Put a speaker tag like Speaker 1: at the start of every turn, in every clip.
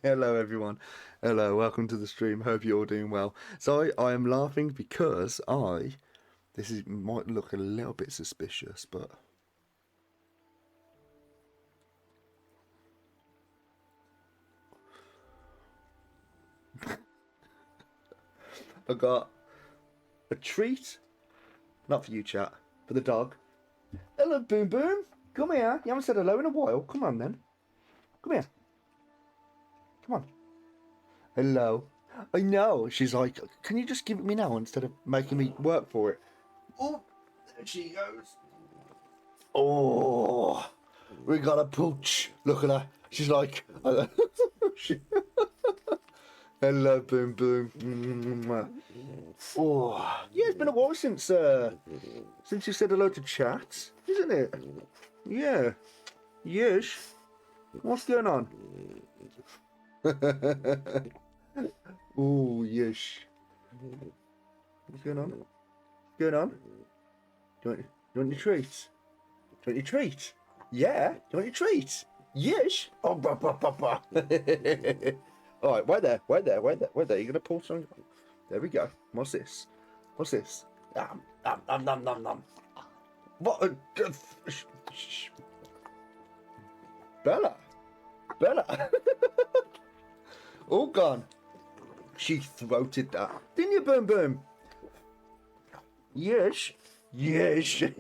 Speaker 1: Hello everyone. Hello, welcome to the stream. Hope you're all doing well. So I am laughing because this is might look a little bit suspicious, but I got a treat, not for you chat, for the dog. Hello Boom Boom. Come here. You haven't said hello in a while. Come on then. Come here. Come on. Hello. I know. She's like, can you just give it me now instead of making me work for it? Oh, there she goes. Oh, we got a pooch. Look at her. She's like, she, hello, boom, boom. Oh, yeah, it's been a while since you said hello to chat, isn't it? Yeah. Yes. What's going on? Oh, yes. What's going on? What's going on? Do you want your treats? Do you want your treat? Yeah? Do you want your treat? Yes. Oh, bah, bah, bah, bah. All right, wait there, wait there, wait there, wait there. You're gonna pull something. There we go. What's this? What's this? Nom. What? Bella, Bella. All gone. She throated that, didn't you, Boom Boom? Yes. Yes. You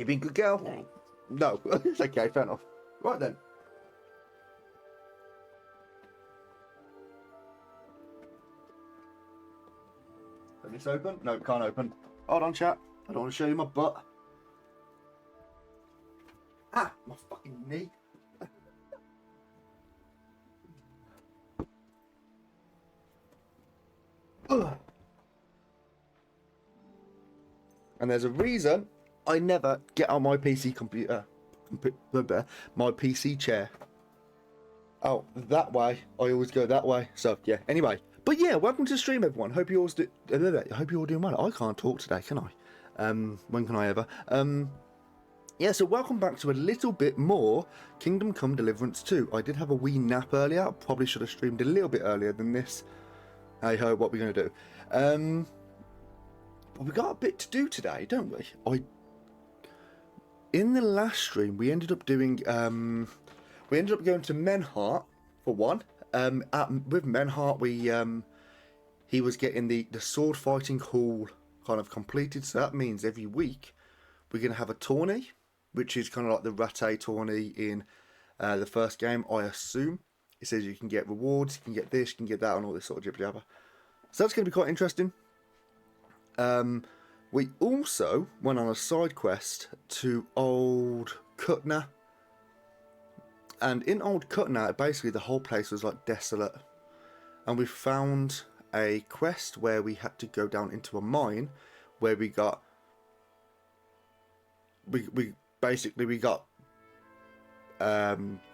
Speaker 1: been good girl? No. It's okay, fair enough. Right then. Can this open? No, it can't open. Hold on, chat. I don't want to show you my butt. Ah, my fucking knee. And there's a reason I never get on my PC computer, my PC chair. Oh, that way. I always go that way. So yeah. Anyway, but yeah, welcome to the stream, everyone. Hope you all hope you're all doing well. I can't talk today, can I? When can I ever? Yeah. So welcome back to a little bit more Kingdom Come Deliverance 2. I did have a wee nap earlier. I probably should have streamed a little bit earlier than this. Hey ho, what we're gonna do? But we got a bit to do today, don't we? In the last stream we ended up doing we ended up going to Menhart for one. With Menhart he was getting the sword fighting hall kind of completed, so that means every week we're gonna have a tourney, which is kind of like the Rattay tourney in the first game, I assume. It says you can get rewards, you can get this, you can get that, and all this sort of jibber jabber. So that's going to be quite interesting. We also went on a side quest to Old Cutner. And in Old Cutner, basically the whole place was like desolate. And we found a quest where we had to go down into a mine where we got... We got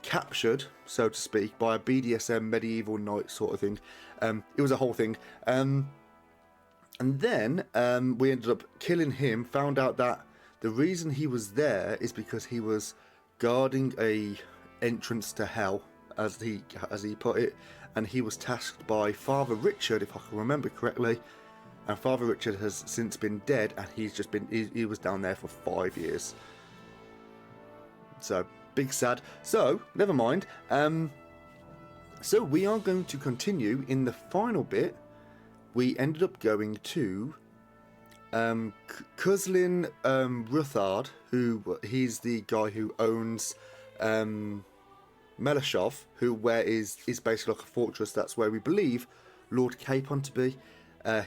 Speaker 1: captured, so to speak, by a BDSM medieval knight sort of thing. It was a whole thing. And then we ended up killing him, found out that the reason he was there is because he was guarding a entrance to hell, as he put it, and he was tasked by Father Richard, if I can remember correctly. And Father Richard has since been dead, and he was down there for 5 years. So big sad. So never mind. So we are going to continue in the final bit. We ended up going to Kuzlin Ruthard, he's the guy who owns Melashov, where is basically like a fortress. That's where we believe Lord Capon to be.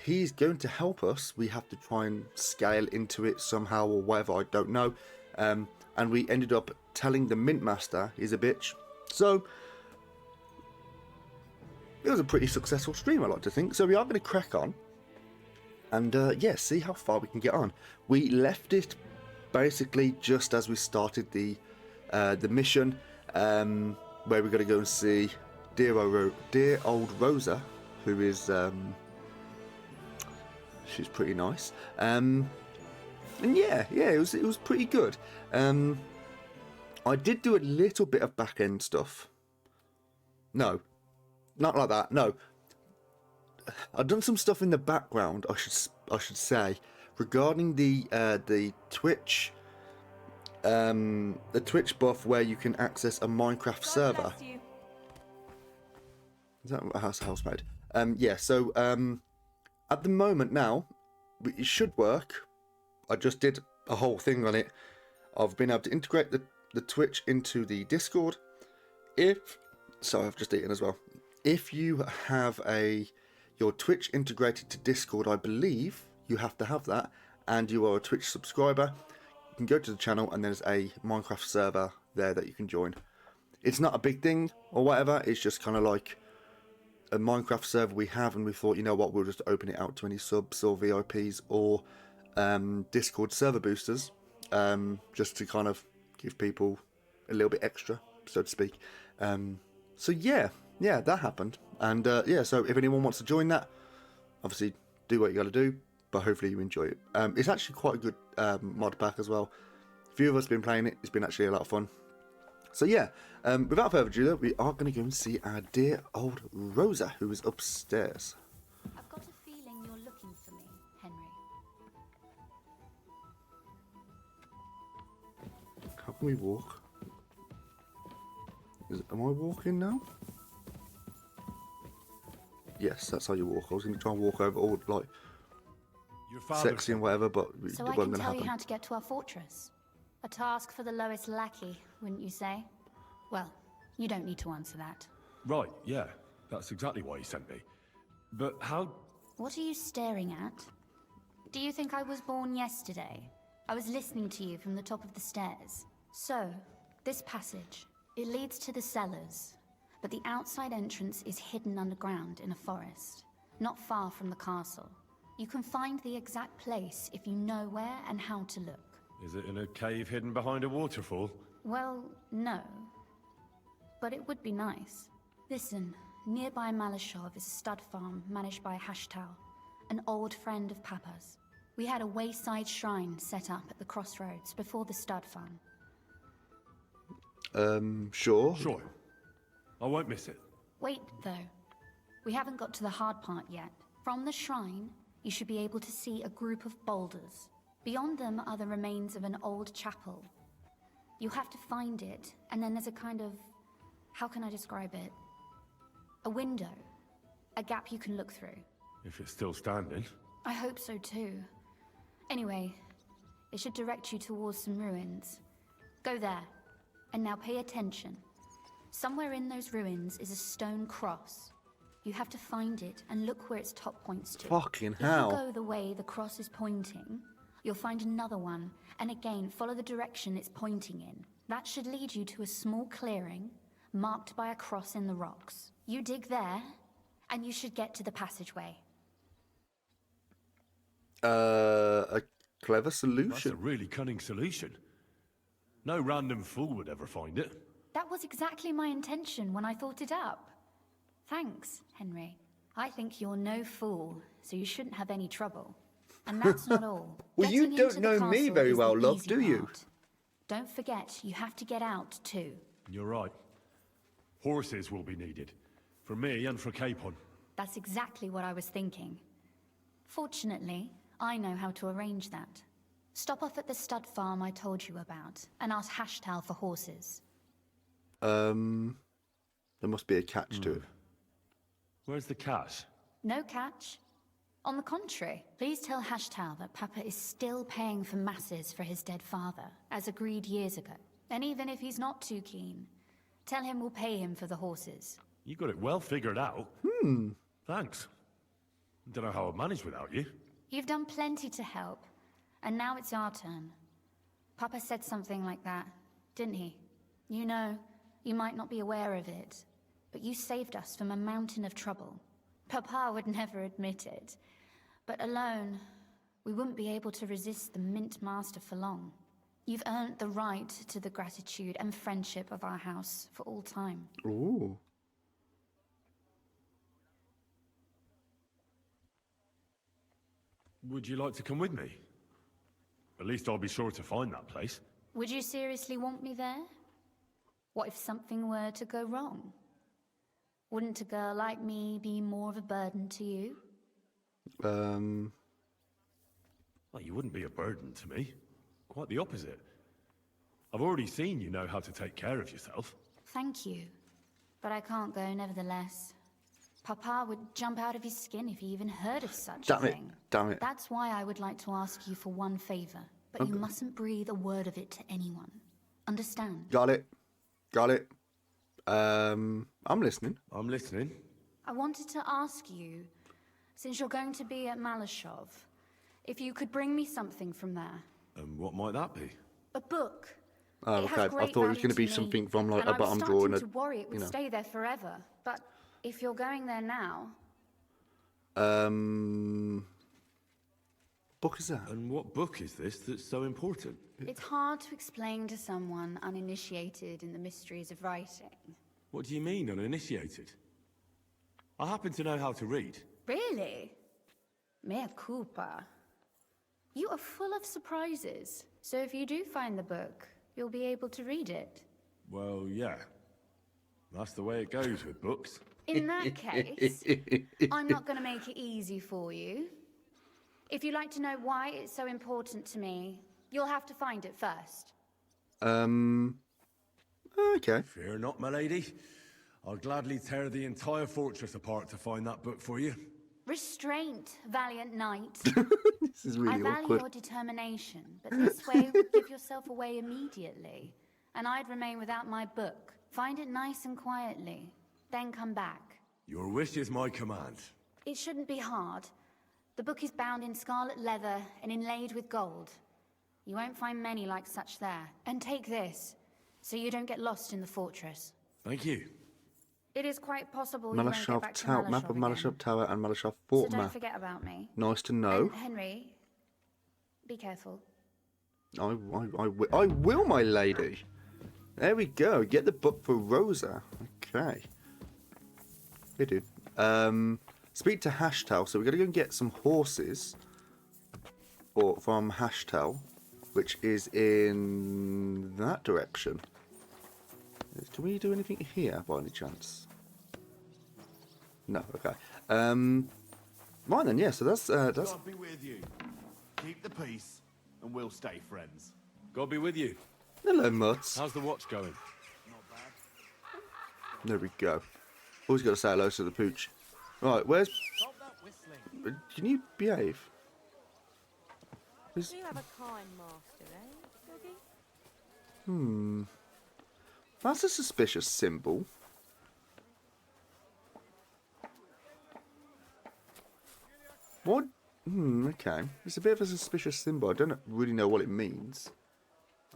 Speaker 1: He's going to help us. We have to try and scale into it somehow or whatever, I don't know. And we ended up telling the Mint Master he's a bitch. So it was a pretty successful stream, I like to think. So we are going to crack on and yeah, see how far we can get on. We left it basically just as we started the mission, where we're going to go and see dear old Rosa, who is she's pretty nice. And And yeah, it was pretty good. I did do a little bit of back end stuff. No, not like that. No, I've done some stuff in the background. I should say regarding the Twitch buff where you can access a Minecraft server. Is that a housemaid? Yeah. So at the moment now, it should work. I just did a whole thing on it. I've been able to integrate the Twitch into the Discord. So I've just eaten as well. If you have your Twitch integrated to Discord, I believe you have to have that, and you are a Twitch subscriber, you can go to the channel and there's a Minecraft server there that you can join. It's not a big thing or whatever, it's just kind of like a Minecraft server we have, and we thought, you know what, we'll just open it out to any subs or VIPs or Discord server boosters, just to kind of give people a little bit extra, so to speak. So yeah, that happened, and yeah. So if anyone wants to join that, obviously do what you got to do, but hopefully you enjoy it. It's actually quite a good mod pack as well. A few of us have been playing it. It's been actually a lot of fun. So yeah, without further ado, though, we are going to go and see our dear old Rosa, who is upstairs.
Speaker 2: I've got a feeling you're looking for me, Henry.
Speaker 1: How can we walk? Am I walking now? Yes, that's how you walk. I was going to try and walk over all like sexy and whatever, but
Speaker 2: So
Speaker 1: it
Speaker 2: I can
Speaker 1: wasn't going to
Speaker 2: tell
Speaker 1: happen.
Speaker 2: you how to get to our fortress. A task for the lowest lackey, wouldn't you say? Well, you don't need to answer that.
Speaker 3: Right, yeah. That's exactly why he sent me. But how...
Speaker 2: What are you staring at? Do you think I was born yesterday? I was listening to you from the top of the stairs. So, this passage, it leads to the cellars, but the outside entrance is hidden underground in a forest, not far from the castle. You can find the exact place if you know where and how to look.
Speaker 3: Is it in a cave hidden behind a waterfall?
Speaker 2: Well, no. But it would be nice. Listen, nearby Malashov is a stud farm managed by Hashtal, an old friend of Papa's. We had a wayside shrine set up at the crossroads before the stud farm.
Speaker 1: Sure.
Speaker 3: Sure. I won't miss it.
Speaker 2: Wait, though. We haven't got to the hard part yet. From the shrine, you should be able to see a group of boulders. Beyond them are the remains of an old chapel. You have to find it, and then there's a kind of... how can I describe it? A window. A gap you can look through.
Speaker 3: If it's still standing.
Speaker 2: I hope so too. Anyway, it should direct you towards some ruins. Go there. And now pay attention. Somewhere in those ruins is a stone cross. You have to find it and look where its top points to.
Speaker 1: Fucking
Speaker 2: If you
Speaker 1: hell.
Speaker 2: go the way the cross is pointing, you'll find another one, and again follow the direction it's pointing in. That should lead you to a small clearing, marked by a cross in the rocks. You dig there, and you should get to the passageway.
Speaker 1: A clever
Speaker 3: That's
Speaker 1: solution.
Speaker 3: a really cunning solution. No random fool would ever find it.
Speaker 2: That was exactly my intention when I thought it up. Thanks, Henry. I think you're no fool, so you shouldn't have any trouble. And that's not all.
Speaker 1: Well, you
Speaker 2: Getting
Speaker 1: don't
Speaker 2: into the
Speaker 1: know me
Speaker 2: castle
Speaker 1: very
Speaker 2: is the
Speaker 1: well, love,
Speaker 2: easy
Speaker 1: do you?
Speaker 2: part. Don't forget, you have to get out too.
Speaker 3: You're right. Horses will be needed. For me and for Capon.
Speaker 2: That's exactly what I was thinking. Fortunately, I know how to arrange that. Stop off at the stud farm I told you about, and ask Hashtal for horses.
Speaker 1: There must be a catch to it.
Speaker 3: Where's the cash?
Speaker 2: No catch. On the contrary, please tell Hashtal that Papa is still paying for masses for his dead father, as agreed years ago. And even if he's not too keen, tell him we'll pay him for the horses.
Speaker 3: You got it well figured out. Thanks. Don't know how I'd manage without you.
Speaker 2: You've done plenty to help, and now it's our turn. Papa said something like that, didn't he? You know, you might not be aware of it, but you saved us from a mountain of trouble. Papa would never admit it, but alone, we wouldn't be able to resist the Mint Master for long. You've earned the right to the gratitude and friendship of our house for all time.
Speaker 1: Ooh.
Speaker 3: Would you like to come with me? At least I'll be sure to find that place.
Speaker 2: Would you seriously want me there? What if something were to go wrong? Wouldn't a girl like me be more of a burden to you?
Speaker 3: Well, you wouldn't be a burden to me. Quite the opposite. I've already seen you know how to take care of yourself.
Speaker 2: Thank you. But I can't go nevertheless. Papa would jump out of his skin if he even heard of such a thing.
Speaker 1: Damn it.
Speaker 2: That's why I would like to ask you for one favor. But you mustn't breathe a word of it to anyone. Understand?
Speaker 1: Got it. I'm listening.
Speaker 3: I'm listening.
Speaker 2: I wanted to ask you, since you're going to be at Malashov, if you could bring me something from there.
Speaker 3: And what might that be?
Speaker 2: A book.
Speaker 1: Oh,
Speaker 2: It has
Speaker 1: okay. I
Speaker 2: great
Speaker 1: thought it was going to
Speaker 2: value
Speaker 1: be
Speaker 2: me,
Speaker 1: something from like
Speaker 2: and
Speaker 1: a bottom drawer and
Speaker 2: I was starting to worry it would stay there forever. But if you're going there now,
Speaker 1: book is that?
Speaker 3: And what book is this that's so important?
Speaker 2: it's hard to explain to someone uninitiated in the mysteries of writing.
Speaker 3: What do you mean, uninitiated? I happen to know how to read.
Speaker 2: Really? Mea culpa. You are full of surprises. So if you do find the book, you'll be able to read it.
Speaker 3: Well, yeah. That's the way it goes with books.
Speaker 2: In that case, I'm not going to make it easy for you. If you'd like to know why it's so important to me, you'll have to find it first.
Speaker 1: Okay.
Speaker 3: Fear not, my lady. I'll gladly tear the entire fortress apart to find that book for you.
Speaker 2: Restraint, valiant knight.
Speaker 1: This is
Speaker 2: I
Speaker 1: really
Speaker 2: value
Speaker 1: awkward.
Speaker 2: your determination, but this way would give yourself away immediately. And I'd remain without my book. Find it nice and quietly, then come back.
Speaker 3: Your wish is my command.
Speaker 2: It shouldn't be hard. The book is bound in scarlet leather and inlaid with gold. You won't find many like such there. And take this, so you don't get lost in the fortress.
Speaker 3: Thank you.
Speaker 2: It is quite possible you won't get
Speaker 1: Malashov
Speaker 2: back to
Speaker 1: Tower, map
Speaker 2: Malashov
Speaker 1: of
Speaker 2: again.
Speaker 1: Malashov Tower and Malashov
Speaker 2: So
Speaker 1: Fort
Speaker 2: don't
Speaker 1: map.
Speaker 2: forget about me.
Speaker 1: Nice to know.
Speaker 2: And Henry, be careful.
Speaker 1: I will, my lady. There we go. Get the book for Rosa. Okay. Hey, dude. Speak to Hashtel. So we're gonna go and get some horses, or from Hashtel, which is in that direction. Do we do anything here by any chance? No. Okay. Right then. Yeah. So that's.
Speaker 4: God be with you. Keep the peace, and we'll stay friends.
Speaker 3: God be with you.
Speaker 1: Hello, Mutts.
Speaker 3: How's the watch going?
Speaker 1: There we go. Always got to say hello to the pooch. Right, where's...
Speaker 4: Stop that whistling.
Speaker 1: Can you behave?
Speaker 5: Do you have a kind master, eh, Doggy?
Speaker 1: That's a suspicious symbol. What? Okay. It's a bit of a suspicious symbol. I don't really know what it means.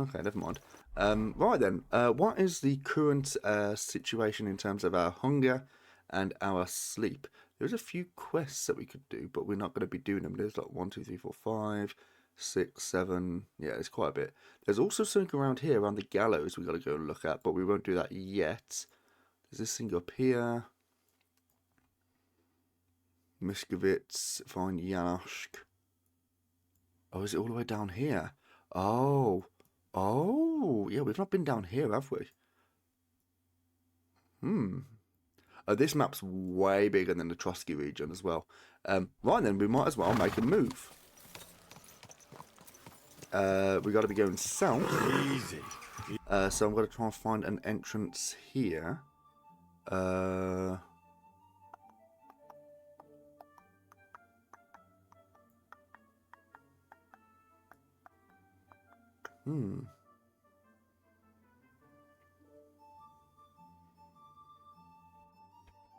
Speaker 1: Okay, never mind. Right then, what is the current situation in terms of our hunger and our sleep? There's a few quests that we could do, but we're not going to be doing them. There's like 1, 2, 3, 4, 5, 6, 7. Yeah, there's quite a bit. There's also something around here, around the gallows, we've got to go and look at, but we won't do that yet. There's this thing up here. Miskovitz, find Janosch. Oh, is it all the way down here? Oh, yeah, we've not been down here, have we? Oh, this map's way bigger than the Trotsky region as well. Right then, we might as well make a move. We got to be going south.
Speaker 3: Easy.
Speaker 1: So I'm going to try and find an entrance here.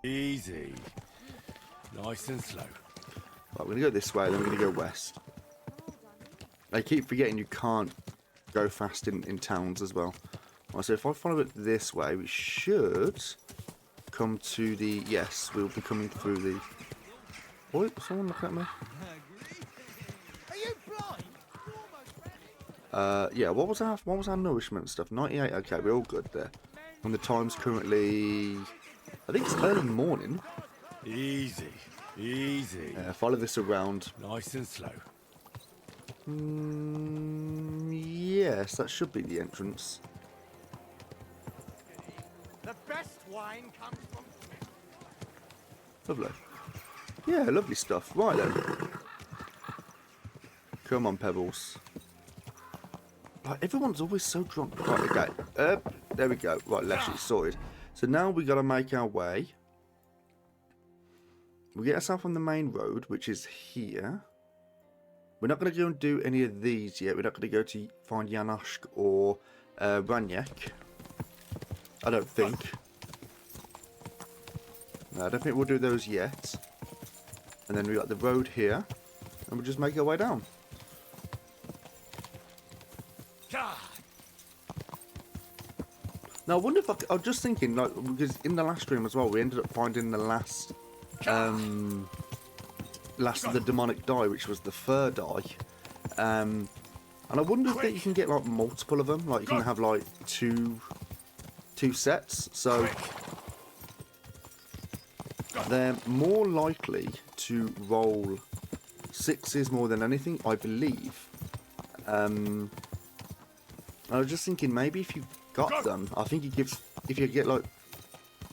Speaker 3: Easy. Nice and slow.
Speaker 1: Right, we're going to go this way, then we're going to go west. I keep forgetting you can't go fast in towns as well. Right, so if I follow it this way, we should come to the... Yes, we'll be coming through the... What? Someone look at me?
Speaker 4: Are you blind? You're almost ready.
Speaker 1: Yeah, what was our nourishment stuff? 98, okay, we're all good there. And the time's currently... I think it's early morning.
Speaker 3: Easy. Easy.
Speaker 1: Follow this around.
Speaker 3: Nice and slow.
Speaker 1: Yes, that should be the entrance.
Speaker 4: The best wine comes from...
Speaker 1: Lovely. Yeah, lovely stuff. Right then. Come on, Pebbles. Like, everyone's always so drunk. Right, okay. There we go. Right, Leslie, sorted. So now we got to make our way. We get ourselves on the main road, which is here. We're not going to go and do any of these yet. We're not going to go to find Janosch or Raniek. I don't think. No, I don't think we'll do those yet. And then we got the road here. And we'll just make our way down. Now, I wonder if I was just thinking, like, because in the last stream as well, we ended up finding the last of the demonic die, which was the fur die. And I wonder if that you can get, like, multiple of them. Like, you can have, like, two sets. So they're more likely to roll sixes more than anything, I believe. I was just thinking, maybe if you got them, I think it gives, if you get like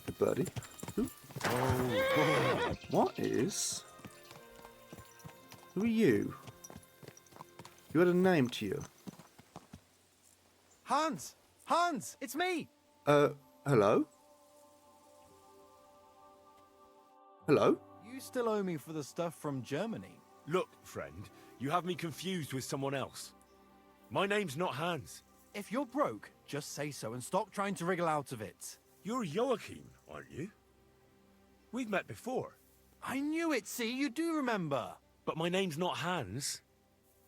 Speaker 1: a birdie. Ooh. Oh, what is? Who are you? You had a name to you.
Speaker 6: Hans! Hans! It's me!
Speaker 1: Hello? Hello?
Speaker 6: You still owe me for the stuff from Germany.
Speaker 3: Look, friend, you have me confused with someone else. My name's not Hans.
Speaker 6: If you're broke, just say so and stop trying to wriggle out of it.
Speaker 3: You're Joachim, aren't you? We've met before.
Speaker 6: I knew it, see? You do remember.
Speaker 3: But my name's not Hans.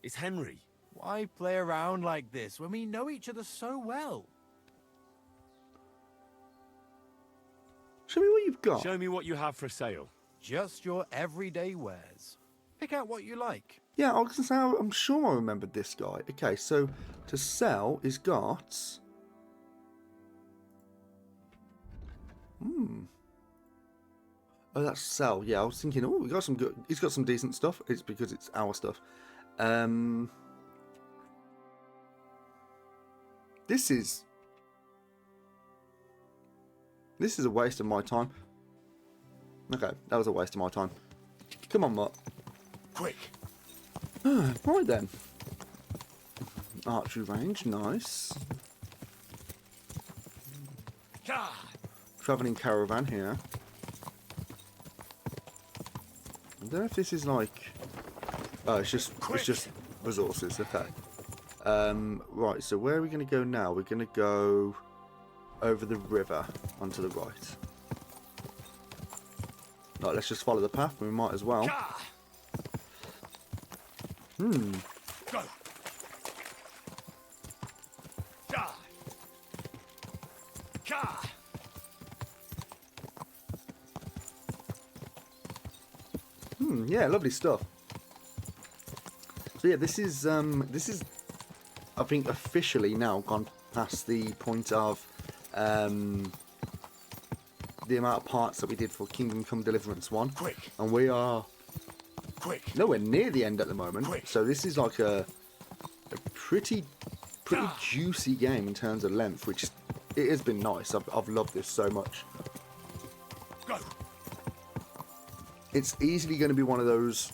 Speaker 3: It's Henry.
Speaker 6: Why play around like this when we know each other so well?
Speaker 1: Show me what you've got.
Speaker 3: Show me what you have for sale.
Speaker 6: Just your everyday wares. Pick out what you like.
Speaker 1: Yeah, I was going to say, I'm sure I remembered this guy. Okay, so to sell, he's got... Oh, that's sell. Yeah, I was thinking, oh, we got some good... He's got some decent stuff. It's because it's our stuff. This is a waste of my time. Okay, that was a waste of my time. Come on, Mutt.
Speaker 3: Quick.
Speaker 1: Right then. Archery range, nice. Travelling caravan here. I don't know if this is like... Oh, it's just resources, okay. Right, so where are we going to go now? We're going to go over the river onto the right. Right, let's just follow the path, we might as well.
Speaker 3: Go.
Speaker 1: Yeah, lovely stuff. So yeah, this is I think officially now gone past the point of the amount of parts that we did for Kingdom Come Deliverance 1.
Speaker 3: Quick.
Speaker 1: And we are
Speaker 3: Quick.
Speaker 1: nowhere near the end at the moment.
Speaker 3: Quick.
Speaker 1: So this is like a pretty juicy game in terms of length, which it has been nice. I've loved this so much.
Speaker 3: Go.
Speaker 1: It's easily going to be one of those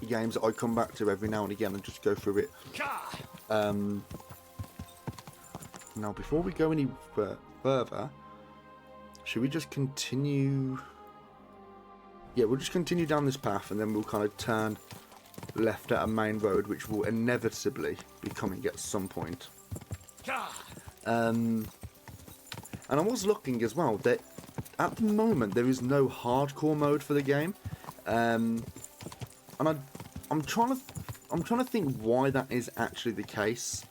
Speaker 1: games that I come back to every now and again and just go through it. Now, before we go any further, should we just continue? Yeah, we'll just continue down this path and then we'll kind of turn left at a main road, which will inevitably be coming at some point. And I was looking as well that at the moment there is no hardcore mode for the game, and I'm trying to think why that is actually the case.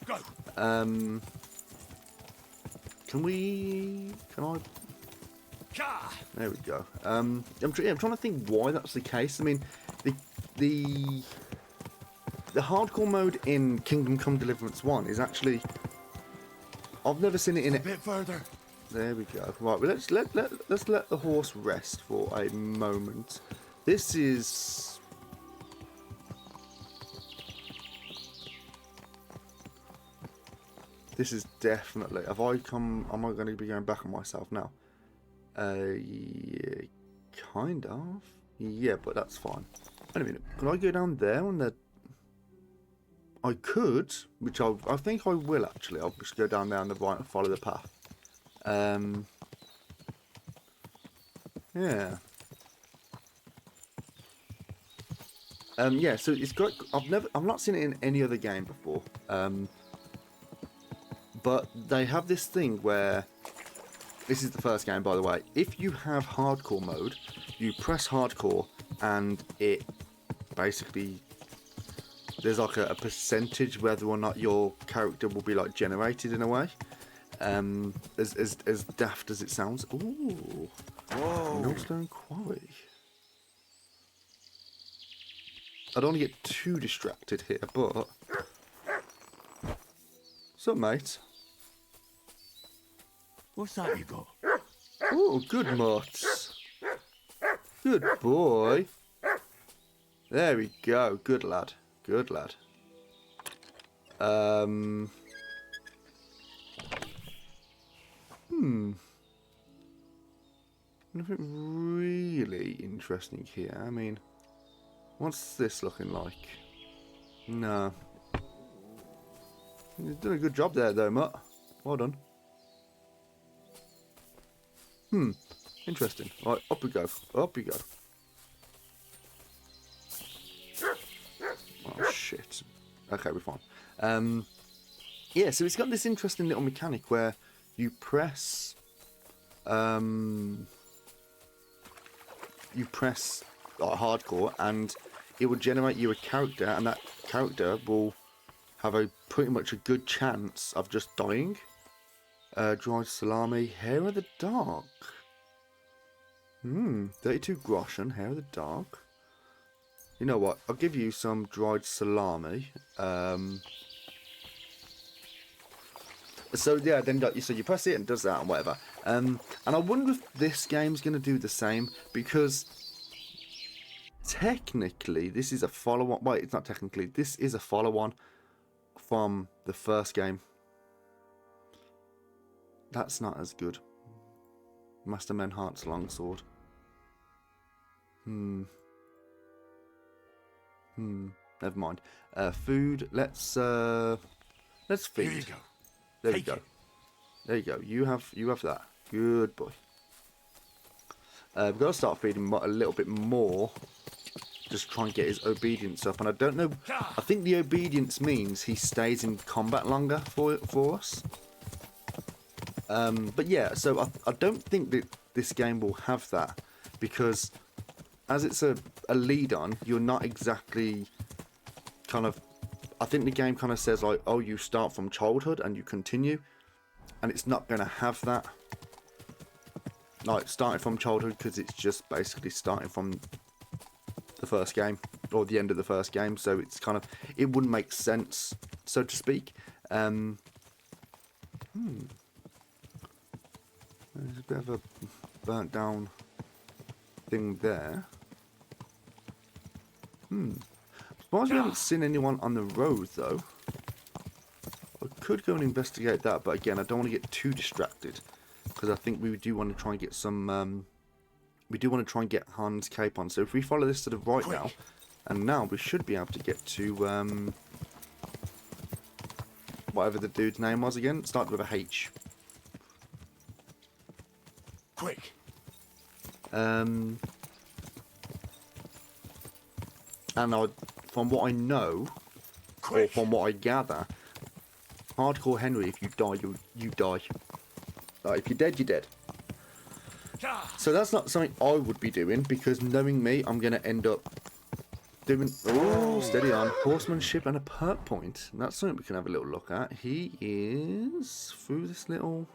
Speaker 1: Can I? There we go. I'm trying to think why that's the case. I mean, the hardcore mode in Kingdom Come Deliverance 1 is actually, I've never seen it in
Speaker 3: A bit further.
Speaker 1: There we go. Right, well, let's let the horse rest for a moment. This is This is definitely... Have I come... Am I going to be going back on myself now? Yeah, kind of. Yeah, but that's fine. Wait a minute. Can I go down there on the... I could, which I think I will actually. I'll just go down there on the right and follow the path. Yeah. Yeah, so it's got... I've not seen it in any other game before. But they have this thing where... This is the first game, by the way. If you have hardcore mode, you press hardcore and it basically... There's like a percentage whether or not your character will be like generated in a way. As daft as it sounds. Ooh. Whoa. Millstone Quarry. I don't want to get too distracted here, but... What's up, mate?
Speaker 3: What's that you got?
Speaker 1: Oh, good mutts. Good boy. There we go. Good lad. Good lad. Nothing really interesting here. I mean, what's this looking like? No. You've done a good job there, though, Mutt. Well done. Interesting. Right, up we go. Up we go. Oh, shit. Okay, we're fine. Yeah, so it's got this interesting little mechanic where you press... you press hardcore and it will generate you a character, and that character will have a pretty much a good chance of just dying. Dried salami, hair of the dark. 32 groschen, hair of the dark. You know what? I'll give you some dried salami. So yeah, then so you press it and does that and whatever. And I wonder if this game's going to do the same, because technically this is a follow-on. Wait, it's not technically. This is a follow-on from the first game. That's not as good. Master Menhart's longsword. Never mind. Food. Let's feed.
Speaker 3: Here you go.
Speaker 1: There
Speaker 3: Take
Speaker 1: we go.
Speaker 3: it.
Speaker 1: There you go. You have that. Good boy. We've got to start feeding him a little bit more. Just try and get his obedience up. And I don't know. I think the obedience means he stays in combat longer for us. But yeah, so I don't think that this game will have that, because as it's a lead on, you're not exactly kind of... I think the game kind of says like, oh, you start from childhood and you continue, and it's not going to have that. Like, starting from childhood, because it's just basically starting from the first game, or the end of the first game, so it's kind of... It wouldn't make sense, so to speak. There's a bit of a burnt down thing there. Surprised we haven't seen anyone on the road, though. I could go and investigate that, but again, I don't want to get too distracted, because I think we do want to try and get some... we do want to try and get Han's cape on. So if we follow this to the right now, and now we should be able to get to... whatever the dude's name was again. It started with a H.
Speaker 3: Quick.
Speaker 1: And from what I know, or from what I gather, Hardcore Henry, if you die, you die. If you're dead, you're dead. So that's not something I would be doing, because knowing me, I'm going to end up doing... Oh, steady on. Horsemanship and a perk point. That's something we can have a little look at. He is through this little...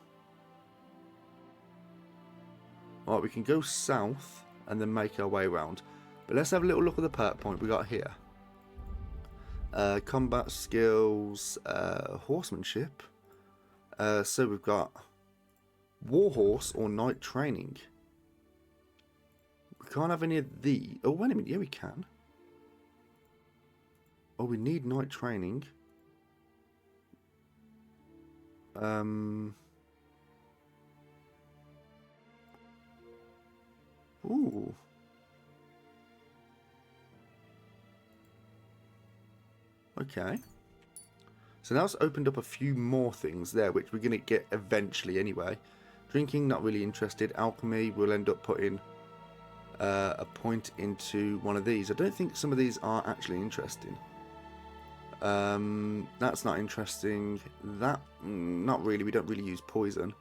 Speaker 1: Alright, we can go south and then make our way around. But let's have a little look at the perk point we got here. Combat skills, horsemanship. So we've got warhorse or night training. We can't have any of the... Oh, wait a minute. Yeah, we can. Oh, we need night training. Ooh. Okay. So now it's opened up a few more things there, which we're going to get eventually anyway. Drinking, not really interested. Alchemy, we'll end up putting a point into one of these. I don't think some of these are actually interesting. That's not interesting. That, not really. We don't really use poison.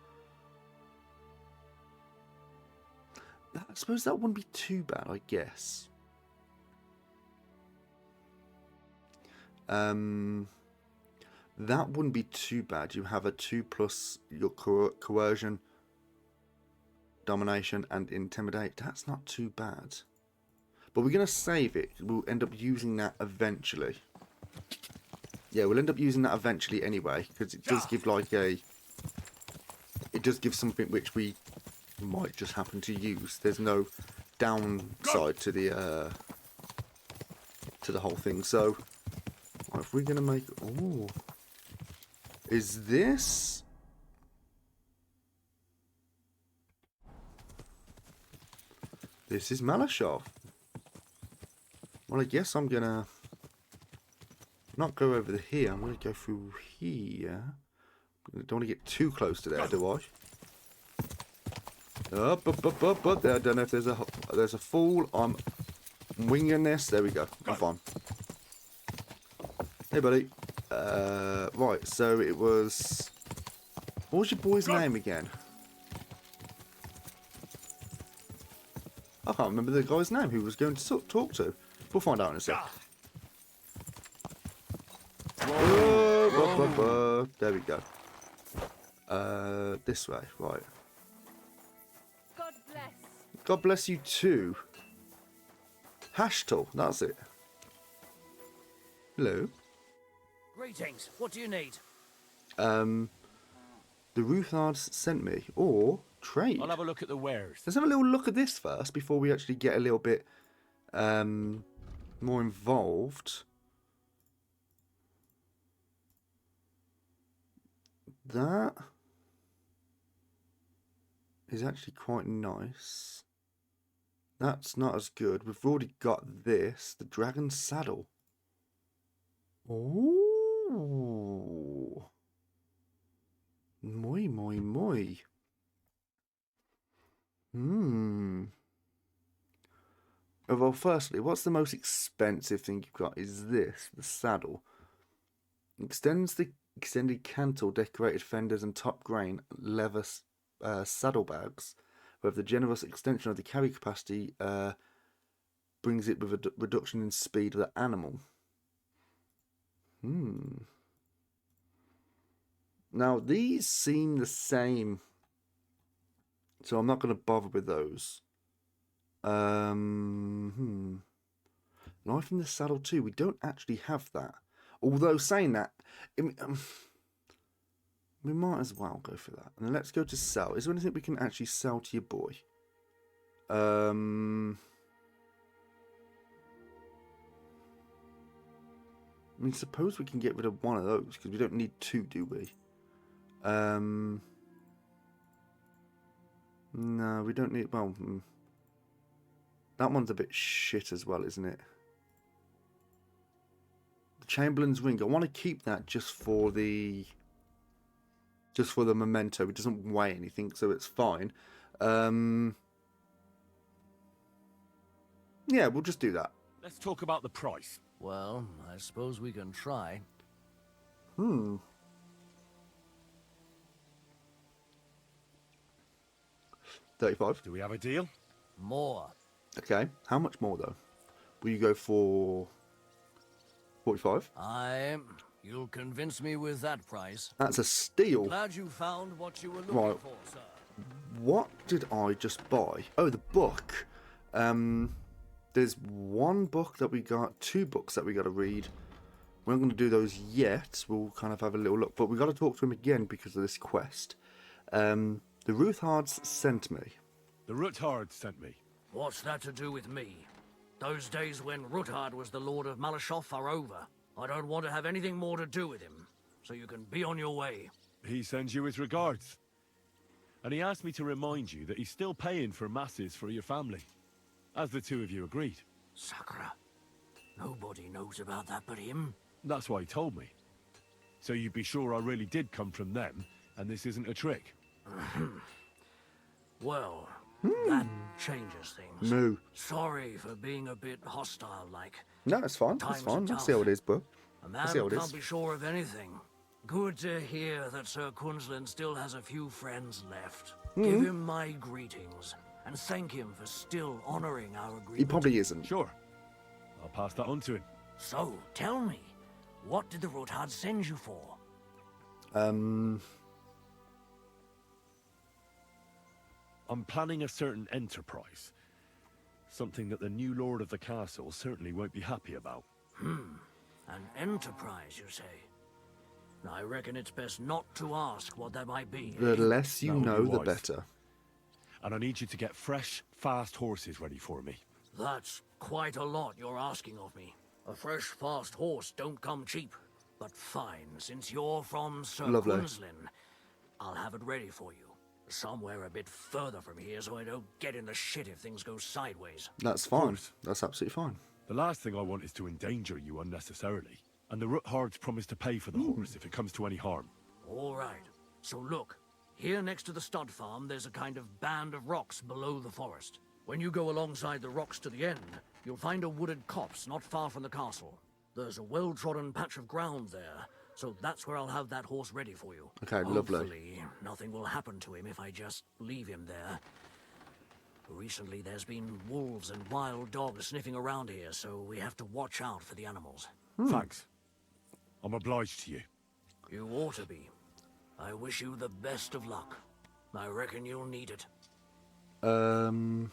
Speaker 1: I suppose that wouldn't be too bad, I guess. That wouldn't be too bad. You have a 2+ your coercion, domination, and intimidate. That's not too bad. But we're going to save it. We'll end up using that eventually. Yeah, we'll end up using that eventually anyway, because it does give like a... It does give something which we might just happen to use. There's no downside to the whole thing. So, if we're going to make... Ooh. Is this... This is Malashov. Well, I guess I'm going to not go over here. I'm going to go through here. I don't want to get too close to there, do I? Up. I don't know if there's a fall. I'm winging this. There we go. I'm fine. Hey, buddy. Right, so it was... What was your boy's name again? I can't remember the guy's name who was going to talk to. We'll find out in a sec. There we go. This way, right.
Speaker 5: God bless.
Speaker 1: God bless you too. Hashtal, that's it. Hello.
Speaker 7: Greetings. What do you need?
Speaker 1: The Ruthards sent me, or trade.
Speaker 3: I'll have a look at the wares.
Speaker 1: Let's have a little look at this first before we actually get a little bit more involved. That is actually quite nice. That's not as good. We've already got this, the Dragon Saddle. Ooh. Muy. Well, firstly, what's the most expensive thing you've got is this, the saddle. Extends the extended cantle, decorated fenders and top grain leather saddlebags with the generous extension of the carry capacity brings it with a reduction in speed of the animal. Now these seem the same, so I'm not going to bother with those. Knife in the saddle too. We don't actually have that. Although saying that, we might as well go for that. And then let's go to sell. Is there anything we can actually sell to your boy? I mean, suppose we can get rid of one of those because we don't need two, do we? No, we don't need. Well, that one's a bit shit as well, isn't it? The Chamberlain's ring. I want to keep that just for the memento. It doesn't weigh anything, so it's fine. Yeah, we'll just do that.
Speaker 3: Let's talk about the price.
Speaker 7: Well, I suppose we can try.
Speaker 1: 35.
Speaker 3: Do we have a deal?
Speaker 7: More.
Speaker 1: Okay. How much more though? Will you go for 45?
Speaker 7: You'll convince me with that price.
Speaker 1: That's a steal.
Speaker 7: Glad you found what you were looking
Speaker 1: Right.
Speaker 7: for, sir.
Speaker 1: What did I just buy? Oh, the book. There's one book that we got, two books that we got to read. We're not going to do those yet. We'll kind of have a little look, but we got to talk to him again because of this quest. The Ruthards sent me.
Speaker 3: The Ruthards sent me.
Speaker 7: What's that to do with me? Those days when Ruthard was the Lord of Malashov are over. I don't want to have anything more to do with him, so you can be on your way.
Speaker 3: He sends you his regards. And he asked me to remind you that he's still paying for masses for your family, as the two of you agreed.
Speaker 7: Sakura. Nobody knows about that but him.
Speaker 3: That's why he told me. So you'd be sure I really did come from them, and this isn't a trick.
Speaker 7: Well, that changes things.
Speaker 1: No.
Speaker 7: Sorry for being a bit hostile-like.
Speaker 1: No, it's fine. It's
Speaker 7: Times are
Speaker 1: fine. I
Speaker 7: tough.
Speaker 1: see how it is, bro.
Speaker 7: A
Speaker 1: I
Speaker 7: man
Speaker 1: see how it
Speaker 7: can't
Speaker 1: is.
Speaker 7: be sure of anything. Good to hear that Sir Quinlan still has a few friends left. Give him my greetings, and thank him for still honoring our agreement.
Speaker 1: He probably isn't.
Speaker 3: Sure. I'll pass that on to him.
Speaker 7: So, tell me, what did the Rothard send you for?
Speaker 3: I'm planning a certain enterprise. Something that the new lord of the castle certainly won't be happy about.
Speaker 7: An enterprise, you say? I reckon it's best not to ask what that might be.
Speaker 1: The less you
Speaker 3: That would
Speaker 1: know,
Speaker 3: be
Speaker 1: the
Speaker 3: wise.
Speaker 1: better.
Speaker 3: And I need you to get fresh, fast horses ready for me.
Speaker 7: That's quite a lot you're asking of me. A fresh, fast horse don't come cheap. But fine, since you're from Sir
Speaker 1: Lovely.
Speaker 7: Quinlan, I'll have it ready for you. Somewhere a bit further from here so I don't get in the shit if things go sideways.
Speaker 1: That's fine.
Speaker 3: course.
Speaker 1: That's absolutely fine.
Speaker 3: The last thing I want is to endanger you unnecessarily. And the Roothards promise to pay for the horse if it comes to any harm.
Speaker 7: All right. So look, here next to the stud farm, there's a kind of band of rocks below the forest. When you go alongside the rocks to the end, you'll find a wooded copse not far from the castle. There's a well-trodden patch of ground there, so that's where I'll have that horse ready for you.
Speaker 1: Okay, lovely.
Speaker 7: Hopefully, nothing will happen to him if I just leave him there. Recently, there's been wolves and wild dogs sniffing around here, so we have to watch out for the animals.
Speaker 3: Thanks. I'm obliged to you.
Speaker 7: You ought to be. I wish you the best of luck. I reckon you'll need it.
Speaker 3: Do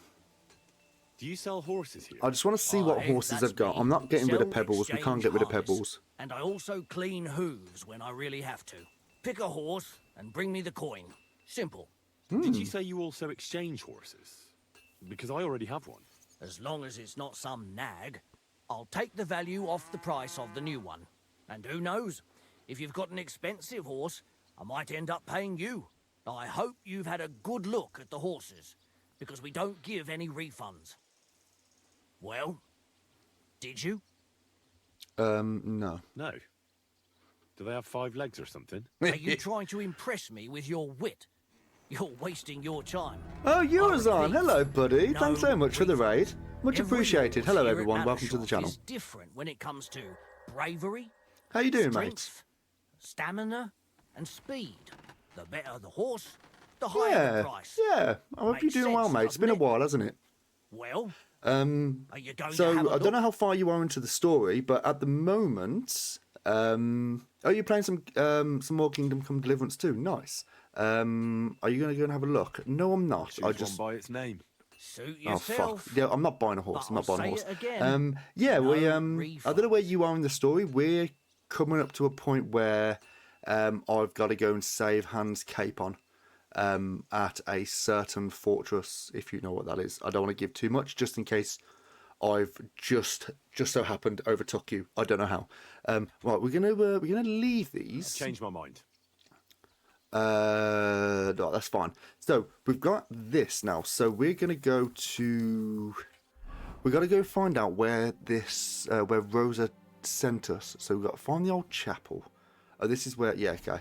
Speaker 3: you sell horses here?
Speaker 1: I just want to see what
Speaker 7: Aye,
Speaker 1: horses
Speaker 7: that's
Speaker 1: they've got.
Speaker 7: me.
Speaker 1: I'm not getting rid of
Speaker 7: Sell,
Speaker 1: pebbles. We can't
Speaker 7: exchange,
Speaker 1: get rid of
Speaker 7: harvest.
Speaker 1: pebbles.
Speaker 7: And I also clean hooves when I really have to. Pick a horse and bring me the coin. Simple.
Speaker 3: Did you say you also exchange horses? Because I already have one.
Speaker 7: As long as it's not some nag, I'll take the value off the price of the new one. And who knows? If you've got an expensive horse, I might end up paying you. I hope you've had a good look at the horses, because we don't give any refunds. Well, did you?
Speaker 1: No.
Speaker 3: No. Do they have 5 legs or something?
Speaker 7: Are you trying to impress me with your wit? You're wasting your time.
Speaker 1: Oh, yours
Speaker 7: I
Speaker 1: on.
Speaker 7: repeat,
Speaker 1: Hello, buddy.
Speaker 7: no
Speaker 1: Thanks so much for the raid.
Speaker 7: refunds.
Speaker 1: Much
Speaker 7: Every
Speaker 1: appreciated.
Speaker 7: horse
Speaker 1: Hello,
Speaker 7: here at
Speaker 1: everyone. Welcome to the
Speaker 7: Aldershot
Speaker 1: channel.
Speaker 7: is different when it comes to bravery,
Speaker 1: How you doing, mate?
Speaker 7: strength, stamina, and speed. The better the horse, the higher the
Speaker 1: Yeah,
Speaker 7: price.
Speaker 1: yeah. I hope you're
Speaker 7: Makes
Speaker 1: doing well,
Speaker 7: sense,
Speaker 1: mate. It's been a
Speaker 7: doesn't it?
Speaker 1: while, hasn't it?
Speaker 7: Well, are you going to have
Speaker 1: So
Speaker 7: a
Speaker 1: I
Speaker 7: look?
Speaker 1: don't know how far you are into the story, but at the moment, are you playing some more Kingdom Come Deliverance too? Nice. Are you going to go and have a look? No, I'm not.
Speaker 3: Choose
Speaker 1: I just.
Speaker 3: one by its name.
Speaker 7: Suit
Speaker 1: Oh
Speaker 7: yourself.
Speaker 1: fuck! Yeah, I'm not buying a horse.
Speaker 7: But
Speaker 1: I'm not
Speaker 7: I'll
Speaker 1: buying a
Speaker 7: say
Speaker 1: horse.
Speaker 7: it again.
Speaker 1: Yeah,
Speaker 7: No
Speaker 1: I don't know where you are in the story. We're coming up to a point where I've got to go and save Hans Capon at a certain fortress. If you know what that is, I don't want to give too much, just in case I've just so happened overtook you. I don't know how. Right, we're gonna leave these.
Speaker 3: Change my mind.
Speaker 1: No, that's fine. So we've got this now. So we're gonna go to. We got to go find out where this, where Rosa sent us. So we've got to find the old chapel. Oh, this is where. Yeah, okay.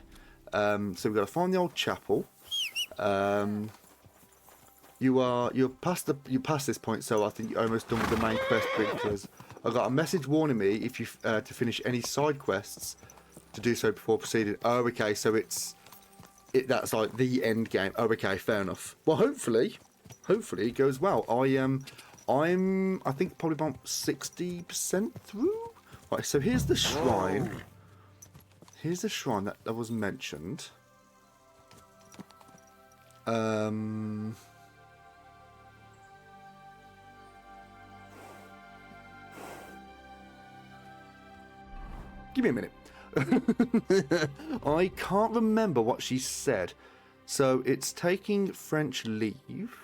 Speaker 1: So we've got to find the old chapel. You're past this point. So I think you're almost done with the main quest because I got a message warning me if you to finish any side quests to do so before proceeding. Oh, okay. So that's like the end game. Oh, okay, fair enough. Well, hopefully it goes well. I think probably about 60% through. Right, so here's the shrine.
Speaker 3: Whoa.
Speaker 1: Here's the shrine that was mentioned. Give me a minute. I can't remember what she said. So it's taking French leave.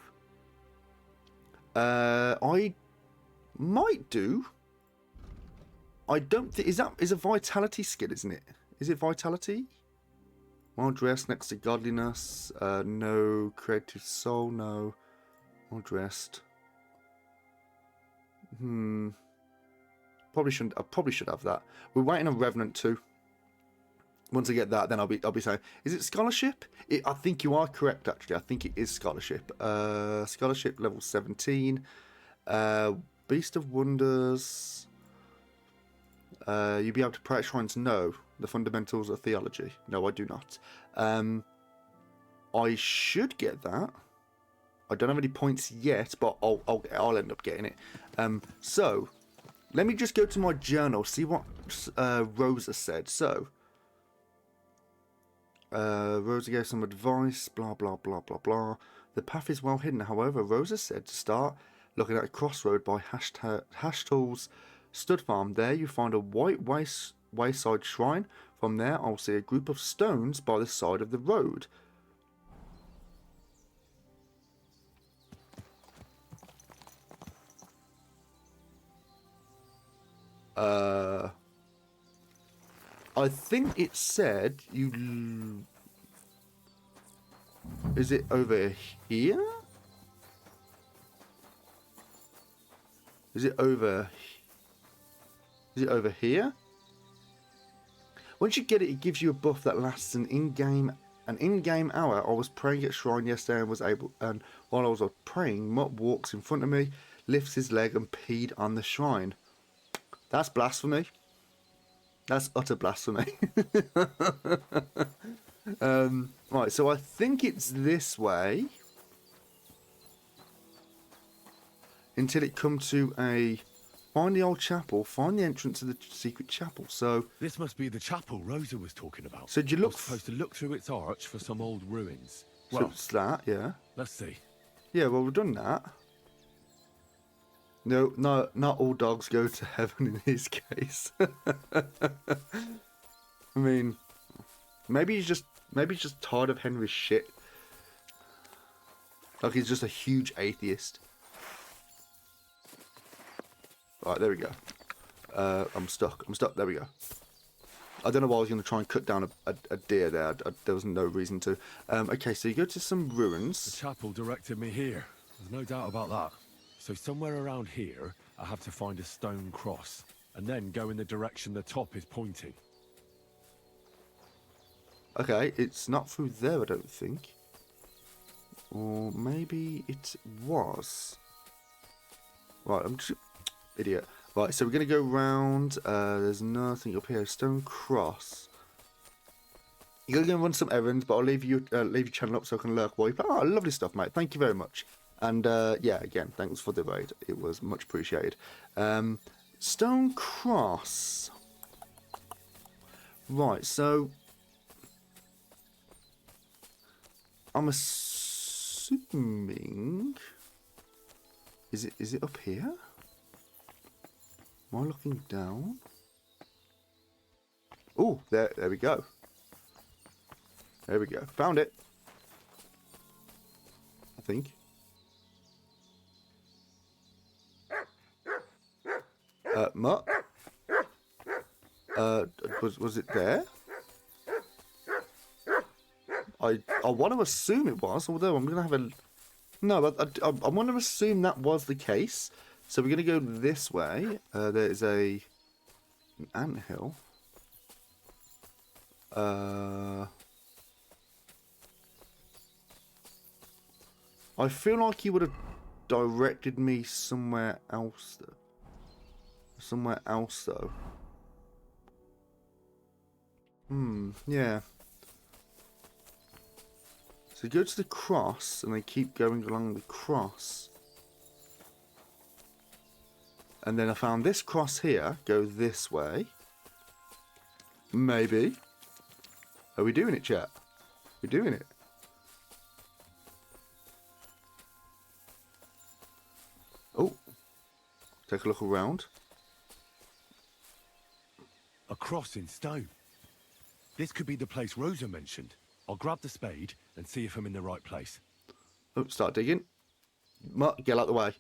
Speaker 1: I might do. I don't think is a vitality skill, isn't it? Is it vitality? Well dressed next to godliness. No. Creative soul, no. Well dressed. Probably shouldn't. I probably should have that. We're waiting on Revenant 2. Once I get that, then I'll be saying, is it scholarship? I think you are correct, actually. I think it is scholarship. Scholarship level 17. Beast of Wonders. You'll be able to pray at shrines. No. The fundamentals of theology. No, I do not. I should get that. I don't have any points yet, but I'll end up getting it. So, let me just go to my journal, see what Rosa said. So, Rosa gave some advice, blah, blah, blah, blah, blah. The path is well hidden. However, Rosa said to start looking at a crossroad by Hashtal's stud farm. There you find a white wayside shrine. From there, I'll see a group of stones by the side of the road. I think it said you... Is it over here? Is it over here? Once you get it, it gives you a buff that lasts an in-game hour. I was praying at shrine yesterday and while I was praying, Mutt walks in front of me, lifts his leg and peed on the shrine. That's blasphemy. That's utter blasphemy. Right, so I think it's this way until it comes to a find the old chapel, find the entrance to the secret chapel. So
Speaker 3: This must be the chapel Rosa was talking about.
Speaker 1: So do you
Speaker 3: I
Speaker 1: look
Speaker 3: was supposed to look through its arch for some old ruins.
Speaker 1: so
Speaker 3: Well,
Speaker 1: it's that, yeah.
Speaker 3: let's see.
Speaker 1: Yeah, well, we've done that. No, not all dogs go to heaven in his case. I mean, maybe he's just tired of Henry's shit. Like he's just a huge atheist. Right, there we go. I'm stuck. There we go. I don't know why I was going to try and cut down a deer there. There was no reason to. Okay, so you go to some
Speaker 3: The
Speaker 1: ruins.
Speaker 3: chapel directed me here. There's no doubt about that. So somewhere around here, I have to find a stone cross, and then go in the direction the top is pointing.
Speaker 1: Okay, it's not through there, I don't think. Or maybe it was. Right, I'm just... Idiot. Right, so we're going to go round. There's nothing up here. Stone cross. You're going to go run some errands, but I'll leave your channel up so I can lurk while you play. Oh, lovely stuff, mate. Thank you very much. And, yeah, again, thanks for the raid. It was much appreciated. Stone cross. Right, so... I'm assuming... Is it up here? Am I looking down? Oh, there we go. There we go. Found it. I think. Mutt? Was it there? I want to assume it was, although I'm going to have a... No, I want to assume that was the case. So we're going to go this way. There is an anthill. I feel like he would have directed me somewhere else, though. Yeah. So go to the cross, and they keep going along the cross. And then I found this cross here. Go this way. Maybe. Are we doing it, chat? We're doing it. Oh. Take a look around.
Speaker 3: A cross in stone. This could be the place Rosa mentioned. I'll grab the spade and see if I'm in the right place.
Speaker 1: Oh, start digging. Mutt, get out the way.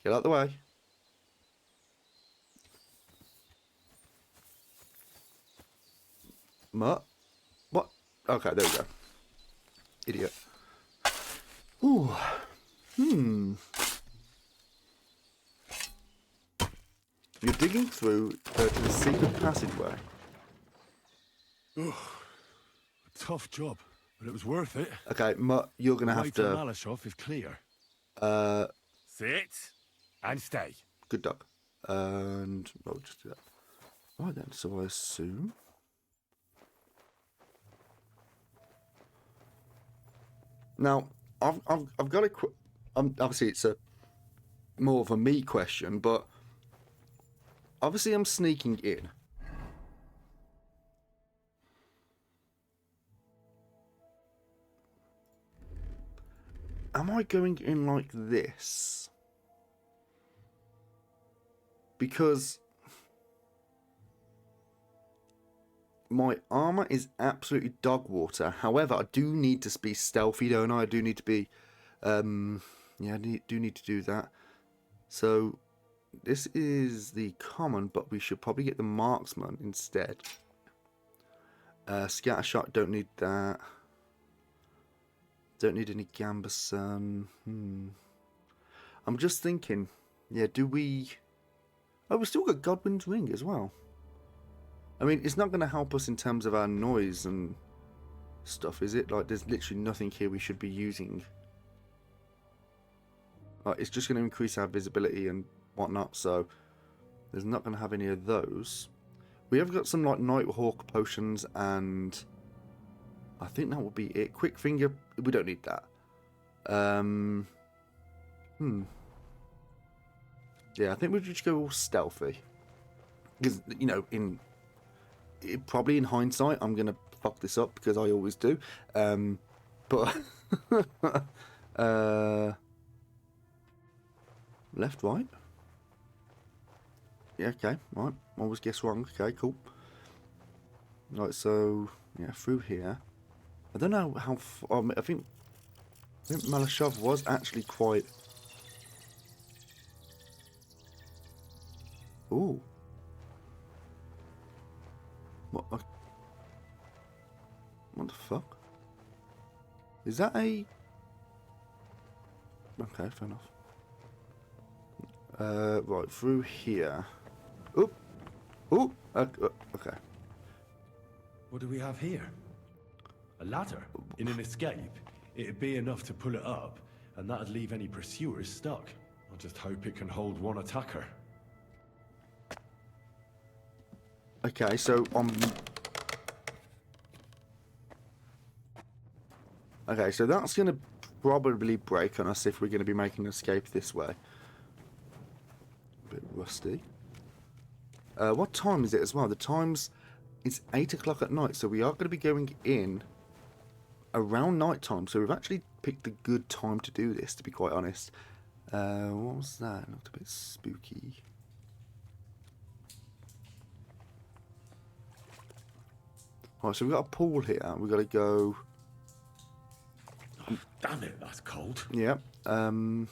Speaker 1: Get out the way. Mutt? What? Okay, there we go. Idiot. Ooh. You're digging through to the secret passageway.
Speaker 3: A tough job, but it was worth it.
Speaker 1: Okay, you're going to
Speaker 3: The way
Speaker 1: have
Speaker 3: to
Speaker 1: to...
Speaker 3: Malashov is clear.
Speaker 1: Uh,
Speaker 3: Sit and stay.
Speaker 1: good dog. And... I'll just do that. Right then, so I assume... Now, I've got a... obviously, it's a more of a me question, but... Obviously, I'm sneaking in. Am I going in like this? Because my armor is absolutely dog water. However, I do need to be stealthy, don't I? I do need to be, yeah, I do need to do that. So this is the common, but we should probably get the marksman instead. Scatter shot, don't need that. Don't need any Gambeson. I'm just thinking, yeah, do we... Oh, we've still got Godwin's Ring as well. I mean, it's not going to help us in terms of our noise and stuff, is it? Like, there's literally nothing here we should be using. Like, it's just going to increase our visibility and whatnot, so there's not going to have any of those. We have got some, like, Nighthawk potions and... I think that will be it. Quick finger, we don't need that. Yeah, I think we'll just go all stealthy. Because, you know, probably in hindsight, I'm going to fuck this up because I always do. But, left, right? Yeah, okay, right. Always guess wrong. Okay, cool. Right, so, yeah, through here. I don't know how far, I think Malashov was actually quite... Ooh. What the fuck? Is that a... Okay, fair enough. Right, through here. Oop! Ooh! Okay.
Speaker 3: What do we have here? A ladder? In an escape? It'd be enough to pull it up, and that'd leave any pursuers stuck. I just hope it can hold one attacker.
Speaker 1: Okay, so okay, so that's going to probably break on us if we're going to be making an escape this way. A bit rusty. What time is it as well? The time's... It's 8 o'clock at night, so we are going to be going in around night time. So we've actually picked a good time to do this, to be quite honest. What was that? It looked a bit spooky. Right, so we've got a pool here. We've got to go...
Speaker 3: Oh, damn it, that's cold.
Speaker 1: Yep. Now,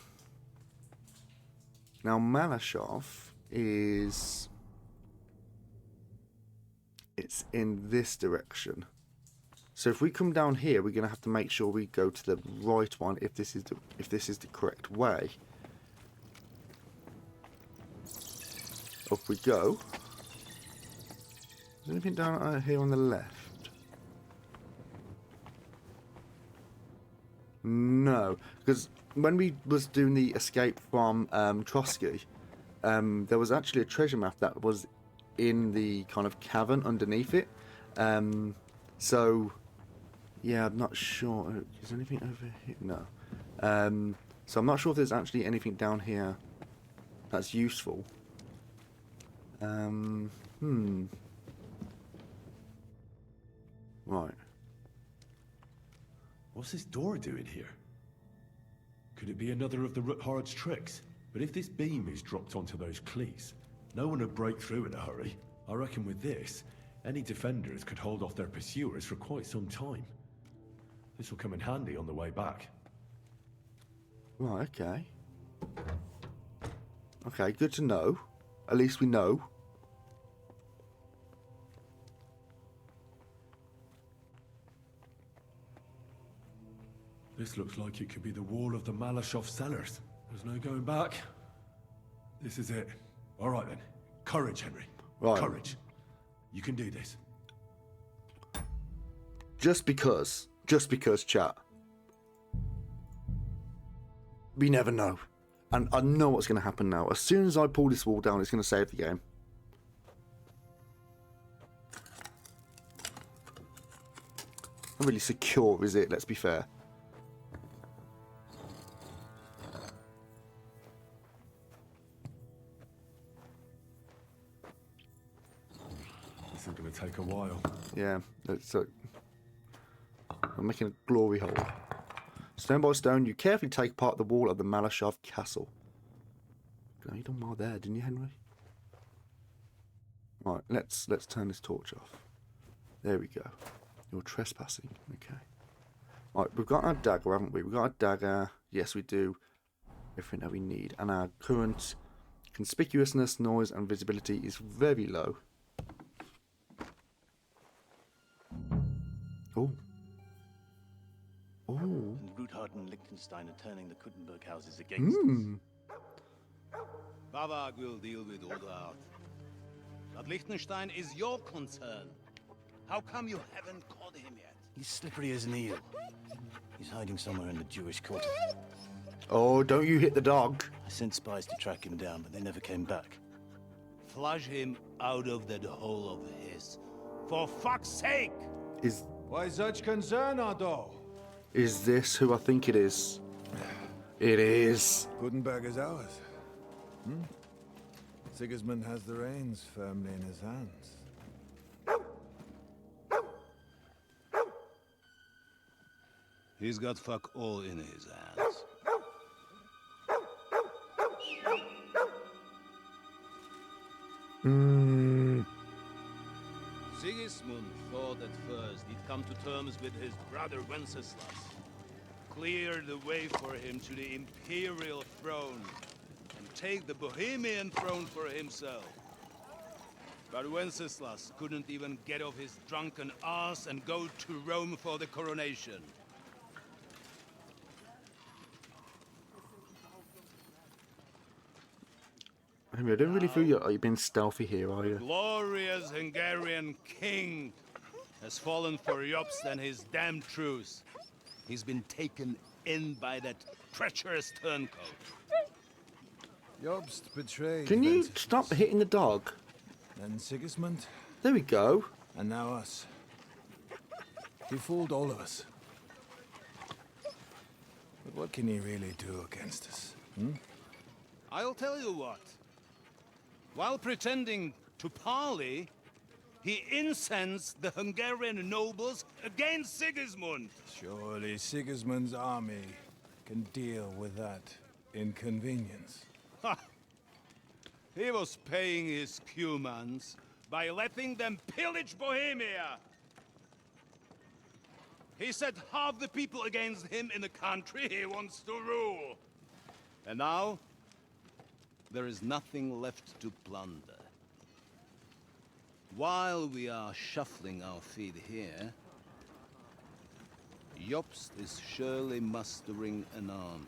Speaker 1: Malashov is... It's in this direction. So if we come down here, we're going to have to make sure we go to the right one if this is the correct way. Up we go. Is there anything down here on the left? No, because when we was doing the escape from Trotsky, there was actually a treasure map that was in the kind of cavern underneath it. So, yeah, I'm not sure. Is there anything over here? No. So I'm not sure if there's actually anything down here that's useful. Right.
Speaker 3: What's this door doing here? Could it be another of the Ruthard's tricks? But if this beam is dropped onto those cleats, no one would break through in a hurry. I reckon with this, any defenders could hold off their pursuers for quite some time. This will come in handy on the way back.
Speaker 1: Right, okay. Okay, good to know. At least we know.
Speaker 3: This looks like it could be the wall of the Malashov cellars. There's no going back. This is it. All right then. Courage, Henry.
Speaker 1: Right.
Speaker 3: Courage. You can do this.
Speaker 1: Just because, chat. We never know. And I know what's going to happen now. As soon as I pull this wall down, it's going to save the game. Not really secure, is it? Let's be fair.
Speaker 3: This is going to take a while.
Speaker 1: Yeah, I'm making a glory hole. Stone by stone, you carefully take apart the wall of the Malashov castle. You done well there, didn't you, Henry? Right, let's turn this torch off. There we go. You're trespassing. Okay. Right, we've got our dagger, haven't we? We've got our dagger. Yes, we do. Everything that we need. And our current conspicuousness, noise, and visibility is very low. Oh. Oh.
Speaker 8: And Ruthard and Liechtenstein are turning the Kuttenberg houses against us.
Speaker 9: Bavag will deal with Oderard. But Liechtenstein is your concern. How come you haven't caught him yet?
Speaker 8: He's slippery as an eel. He's hiding somewhere in the Jewish quarter.
Speaker 1: Oh, don't you hit the dog.
Speaker 8: I sent spies to track him down, but they never came back.
Speaker 9: Flush him out of that hole of his. For fuck's sake!
Speaker 10: Why such concern, Otto?
Speaker 1: Is this who I think it is? It is.
Speaker 10: Gutenberg is ours. Sigismund has the reins firmly in his hands.
Speaker 9: He's got fuck all in his hands. Sigismund thought at first he'd come to terms with his brother Wenceslas. Clear the way for him to the imperial throne and take the Bohemian throne for himself. But Wenceslas couldn't even get off his drunken ass and go to Rome for the coronation.
Speaker 1: I don't really feel you're being stealthy here, are you?
Speaker 9: Glorious Hungarian king has fallen for Jobst and his damn truce. He's been taken in by that treacherous turncoat.
Speaker 10: Jobst betrayed.
Speaker 1: Can you
Speaker 10: Wenceslas.
Speaker 1: stop hitting the dog?
Speaker 10: Then Sigismund,
Speaker 1: There we go.
Speaker 10: and now us. He fooled all of us. But what can he really do against us?
Speaker 9: I'll tell you what. While pretending to parley, he incensed the Hungarian nobles against Sigismund.
Speaker 10: Surely Sigismund's army can deal with that inconvenience.
Speaker 9: Ha! He was paying his Cumans by letting them pillage Bohemia. He set half the people against him in the country he wants to rule. And now, there is nothing left to plunder. While we are shuffling our feet here, Jobst is surely mustering an army.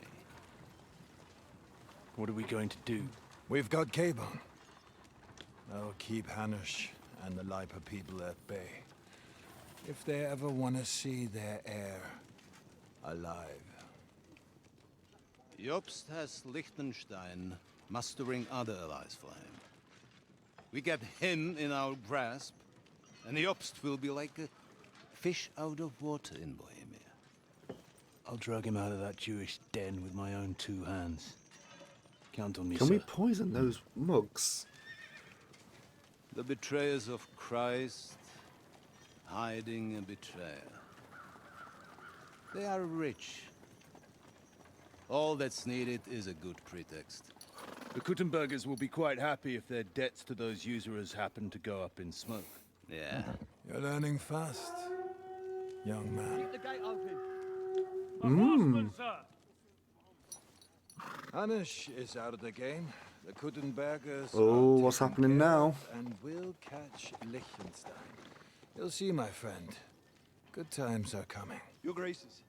Speaker 8: What are we going to do?
Speaker 10: We've got K-Bone. That'll keep Hanush and the Lipa people at bay. If they ever want to see their heir alive.
Speaker 9: Jobst has Liechtenstein mustering other allies for him. We get him in our grasp, and Jobst will be like a fish out of water in Bohemia.
Speaker 8: I'll drag him out of that Jewish den with my own 2 hands. Count on me,
Speaker 1: Can
Speaker 8: sir.
Speaker 1: we poison those mugs?
Speaker 9: The betrayers of Christ, hiding a betrayer. They are rich. All that's needed is a good pretext.
Speaker 11: The Kuttenbergers will be quite happy if their debts to those usurers happen to go up in smoke.
Speaker 9: Yeah.
Speaker 10: You're learning fast, young man.
Speaker 5: Keep the gate open.
Speaker 10: Hanush is out of the game. The Kuttenbergers
Speaker 1: Oh,
Speaker 10: are
Speaker 1: what's
Speaker 10: taken
Speaker 1: happening
Speaker 10: care
Speaker 1: now?
Speaker 10: of, and we'll catch Liechtenstein. You'll see, my friend. Good times are coming.
Speaker 11: Your Graces,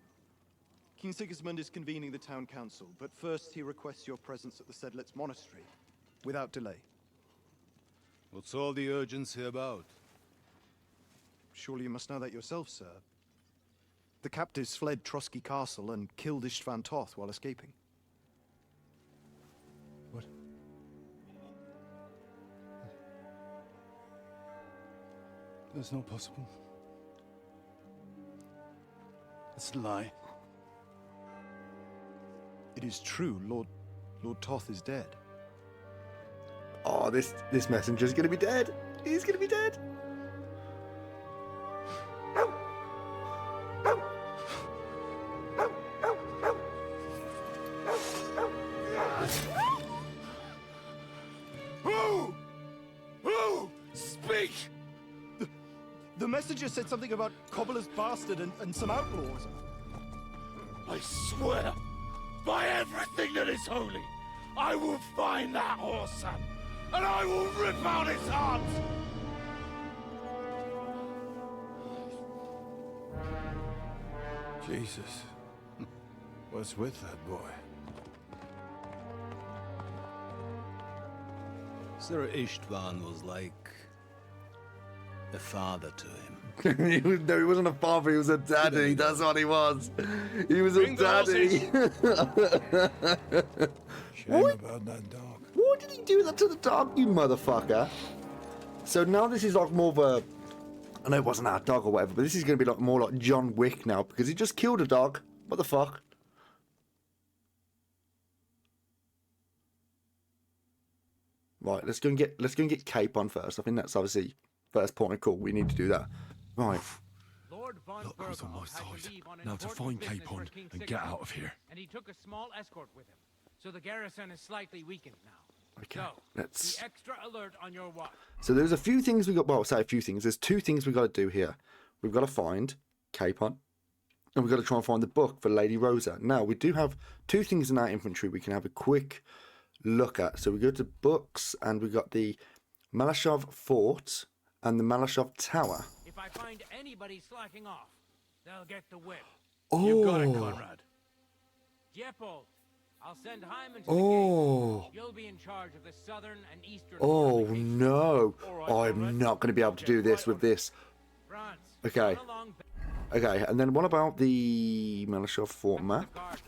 Speaker 12: King Sigismund is convening the town council, but first he requests your presence at the Sedlitz monastery, without delay.
Speaker 11: What's all the urgency about?
Speaker 12: Surely you must know that yourself, sir. The captives fled Trotsky Castle and killed Istvan Toth while escaping.
Speaker 11: What? That's not possible. That's a lie.
Speaker 12: It is true, Lord Toth is dead.
Speaker 1: Oh, this messenger's gonna be dead. He's gonna be dead.
Speaker 11: Who? Speak!
Speaker 12: The messenger said something about Cobbler's bastard and some outlaws.
Speaker 11: I swear, by everything that is holy, I will find that whoreson, and I will rip out his heart!
Speaker 10: Jesus. What's with that boy?
Speaker 8: Sir Istvan was like a father to him.
Speaker 1: No, he wasn't a father, he was a daddy. That's what he was. He was a daddy.
Speaker 10: Shame about that dog.
Speaker 1: What did he do that to the dog, you motherfucker? So now this is like more of a... I know it wasn't our dog or whatever, but this is going to be like more like John Wick now, because he just killed a dog. What the fuck? Right, let's go and get Cape on first. I think that's obviously first point of call. We need to do that. Right.
Speaker 3: Luck was on my side. Now to find Capon and get out of here.
Speaker 13: And he took a small escort with him, so the garrison is slightly weakened now.
Speaker 1: Okay,
Speaker 13: So,
Speaker 1: let's...
Speaker 13: be extra alert on your watch.
Speaker 1: So there's a few things we got... Well, I'll say a few things. There's two things we got to do here. We've got to find Capon, and we've got to try and find the book for Lady Rosa. Now, we do have two things in our infantry we can have a quick look at. So we go to books, and we've got the Malashov Fort and the Malashov Tower.
Speaker 13: If I find anybody slacking off, they'll get the whip.
Speaker 1: Oh.
Speaker 11: You got it, Conrad.
Speaker 13: Diepold, I'll send Hyman to
Speaker 1: Oh.
Speaker 13: the gate. You'll be in charge of the southern and eastern.
Speaker 1: Oh, no. I'm not going to be able to do this with this.
Speaker 13: Franz,
Speaker 1: Okay.
Speaker 13: run along
Speaker 1: Okay, and then what about the Malashov Fort
Speaker 13: the
Speaker 1: map?
Speaker 13: guard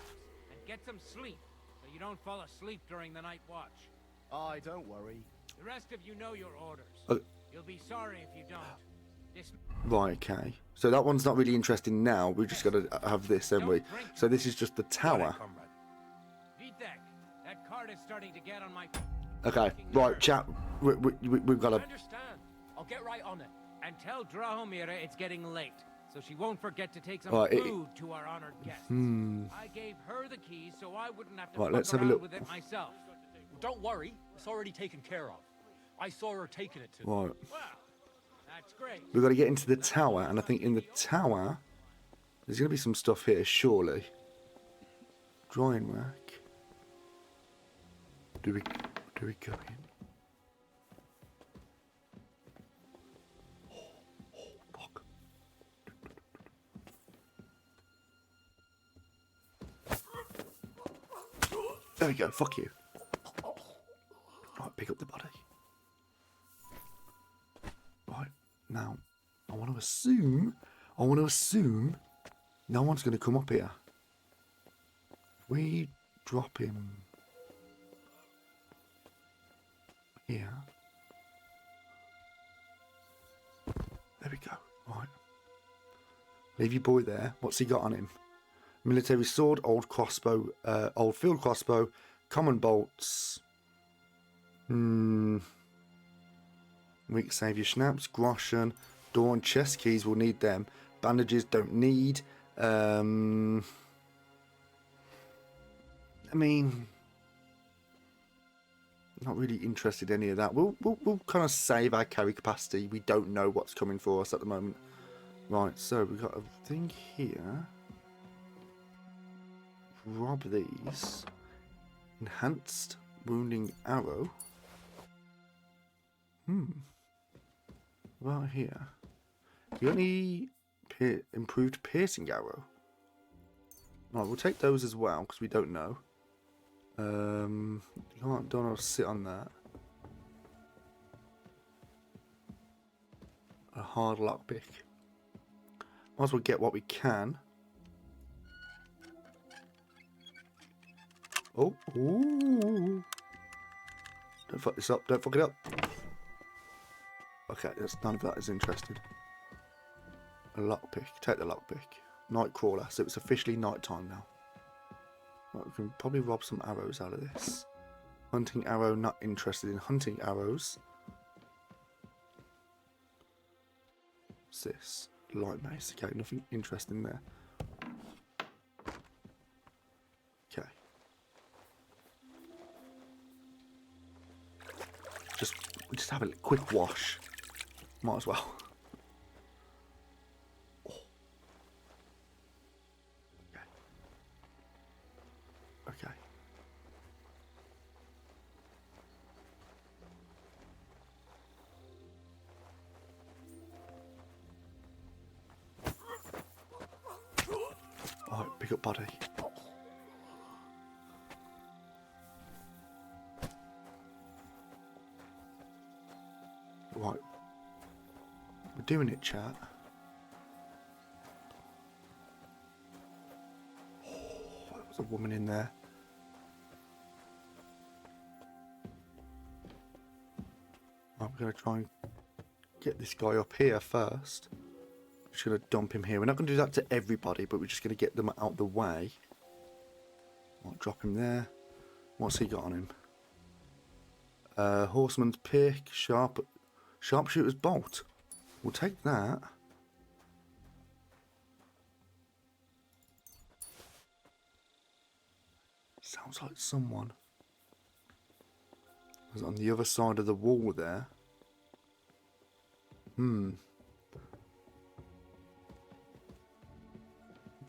Speaker 13: and get some sleep, so you don't fall asleep during the night watch.
Speaker 4: Aye, don't worry.
Speaker 13: The rest of you know your orders. You'll be sorry if you don't. This
Speaker 1: Right, okay. So that one's not really interesting now. We've just got to have this, haven't we? So this is just the tower.
Speaker 13: Vitek, that card is starting to get on my...
Speaker 1: Okay, right, chat. We've got to...
Speaker 13: Understand. I'll get right on it. And tell Drahomira it's getting late, so she won't forget to take some
Speaker 1: Right,
Speaker 13: food to our honored guests. I gave her the keys so I wouldn't have to
Speaker 1: Right,
Speaker 13: fuck
Speaker 1: let's have a
Speaker 13: around
Speaker 1: look.
Speaker 13: with it myself.
Speaker 14: Don't worry, it's already taken care of. I saw her taking it to
Speaker 1: Right.
Speaker 13: Well, that's great.
Speaker 1: We've got to get into the tower, and I think in the tower, there's going to be some stuff here, surely. Drying rack. Do we go in? Fuck. There we go, fuck you. Right, pick up the body. Right, now, I want to assume no one's going to come up here. We drop him here. There we go. Right. Leave your boy there. What's he got on him? Military sword, old crossbow, old field crossbow, common bolts. Weak saviour schnapps, groschen, door and chest keys. We'll need them. Bandages don't need. I mean, not really interested in any of that. We'll kind of save our carry capacity. We don't know what's coming for us at the moment. Right, so we've got a thing here. Rob these. Enhanced wounding arrow. Right here. You got any improved piercing arrow? Right, we'll take those as well, because we don't know. You don't want to sit on that. A hard lockpick. Might as well get what we can. Oh, ooh. Don't fuck this up, don't fuck it up. Okay, none of that is interested. A lockpick, take the lockpick. Nightcrawler, so it's officially night time now. Right, we can probably rob some arrows out of this. Hunting arrow, not interested in hunting arrows. What's this? Light mace, okay, nothing interesting there. Okay. Just have a quick wash. Might as well. Oh. Okay. Okay. Alright, pick up body. Right. We're doing it, chat. Oh, there was a woman in there. I'm going to try and get this guy up here first. Just going to dump him here. We're not going to do that to everybody, but we're just going to get them out the way. Might drop him there. What's he got on him? Horseman's pick, sharpshooter's bolt. We'll take that. Sounds like someone was on the other side of the wall there. You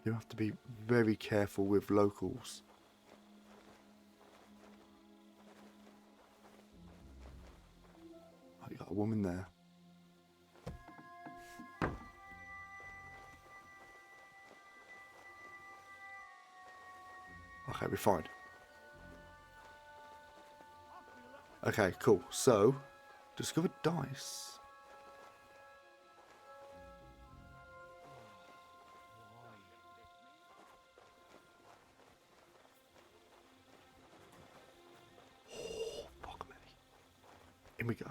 Speaker 1: have to be very careful with locals. Oh, you got a woman there. Okay, we're fine. Okay, cool. So, discover dice. Oh, fuck me. In we go.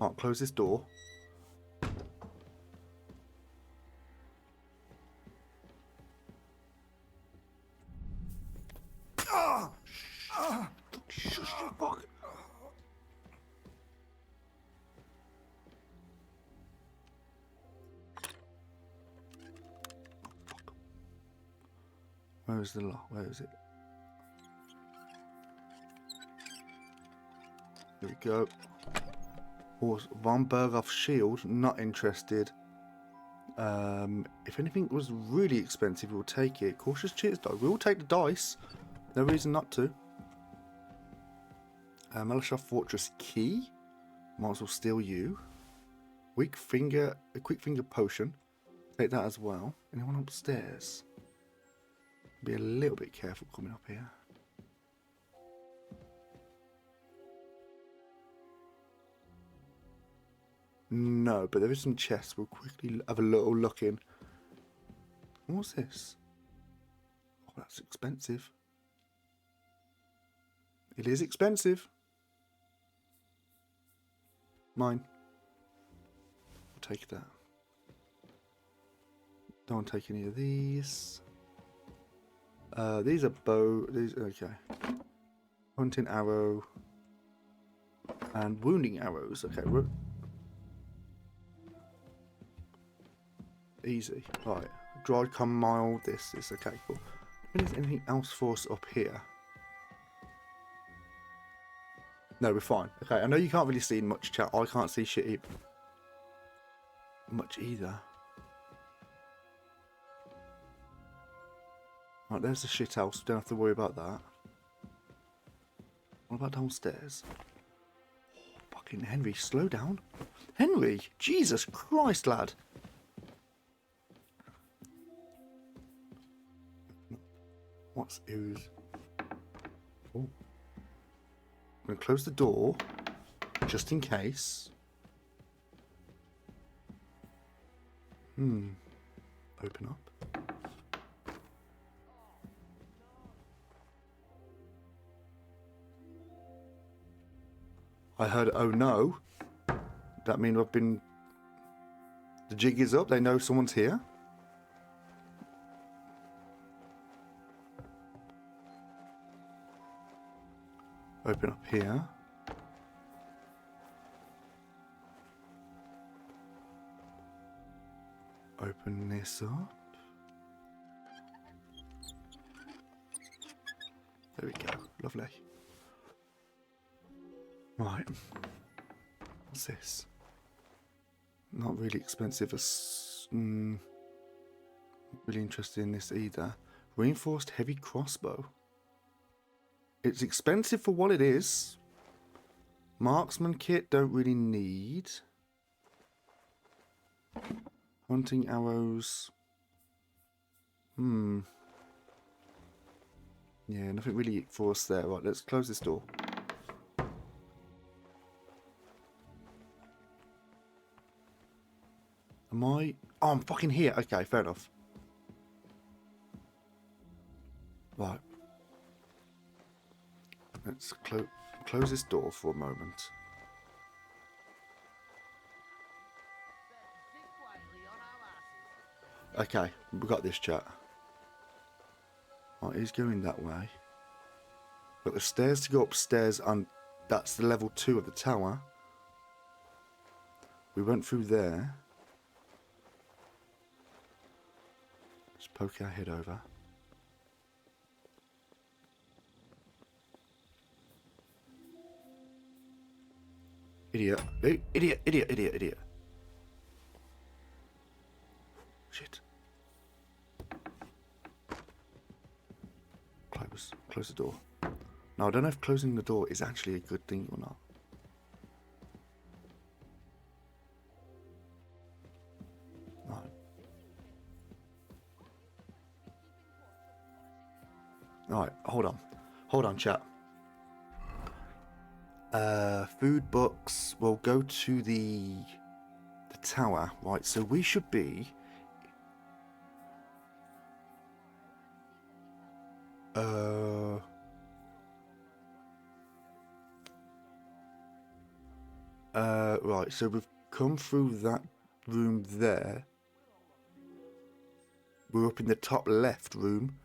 Speaker 1: Alright, close this door. Where is the lock? Where is it? Here we go. Horse Von Berghoff shield, not interested. If anything was really expensive, we'll take it. Cautious cheers die. We'll take the dice. No reason not to. Melishov Fortress key. Might as well steal you. A quick finger potion. Take that as well. Anyone upstairs? Be a little bit careful coming up here. No, but there is some chests. We'll quickly have a little look in. What's this? Oh, that's expensive. It is expensive. Mine. I'll take that. Don't want to take any of these. These are bow. These okay. Hunting arrow and wounding arrows. Okay, we're easy. Right, dried mile. This is okay. Cool. Is there anything else for us up here? No, we're fine. Okay, I know you can't really see much, chat. I can't see shit much either. Right, there's the shit house. Don't have to worry about that. What about downstairs? Oh, fucking Henry, slow down. Henry! Jesus Christ, lad. What's who's? Oh, I'm gonna close the door just in case. Open up. I heard, oh no. That means I've been... The jig is up. They know someone's here. Open up here. Open this up. There we go. Lovely. Right. What's this? Not really expensive. Not really interested in this either. Reinforced heavy crossbow. It's expensive for what it is. Marksman kit don't really need. Hunting arrows. Yeah, nothing really for us there. Right, let's close this door. Am I? Oh, I'm fucking here. Okay, fair enough. Right. Let's close this door for a moment. Okay, we got this, chat. Right, he's going that way. Got the stairs to go upstairs, and that's the level 2 of the tower. We went through there. Just poke our head over. Idiot. Idiot, idiot, idiot, idiot. Shit. Close the door. Now, I don't know if closing the door is actually a good thing or not. Right, hold on, chat. Food, books. We'll go to the tower, right? So we should be. Right. So we've come through that room there. We're up in the top left room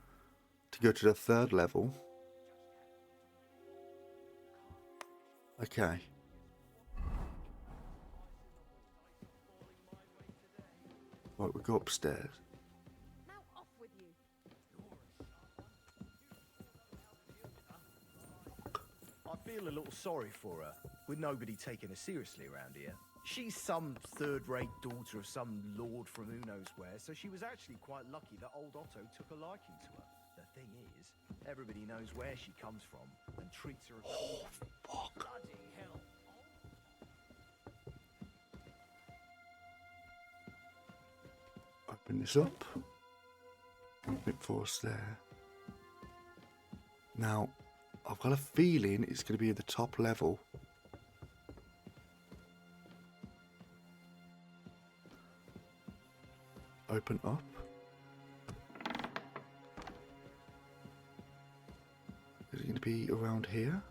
Speaker 1: to go to the 3rd level. Okay. Right, we go upstairs.
Speaker 5: Now off with you.
Speaker 15: I feel a little sorry for her, with nobody taking her seriously around here. She's some third-rate daughter of some lord from who knows where, so she was actually quite lucky that old Otto took a liking to her. The thing is, everybody knows where she comes from and treats her... Oh, fuck. Bloody hell.
Speaker 1: Open this up. A bit for us there. Now, I've got a feeling it's going to be at the top level. Open up. Is it going to be around here?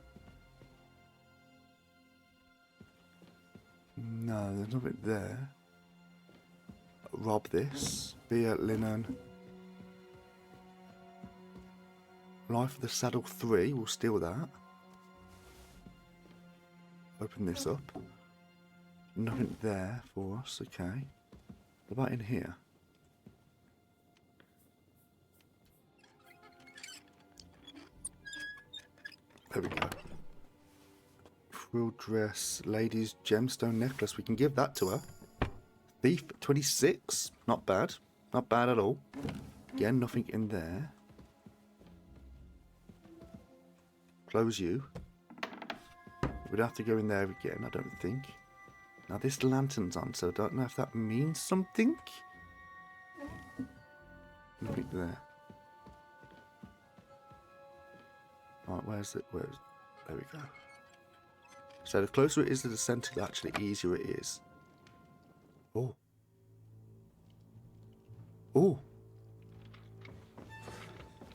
Speaker 1: No, there's nothing there. Rob this. Beer, linen. Life of the Saddle 3. We'll steal that. Open this up. Nothing there for us. Okay. What about in here? There we go. Frill dress, ladies gemstone necklace. We can give that to her. Thief 26. Not bad. Not bad at all. Again, nothing in there. Close you. We'd have to go in there again, I don't think. Now this lantern's on, so I don't know if that means something. Nothing there. Right, where's it? There we go. So the closer it is to the centre, the actually easier it is. Oh. Oh.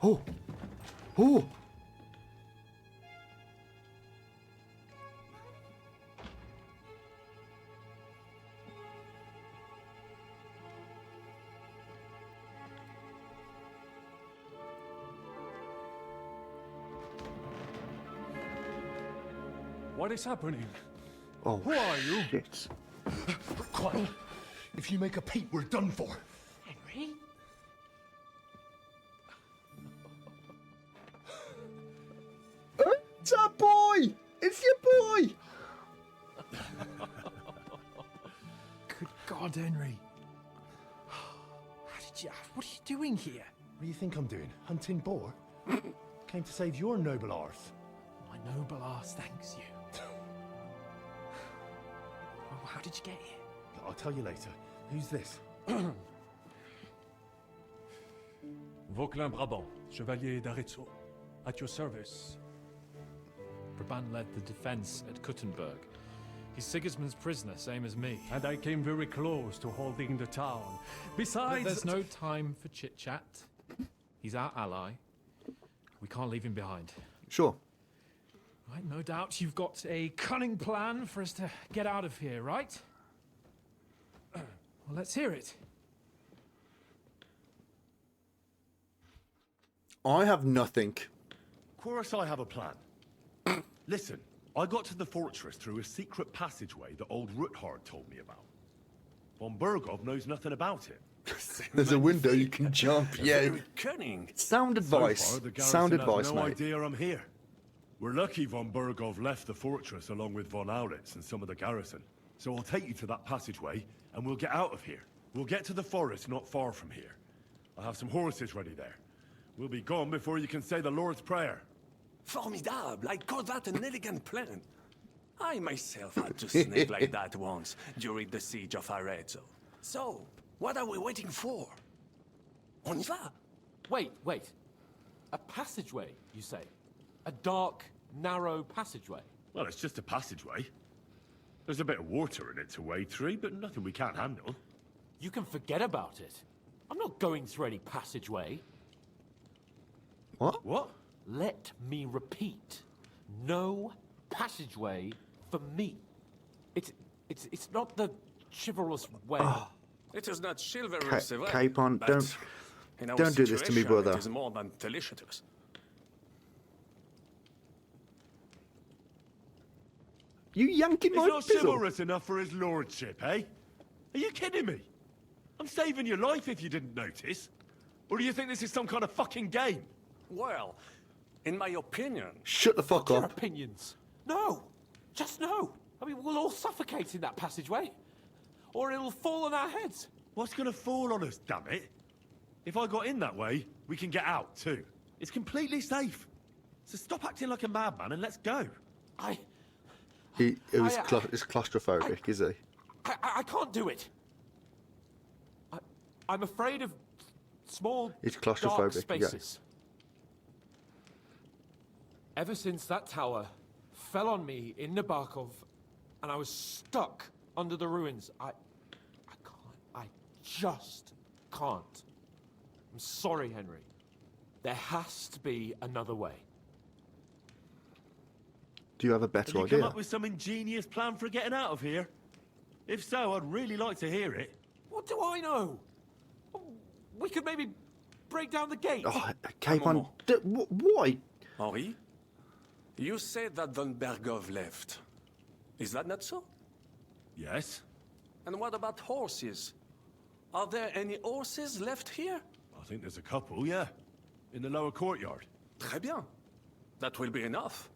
Speaker 1: Oh. Oh.
Speaker 3: What is happening?
Speaker 1: Oh,
Speaker 3: who are you?
Speaker 1: Shit.
Speaker 11: Quiet. If you make a peep, we're done for.
Speaker 13: Henry?
Speaker 1: It's our boy! It's your boy!
Speaker 6: Good God, Henry. How did you... What are you doing here?
Speaker 11: What do you think I'm doing? Hunting boar? Came to save your noble arse.
Speaker 6: My noble arse thanks you. Well, how did you get here?
Speaker 11: I'll tell you later. Who's this?
Speaker 3: Vauquelin Brabant, Chevalier d'Arezzo. At your service.
Speaker 16: Brabant led the defense at Kuttenberg. He's Sigismund's prisoner, same as me.
Speaker 3: And I came very close to holding the town. Besides...
Speaker 16: But there's no time for chit-chat. He's our ally. We can't leave him behind.
Speaker 1: Sure.
Speaker 16: Right, no doubt you've got a cunning plan for us to get out of here, right? Well, let's hear it.
Speaker 1: I have nothing.
Speaker 3: Of course I have a plan. Listen, I got to the fortress through a secret passageway that old Ruthard told me about. Von Bergov knows nothing about it.
Speaker 1: There's a window you can jump. Yeah.
Speaker 3: Very cunning.
Speaker 1: Sound advice.
Speaker 3: So far, the garrison
Speaker 1: Sound advice,
Speaker 3: has no
Speaker 1: mate.
Speaker 3: idea I'm here. We're lucky von Bergov left the fortress along with von Auritz and some of the garrison. So I'll take you to that passageway and we'll get out of here. We'll get to the forest not far from here. I have some horses ready there. We'll be gone before you can say the Lord's Prayer.
Speaker 17: Formidable! I call that an elegant plan. I myself had to sneak like that once during the siege of Arezzo. So, what are we waiting for? On y va!
Speaker 14: Wait. A passageway, you say? A dark, narrow passageway?
Speaker 3: Well, it's just a passageway. There's a bit of water in it to wade through, but nothing we can't handle.
Speaker 14: You can forget about it. I'm not going through any passageway.
Speaker 1: What?
Speaker 3: What?
Speaker 14: Let me repeat. No passageway for me. It's not the chivalrous way.
Speaker 1: Oh.
Speaker 17: It is not chivalrous,
Speaker 1: Capon,
Speaker 17: but
Speaker 1: don't
Speaker 17: in our
Speaker 1: do this to me,
Speaker 17: situation,
Speaker 1: brother.
Speaker 17: It is more than delicious.
Speaker 1: You yanking
Speaker 3: It's
Speaker 1: my
Speaker 3: not
Speaker 1: pizzle.
Speaker 3: chivalrous enough for his lordship, eh? Are you kidding me? I'm saving your life if you didn't notice. Or do you think this is some kind of fucking game?
Speaker 17: Well, in my opinion...
Speaker 1: Shut the fuck
Speaker 14: Your
Speaker 1: up.
Speaker 14: opinions. No. Just no. I mean, we'll all suffocate in that passageway. Or it'll fall on our heads.
Speaker 3: What's gonna fall on us, damn it? If I got in that way, we can get out, too. It's completely safe. So stop acting like a madman and let's go.
Speaker 1: It's claustrophobic, is he?
Speaker 14: I can't do it. I'm afraid of small,
Speaker 1: It's
Speaker 14: dark
Speaker 1: claustrophobic,
Speaker 14: spaces. Ever since that tower fell on me in Nabokov, and I was stuck under the ruins, I just can't. I'm sorry, Henry. There has to be another way.
Speaker 1: Do you have a better
Speaker 3: Have you
Speaker 1: idea?
Speaker 3: come up with some ingenious plan for getting out of here? If so, I'd really like to hear it.
Speaker 14: What do I know? We could maybe break down the gate.
Speaker 1: Oh, Capon, why?
Speaker 17: Henri, you said that von Bergov left. Is that not so?
Speaker 3: Yes.
Speaker 17: And what about horses? Are there any horses left here?
Speaker 3: I think there's a couple, yeah. In the lower courtyard.
Speaker 17: Très bien. That will be enough.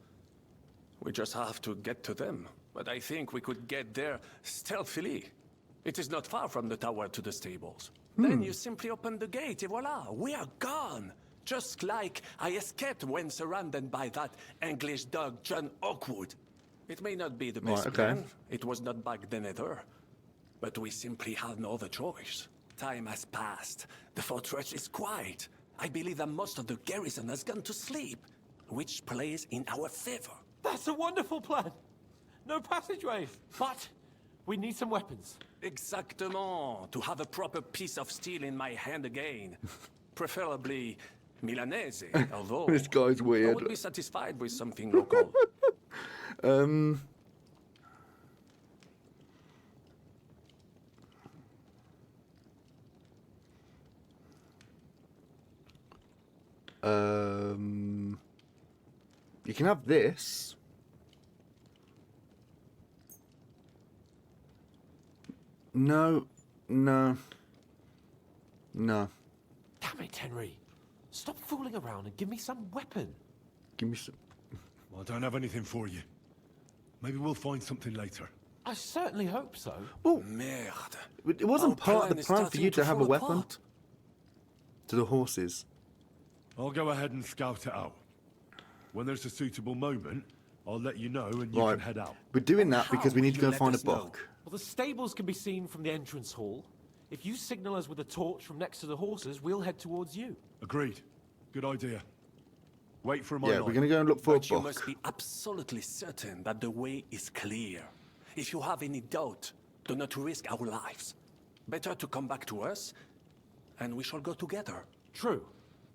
Speaker 17: We just have to get to them. But I think we could get there stealthily. It is not far from the tower to the stables. Then you simply open the gate, et voila, we are gone. Just like I escaped when surrounded by that English dog John Oakwood. It may not be the best plan. It was not back then either. But we simply had no other choice. Time has passed. The fortress is quiet. I believe that most of the garrison has gone to sleep. which plays in our favor.
Speaker 14: That's a wonderful plan. No passageways, but we need some weapons.
Speaker 17: Exactement. To have a proper piece of steel in my hand again. Preferably Milanese, although
Speaker 1: This guy's weird.
Speaker 17: I would be satisfied with something local.
Speaker 1: You can have this. No.
Speaker 14: Damn it, Henry. Stop fooling around and give me some weapon.
Speaker 1: Give me some.
Speaker 3: Well, I don't have anything for you. Maybe we'll find something later.
Speaker 14: I certainly hope so.
Speaker 1: Well,
Speaker 17: Merde.
Speaker 1: it wasn't
Speaker 17: Our
Speaker 1: part of the
Speaker 17: is
Speaker 1: plan for you
Speaker 17: starting
Speaker 1: to have a
Speaker 17: fall
Speaker 1: weapon.
Speaker 17: apart.
Speaker 1: To the horses.
Speaker 3: I'll go ahead and scout it out. When there's a suitable moment, I'll let you know and you
Speaker 1: Right.
Speaker 3: can head out.
Speaker 1: We're doing that because we need to
Speaker 17: will
Speaker 1: go
Speaker 17: you
Speaker 1: find a
Speaker 17: let us know?
Speaker 1: book.
Speaker 14: Well, the stables can be seen from the entrance hall. If you signal us with a torch from next to the horses, we'll head towards you.
Speaker 3: Agreed. Good idea. Wait for my
Speaker 1: Yeah, we're going to go and look for a
Speaker 17: But you
Speaker 1: book.
Speaker 17: must be absolutely certain that the way is clear. If you have any doubt, do not risk our lives. Better to come back to us, and we shall go together.
Speaker 14: True.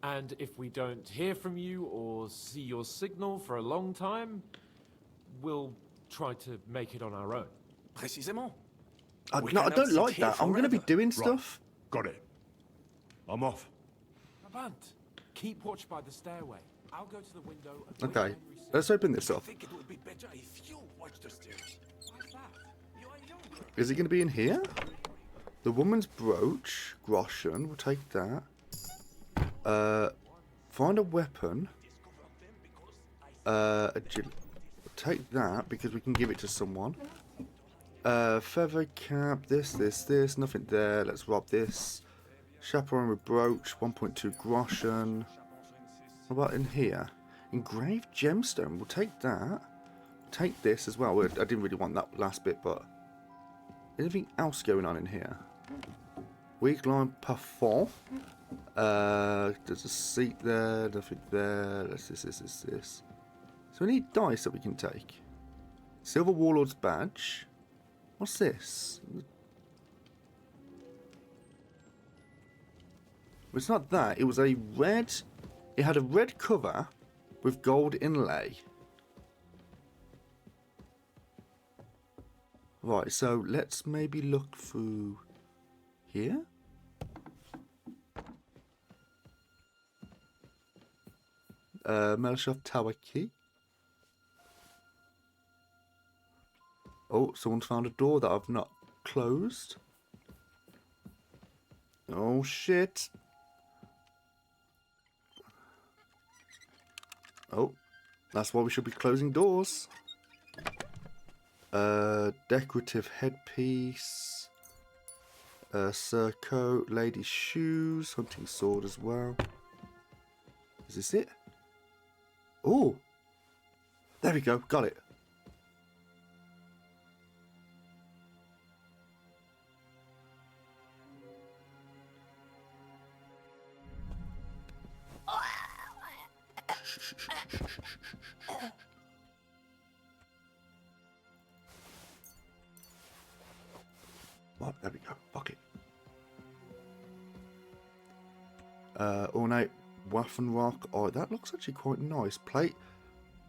Speaker 14: And if we don't hear from you or see your signal for a long time, we'll try to make it on our own.
Speaker 17: Précisément.
Speaker 1: I
Speaker 17: We
Speaker 1: don't
Speaker 17: cannot sit
Speaker 1: like
Speaker 17: here
Speaker 1: that. I'm going to be
Speaker 17: forever.
Speaker 1: doing
Speaker 3: Right.
Speaker 1: stuff.
Speaker 3: Got it. I'm off.
Speaker 14: Brabant, keep watch by the stairway. I'll go to the window and wait
Speaker 1: Okay,
Speaker 14: for Henry
Speaker 1: let's open this
Speaker 17: I
Speaker 1: up.
Speaker 17: think it would be better if you watch the stairs.
Speaker 14: Why's that?
Speaker 17: You are younger.
Speaker 1: Is it going to be in here? The woman's brooch, groschen. We'll take that. Find a weapon. Take that because we can give it to someone. Feather cap. This. Nothing there. Let's rob this. Chaperone with brooch. 1.2 groschen. What about in here? Engraved gemstone. We'll take that. Take this as well. I didn't really want that last bit, but anything else going on in here? Weak line parfum. There's a seat there. Nothing there. This. So we need dice that we can take. Silver Warlord's badge. What's this? It's not that. It was a red. It had a red cover with gold inlay. Right, so let's maybe look through here. Melshov Tower key. Oh, someone's found a door that I've not closed. Oh shit. Oh, that's why we should be closing doors. Decorative headpiece. Surcoat, lady's shoes, hunting sword as well. Is this it? Oh, there we go, got it. What? There we go. Fuck it. Ornate Waffenrock. Oh, that looks actually quite nice. Plate.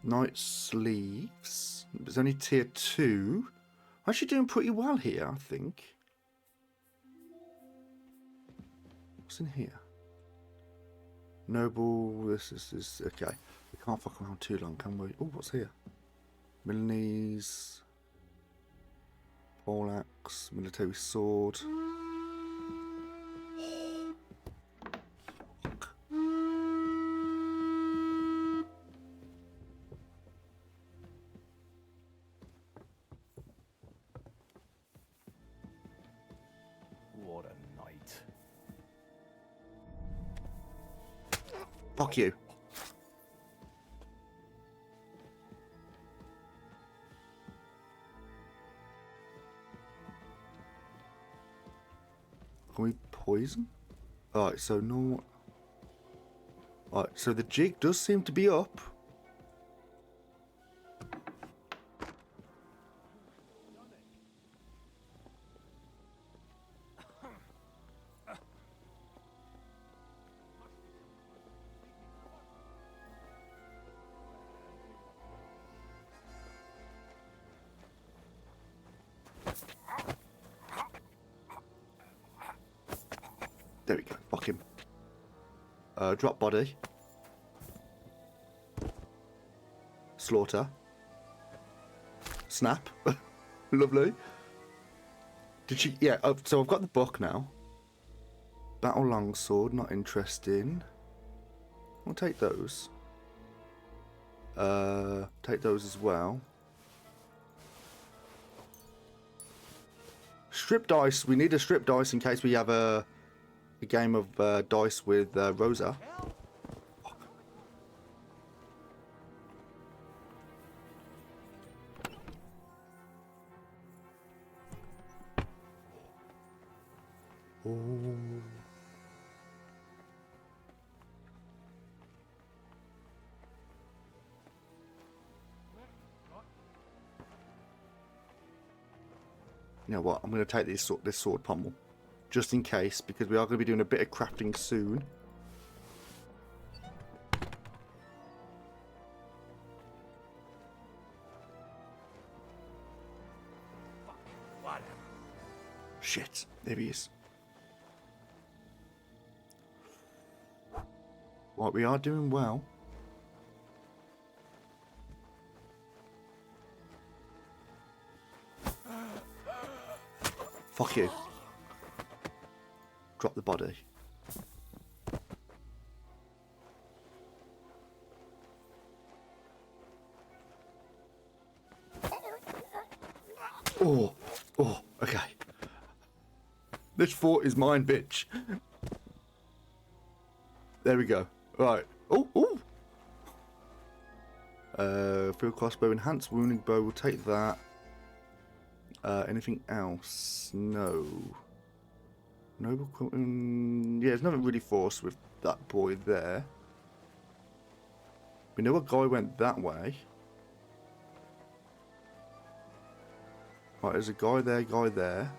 Speaker 1: Knight sleeves. It's only tier 2. I'm actually doing pretty well here, I think. What's in here? Noble. This is okay. We can't fuck around too long, can we? Oh, what's here? Milanese. Poleaxe, military sword.
Speaker 15: What a night.
Speaker 1: Fuck you. Can we poison? Alright, so no. Alright, so the jig does seem to be up. There we go. Fuck him. Drop body. Slaughter. Snap. Lovely. Did she? Yeah. So I've got the book now. Battle longsword. Not interesting. I'll take those. Take those as well. Strip dice. We need a strip dice in case we have a game of dice with Rosa. Oh. You know what? I'm going to take this sword pommel, just in case, because we are going to be doing a bit of crafting soon. Shit, there he is. Right, we are doing well. Fuck you. Drop the body. Oh, okay. This fort is mine, bitch. There we go. Right. Oh. Field crossbow, enhanced wounding bow. We'll take that. Anything else? No. Noble. Yeah, there's nothing really forced with that boy there. We know a guy went that way. Right, there's a guy there.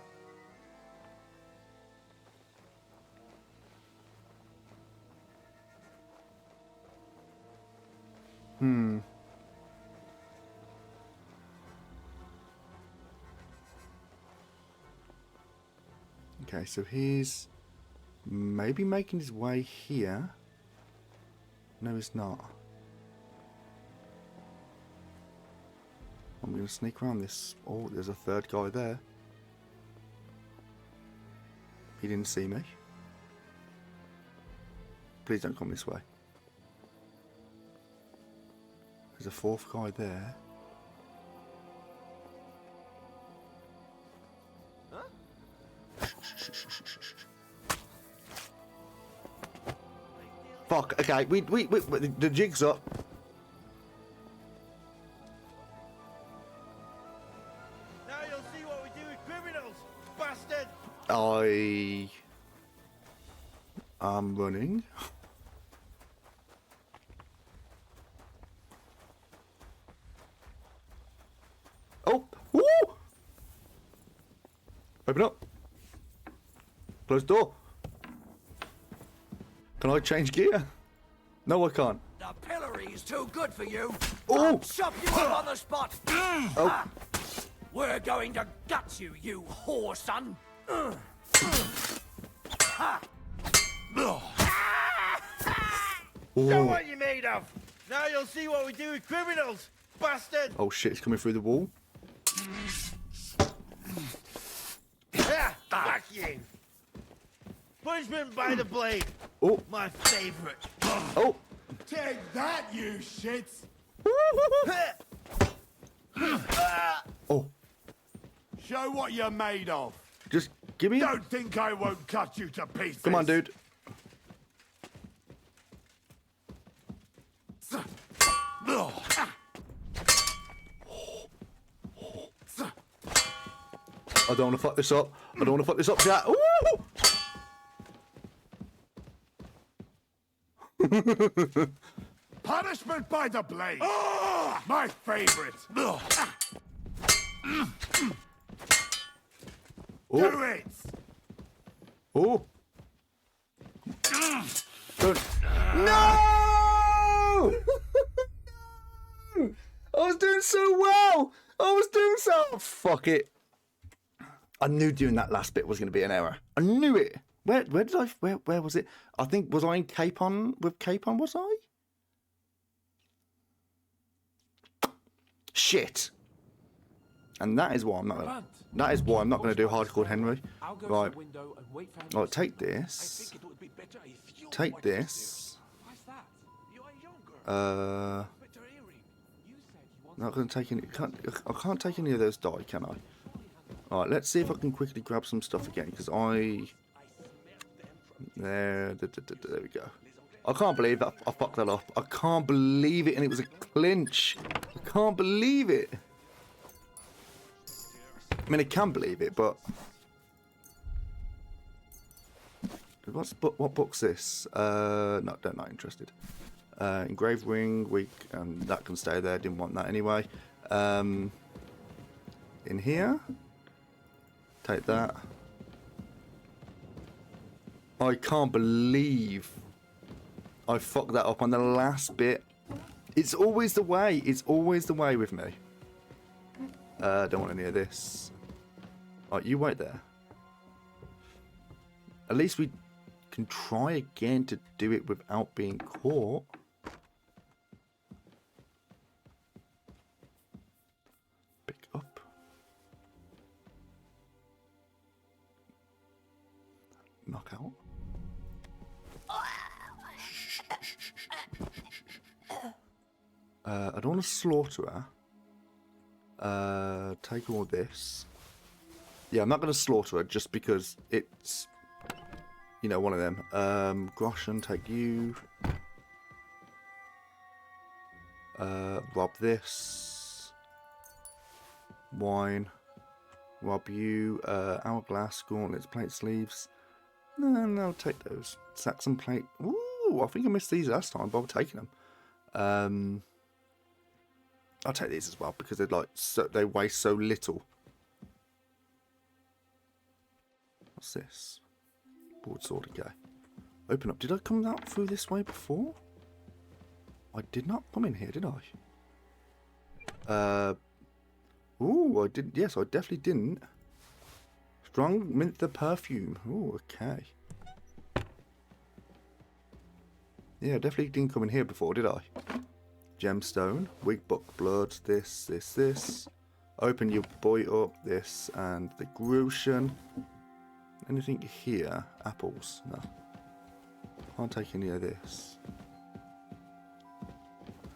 Speaker 1: Okay, so he's maybe making his way here. No, he's not. I'm going to sneak around this. Oh, there's a third guy there. He didn't see me. Please don't come this way. There's a fourth guy there. Fuck, okay, we the jig's up.
Speaker 11: Now you'll see what we do with criminals, bastard!
Speaker 1: I am running. Oh! Woo! Open up. Close door. Can I change gear? No, I can't.
Speaker 7: The pillory's too good for you.
Speaker 1: Oh!
Speaker 7: I'll chop you up on the spot.
Speaker 1: Oh.
Speaker 7: We're going to gut you, you whore son.
Speaker 11: Show what you're made of. Now you'll see what we do with criminals, bastard!
Speaker 1: Oh shit, it's coming through the wall.
Speaker 11: Back you. Punishment by the blade.
Speaker 1: Oh.
Speaker 11: My favorite.
Speaker 1: Oh.
Speaker 11: Take that, you shits.
Speaker 1: Oh.
Speaker 11: Show what you're made of.
Speaker 1: Just give me.
Speaker 11: Don't think I won't cut you to pieces.
Speaker 1: Come on, dude. I don't want to fuck this up. I don't want to fuck this up, chat.
Speaker 11: Punishment by the blade. My favorite. Do it.
Speaker 1: Oh. No! I was doing so well. Fuck it. I knew doing that last bit was going to be an error. I knew it. Where did I? Where was it? I think was I in Capon with Capon? Was I? Shit. And that is why I'm not. That is why I'm not going to do hardcore Henry. Right. Right. Take this. Take this. Not going to take any. I can't take any of those die, can I? All right. Let's see if I can quickly grab some stuff again, because there we go. I can't believe that I fucked that up. I can't believe it, and it was a clinch. I can't believe it. I mean, I can believe it, but what book's this? No, not interested. Engraved ring, and that can stay there. Didn't want that anyway. In here, take that. I can't believe I fucked that up on the last bit. It's always the way. It's always the way with me. Don't want any of this. Right, you wait there. At least we can try again to do it without being caught. Pick up. Knock out. I don't want to slaughter her. Take all this. Yeah, I'm not going to slaughter her just because it's, you know, one of them. Groshen, take you. Rob this. Wine. Rob you. Hourglass, gauntlets, plate sleeves. No, take those. Saxon plate. Ooh, I think I missed these last time, but I'm taking them. I'll take these as well because they're like they weigh so little. What's this? Broadsword, okay. Open up. Did I come out through this way before? I did not come in here, did I? Ooh, I didn't. Yes, I definitely didn't. Strong mentha perfume. Ooh, okay. Yeah, I definitely didn't come in here before, did I? Gemstone, wig book, blood, this. Open your boy up, this, and the Grushan. Anything here? Apples? No. Can't take any of this.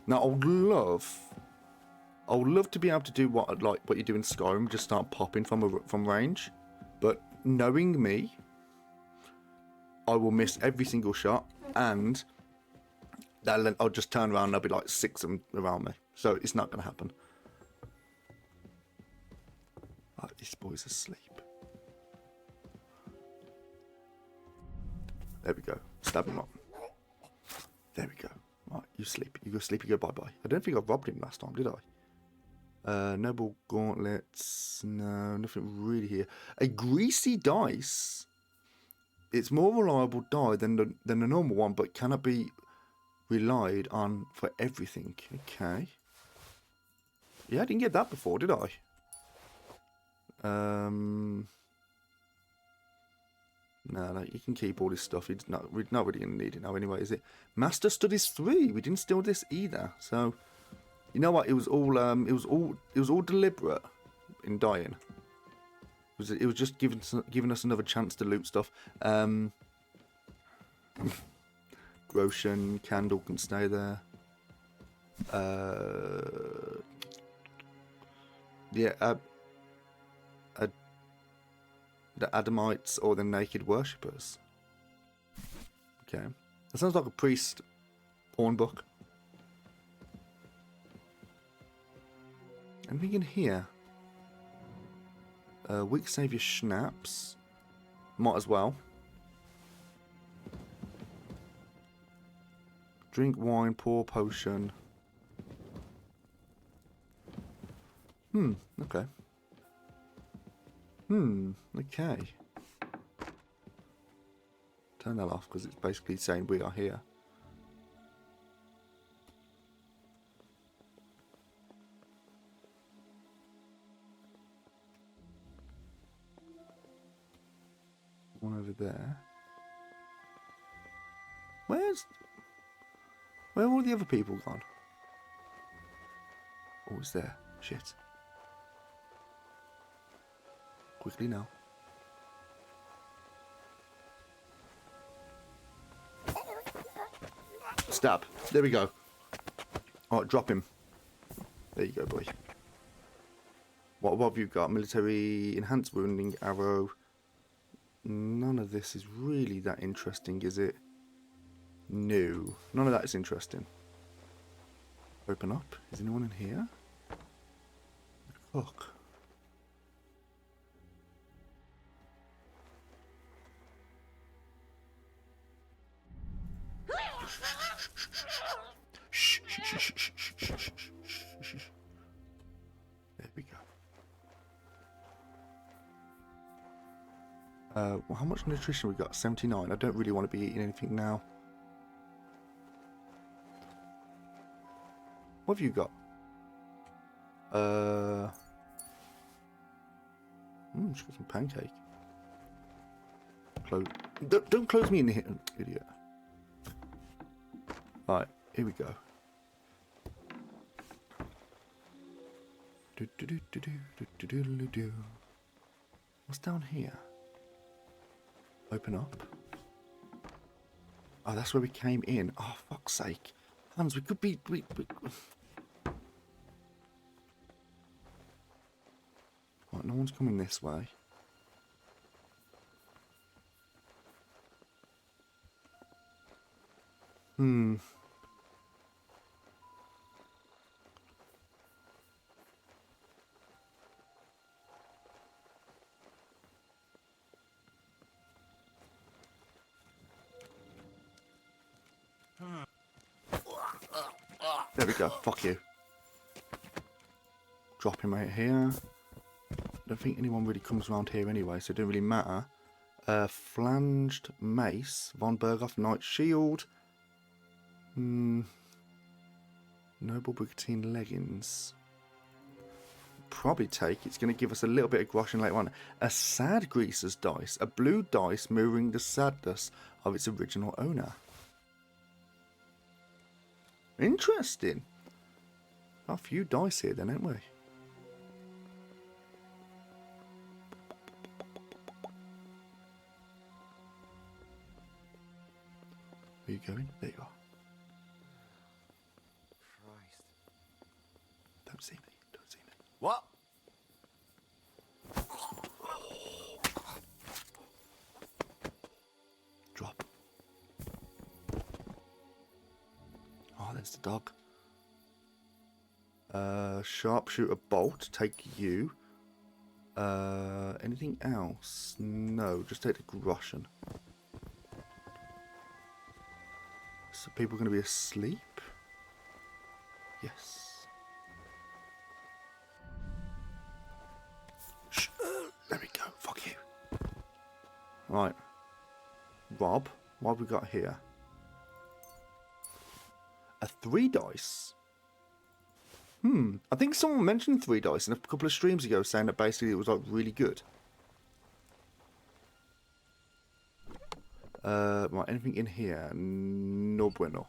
Speaker 1: Now, I would love to be able to do what you do in Skyrim, just start popping from range. But knowing me, I will miss every single shot, and I'll just turn around and there'll be like 6 of them around me. So it's not going to happen. Oh, this boy's asleep. There we go. Stab him up. There we go. Right, you sleep. You go sleep, you go bye-bye. I don't think I robbed him last time, did I? Noble gauntlets. No, nothing really here. A greasy dice. It's more reliable die than the normal one, but cannot be relied on for everything. Okay. Yeah, I didn't get that before, did I? No, you can keep all this stuff. We're not really going to need it now anyway, is it? Master Studies 3. We didn't steal this either. So, you know what? It was all deliberate in dying. It was just giving us another chance to loot stuff. Groshen, candle can stay there. Yeah, the Adamites or the naked worshippers. Okay. That sounds like a priest porn book. Anything in here? Weak Saviour Schnapps. Might as well. Drink wine, pour potion. Okay. Okay. Turn that off because it's basically saying we are here. One over there. Where are all the other people gone? Oh, it's there. Shit. Quickly now. Stab. There we go. Alright, drop him. There you go, boy. What have you got? Military enhanced wounding arrow. None of this is really that interesting, is it? No. None of that is interesting. Open up. Is anyone in here? Look. There we go. Well, how much nutrition we got? 79. I don't really want to be eating anything now. What have you got? Just got some pancake. Don't close me in here, idiot. Alright, here we go. What's down here? Open up. Oh, that's where we came in. Oh, fuck's sake. Hans, we could be... Right, no one's coming this way. There we go. Fuck you. Drop him right here. Don't think anyone really comes around here anyway, so it don't really matter. Flanged mace. Von Berghoff Knight Shield. Noble Brigantine leggings. Probably take. It's going to give us a little bit of groschen later on. A sad greaser's dice. A blue dice mirroring the sadness of its original owner. Interesting. A few dice here then, ain't we? Where are you going? There you are.
Speaker 15: Christ.
Speaker 1: Don't see me. Don't see me.
Speaker 15: What?
Speaker 1: Drop. Oh, there's the dog. Sharpshooter bolt. Take you. Anything else? No, just take the groschen. So people are going to be asleep? Yes. Shh. There we go. Fuck you. Right. Rob, what have we got here? A 3 dice. I think someone mentioned 3 dice in a couple of streams ago, saying that basically it was like really good. Right, anything in here? No bueno.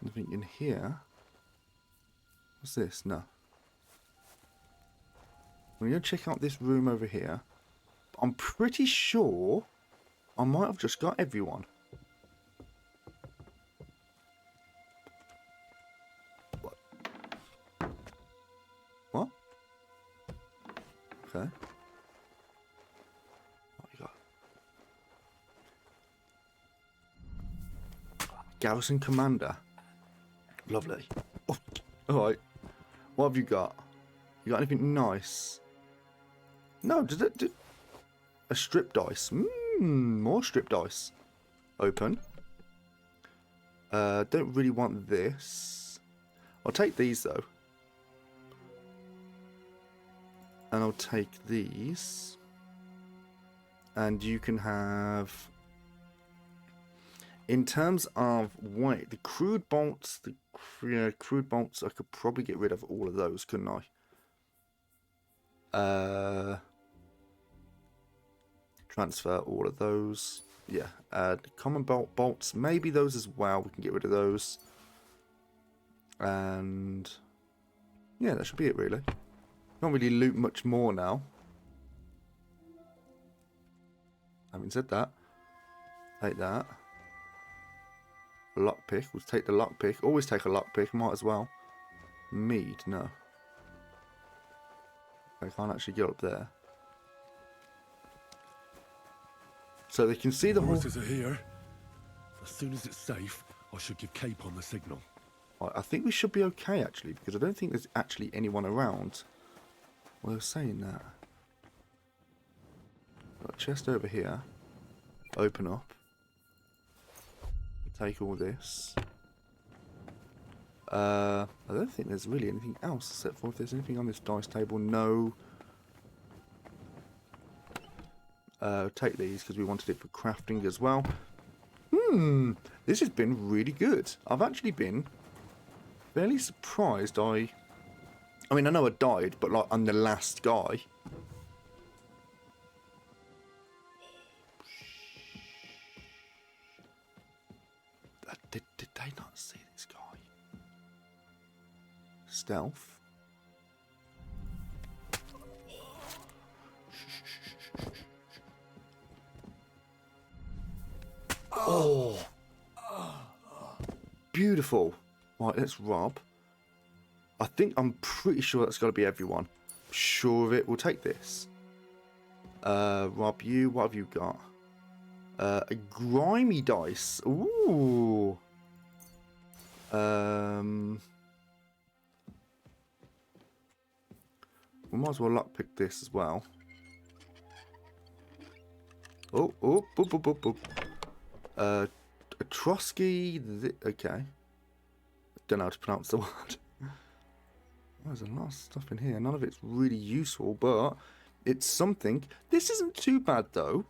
Speaker 1: Anything in here? What's this? No. I'm going to check out this room over here. I'm pretty sure I might have just got everyone. What? Okay. What you got? Garrison Commander. Lovely. Oh, alright. What have you got? You got anything nice? No, a strip dice. More strip dice. Open. Don't really want this. I'll take these though. And I'll take these. And you can have... In terms of weight, the crude bolts, crude bolts, I could probably get rid of all of those, couldn't I? Transfer all of those. Yeah, common bolts. Maybe those as well. We can get rid of those. And yeah, that should be it really. Not really loot much more now. Having said that, take that. Lockpick. We'll take the lockpick. Always take a lockpick. Might as well. Mead. No. I can't actually get up there. So they can see the
Speaker 3: horses are here. As soon as it's safe, I should give Cape on the signal.
Speaker 1: I think we should be okay actually, because I don't think there's actually anyone around. Well, they're saying that. Got a chest over here. Open up. Take all this. I don't think there's really anything else except for if there's anything on this dice table. No. Take these because we wanted it for crafting as well. This has been really good. I've actually been fairly surprised. I mean, I know I died, but like I'm the last guy. Did they not see this guy? Stealth. Oh, beautiful. Right, let's rob. I'm pretty sure that's got to be everyone. Sure of it. We'll take this. Rob you. What have you got? A grimy dice. Ooh. We might as well lockpick this as well. Oh, boop, boop, boop, boop. A Trotsky. Okay. Don't know how to pronounce the word. There's a lot of stuff in here. None of it's really useful, but it's something. This isn't too bad though.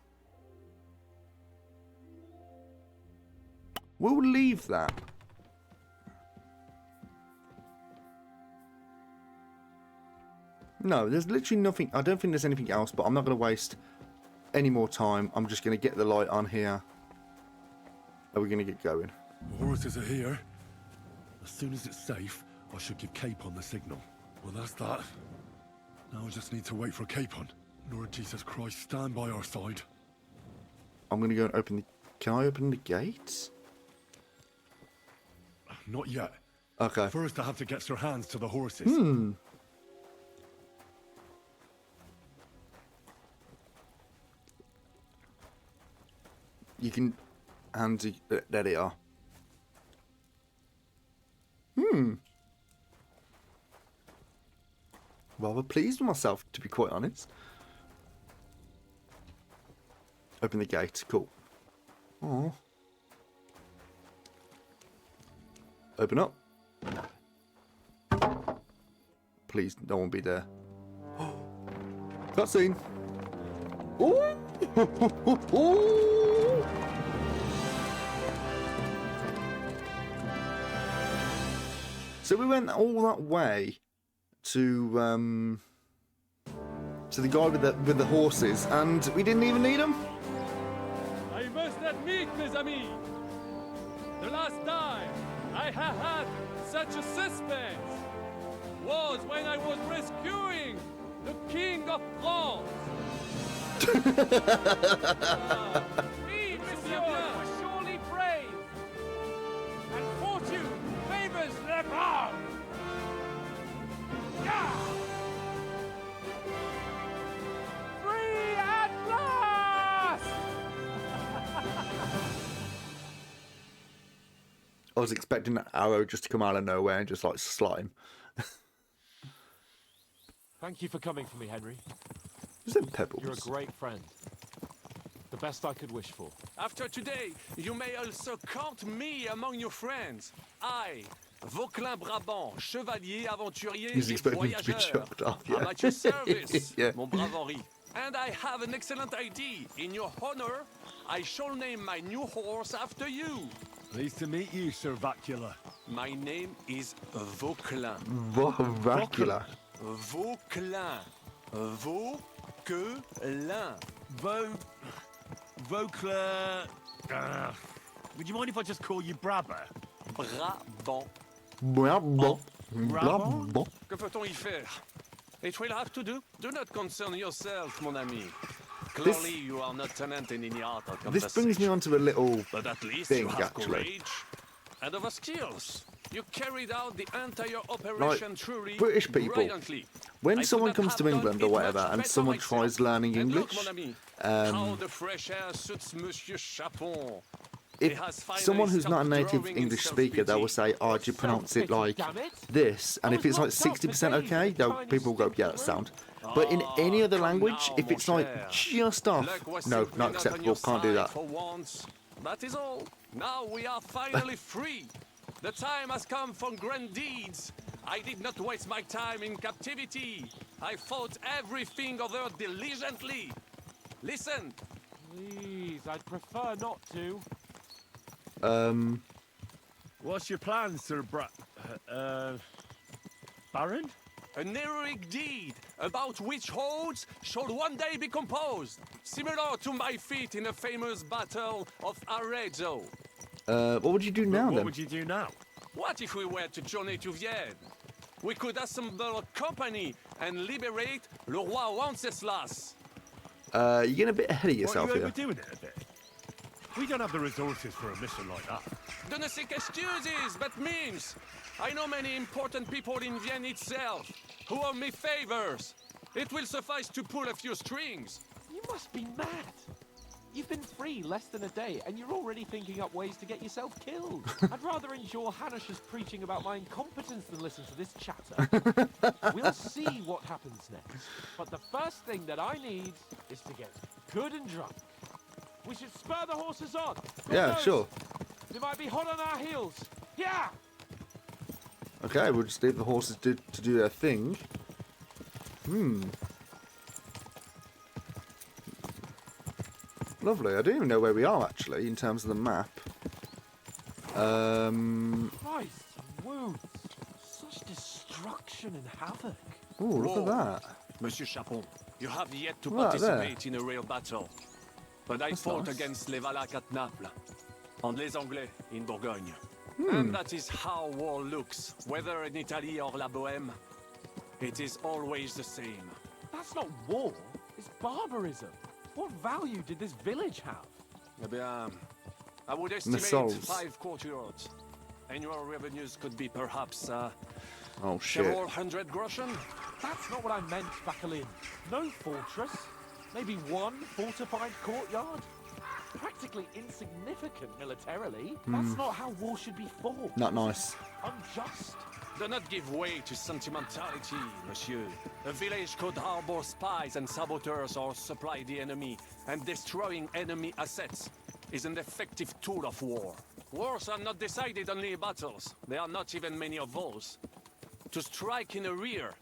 Speaker 1: We'll leave that. No, there's literally nothing. I don't think there's anything else, but I'm not going to waste any more time. I'm just going to get the light on here. Are we going to get going?
Speaker 3: The horses are here. As soon as it's safe, I should give Cape on the signal. Well, that's that. Now I just need to wait for Cape on. Lord Jesus Christ, stand by our side.
Speaker 1: I'm going to go and open the... Can I open the gates?
Speaker 3: Not yet.
Speaker 1: Okay.
Speaker 3: First, I have to get your hands to the horses.
Speaker 1: You can... Hands... There they are. Rather pleased with myself, to be quite honest. Open the gate. Cool. Oh. Open up. Please, no one be there. Cutscene. Ooh. So we went all that way to the guy with the horses, and we didn't even need them.
Speaker 18: I must admit, mes amis, the last time I have had such a suspense was when I was rescuing the King of France.
Speaker 13: We, monsieur, were surely brave, and fortune favors the brave. Free at last!
Speaker 1: I was expecting that arrow just to come out of nowhere and just like slot him.
Speaker 14: Thank you for coming for me, Henry.
Speaker 1: Is it Pebbles?
Speaker 14: You're a great friend. The best I could wish for.
Speaker 17: After today, you may also count me among your friends. I, Vauquelin Brabant, chevalier, aventurier,
Speaker 1: He's
Speaker 17: et
Speaker 1: expecting to be
Speaker 17: voyageur.
Speaker 1: chucked off, yeah.
Speaker 17: I'm at your service,
Speaker 1: Yeah.
Speaker 17: mon brave Henri. And I have an excellent idea. In your honor, I shall name my new horse after you.
Speaker 3: Pleased to meet you, Sir Vacula.
Speaker 17: My name is Vauquelin.
Speaker 1: Vacula.
Speaker 17: Vauquelin. Vauquelin.
Speaker 11: Vauclair... would you mind if I just call you Brabber?
Speaker 17: Brabant.
Speaker 1: Brabant.
Speaker 17: Brabant. Que peut-on y faire? It will have to do. Do not concern yourself, mon ami. Clearly, you are not talented in the art of conversation.
Speaker 1: This brings me on to a little
Speaker 17: But at least
Speaker 1: thing,
Speaker 17: you have
Speaker 1: actually.
Speaker 17: courage and other skills. You carried out the entire operation
Speaker 1: Like,
Speaker 17: truly
Speaker 1: British people,
Speaker 17: brilliantly.
Speaker 1: when
Speaker 17: I could
Speaker 1: someone
Speaker 17: not
Speaker 1: comes
Speaker 17: have
Speaker 1: to
Speaker 17: done
Speaker 1: England or
Speaker 17: it much
Speaker 1: whatever, and
Speaker 17: better
Speaker 1: someone
Speaker 17: myself.
Speaker 1: tries learning
Speaker 17: And
Speaker 1: English,
Speaker 17: look, mon ami, how the fresh air suits Monsieur Chapon.
Speaker 1: if someone who's not a native English speaker, they will say, "Oh, do you pronounce it like this?" And if it's like 60% okay, people will go, "Yeah, that's sound." But in any other language, if it's like just off, no, not acceptable, can't do that.
Speaker 17: For once. That is all. Now we are finally free. The time has come for grand deeds. I did not waste my time in captivity. I fought everything over diligently. Listen.
Speaker 18: Please, I'd prefer not to.
Speaker 11: What's your plan, Sir Baron?
Speaker 17: An heroic deed about which odes shall one day be composed, similar to my feat in the famous battle of Arezzo.
Speaker 1: What would you do now, then?
Speaker 11: What would you do now?
Speaker 17: What if we were to journey to Vienne? We could assemble a company and liberate Le Roi Wenceslas.
Speaker 1: You're getting a bit ahead of yourself
Speaker 11: What, are you
Speaker 1: here.
Speaker 11: overdoing it a bit? We don't have the resources for a mission like that.
Speaker 17: De ne sais qu'excuses, but memes. I know many important people in Vienne itself who owe me favors. It will suffice to pull a few strings.
Speaker 14: You must be mad. You've been free less than a day, and you're already thinking up ways to get yourself killed. I'd rather endure Hanish's preaching about my incompetence than listen to this chatter. We'll see what happens next. But the first thing that I need is to get good and drunk. We should spur the horses on. Who
Speaker 1: Yeah,
Speaker 14: knows?
Speaker 1: sure.
Speaker 14: They might be hot on our heels. Yeah!
Speaker 1: Okay, we'll just leave the horses to do their thing. Lovely. I don't even know where we are, actually, in terms of the map.
Speaker 14: Christ, wounds. Such destruction and havoc.
Speaker 1: Oh, look at that.
Speaker 17: Monsieur Chapon, you have yet to
Speaker 1: Right
Speaker 17: participate in a real battle. But I
Speaker 1: That's
Speaker 17: fought
Speaker 1: nice.
Speaker 17: against les Valaques at Naples, and les Anglais in Bourgogne. And that is how war looks, whether in Italy or La Bohème. It is always the same.
Speaker 14: That's not war. It's barbarism. What value did this village have?
Speaker 17: Eh bien, I would estimate
Speaker 1: Missiles.
Speaker 17: 5 courtyards. Annual revenues could be perhaps
Speaker 1: Oh, shit.
Speaker 17: several hundred groschen.
Speaker 14: That's not what I meant, Bacalin. No fortress. Maybe one fortified courtyard. Practically insignificant militarily. That's not how war should be fought.
Speaker 1: Not nice.
Speaker 14: Unjust.
Speaker 17: Do not give way to sentimentality, monsieur. A village could harbor spies and saboteurs or supply the enemy, and destroying enemy assets is an effective tool of war. Wars are not decided only in battles. There are not even many of those. To strike in the rear,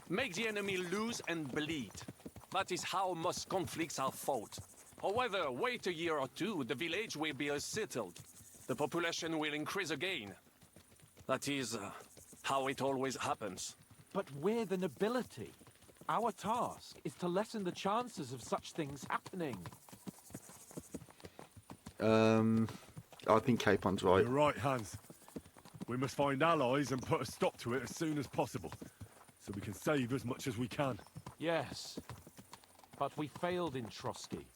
Speaker 17: make the enemy lose and bleed. That is how most conflicts are fought. However, wait a year or two, the village will be settled. The population will increase again. That is how it always happens.
Speaker 14: But we're the nobility. Our task is to lessen the chances of such things happening.
Speaker 1: I think Capon's right.
Speaker 11: You're right, Hans. We must find allies and put a stop to it as soon as possible, so we can save as much as we can.
Speaker 14: Yes. But we failed in Trotsky.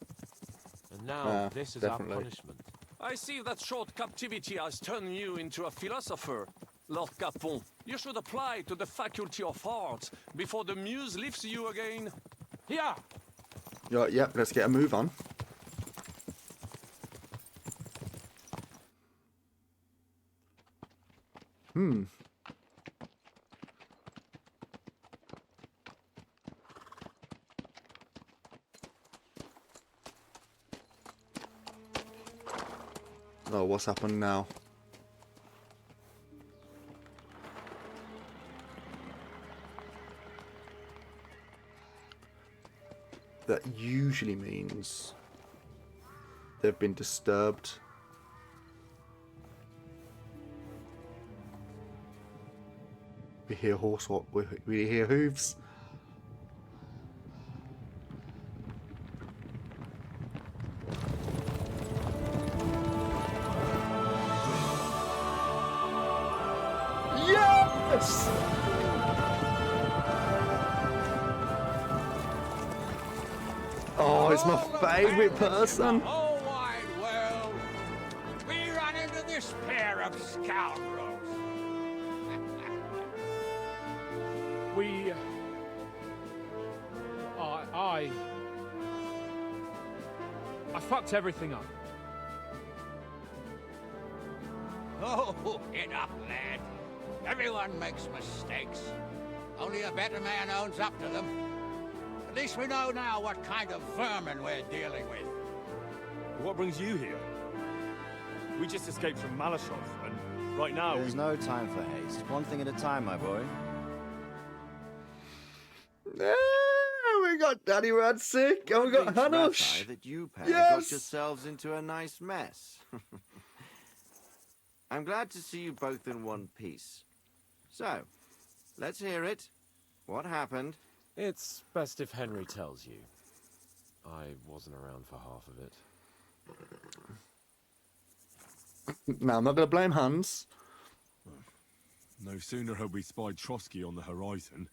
Speaker 14: And now this is
Speaker 1: definitely.
Speaker 14: our punishment.
Speaker 17: I see that short captivity has turned you into a philosopher, Lord Capon. You should apply to the Faculty of Arts before the muse lifts you again.
Speaker 14: Yeah.
Speaker 1: Yep, let's get a move on. Oh, what's happened now? That usually means they've been disturbed. We hear we hear hooves. it's my favourite person.
Speaker 11: Oh, wide world. We run into this pair of scoundrels.
Speaker 16: We... I fucked everything up.
Speaker 11: Oh, get up, lad. Everyone makes mistakes. Only a better man owns up to them. At least we know now what kind of vermin we're dealing with.
Speaker 3: What brings you here? We just escaped from Malashov, and right now
Speaker 19: There's no time for haste. One thing at a time, my boy.
Speaker 1: We got Daddy Radsick, and we got Hanush.
Speaker 19: That you pair
Speaker 1: Yes!
Speaker 19: got yourselves into a nice mess. I'm glad to see you both in one piece. So, let's hear it. What happened?
Speaker 14: It's best if Henry tells you. I wasn't around for half of it.
Speaker 1: Now, I'm not going to blame Hans.
Speaker 3: no sooner had we spied Trotsky on the horizon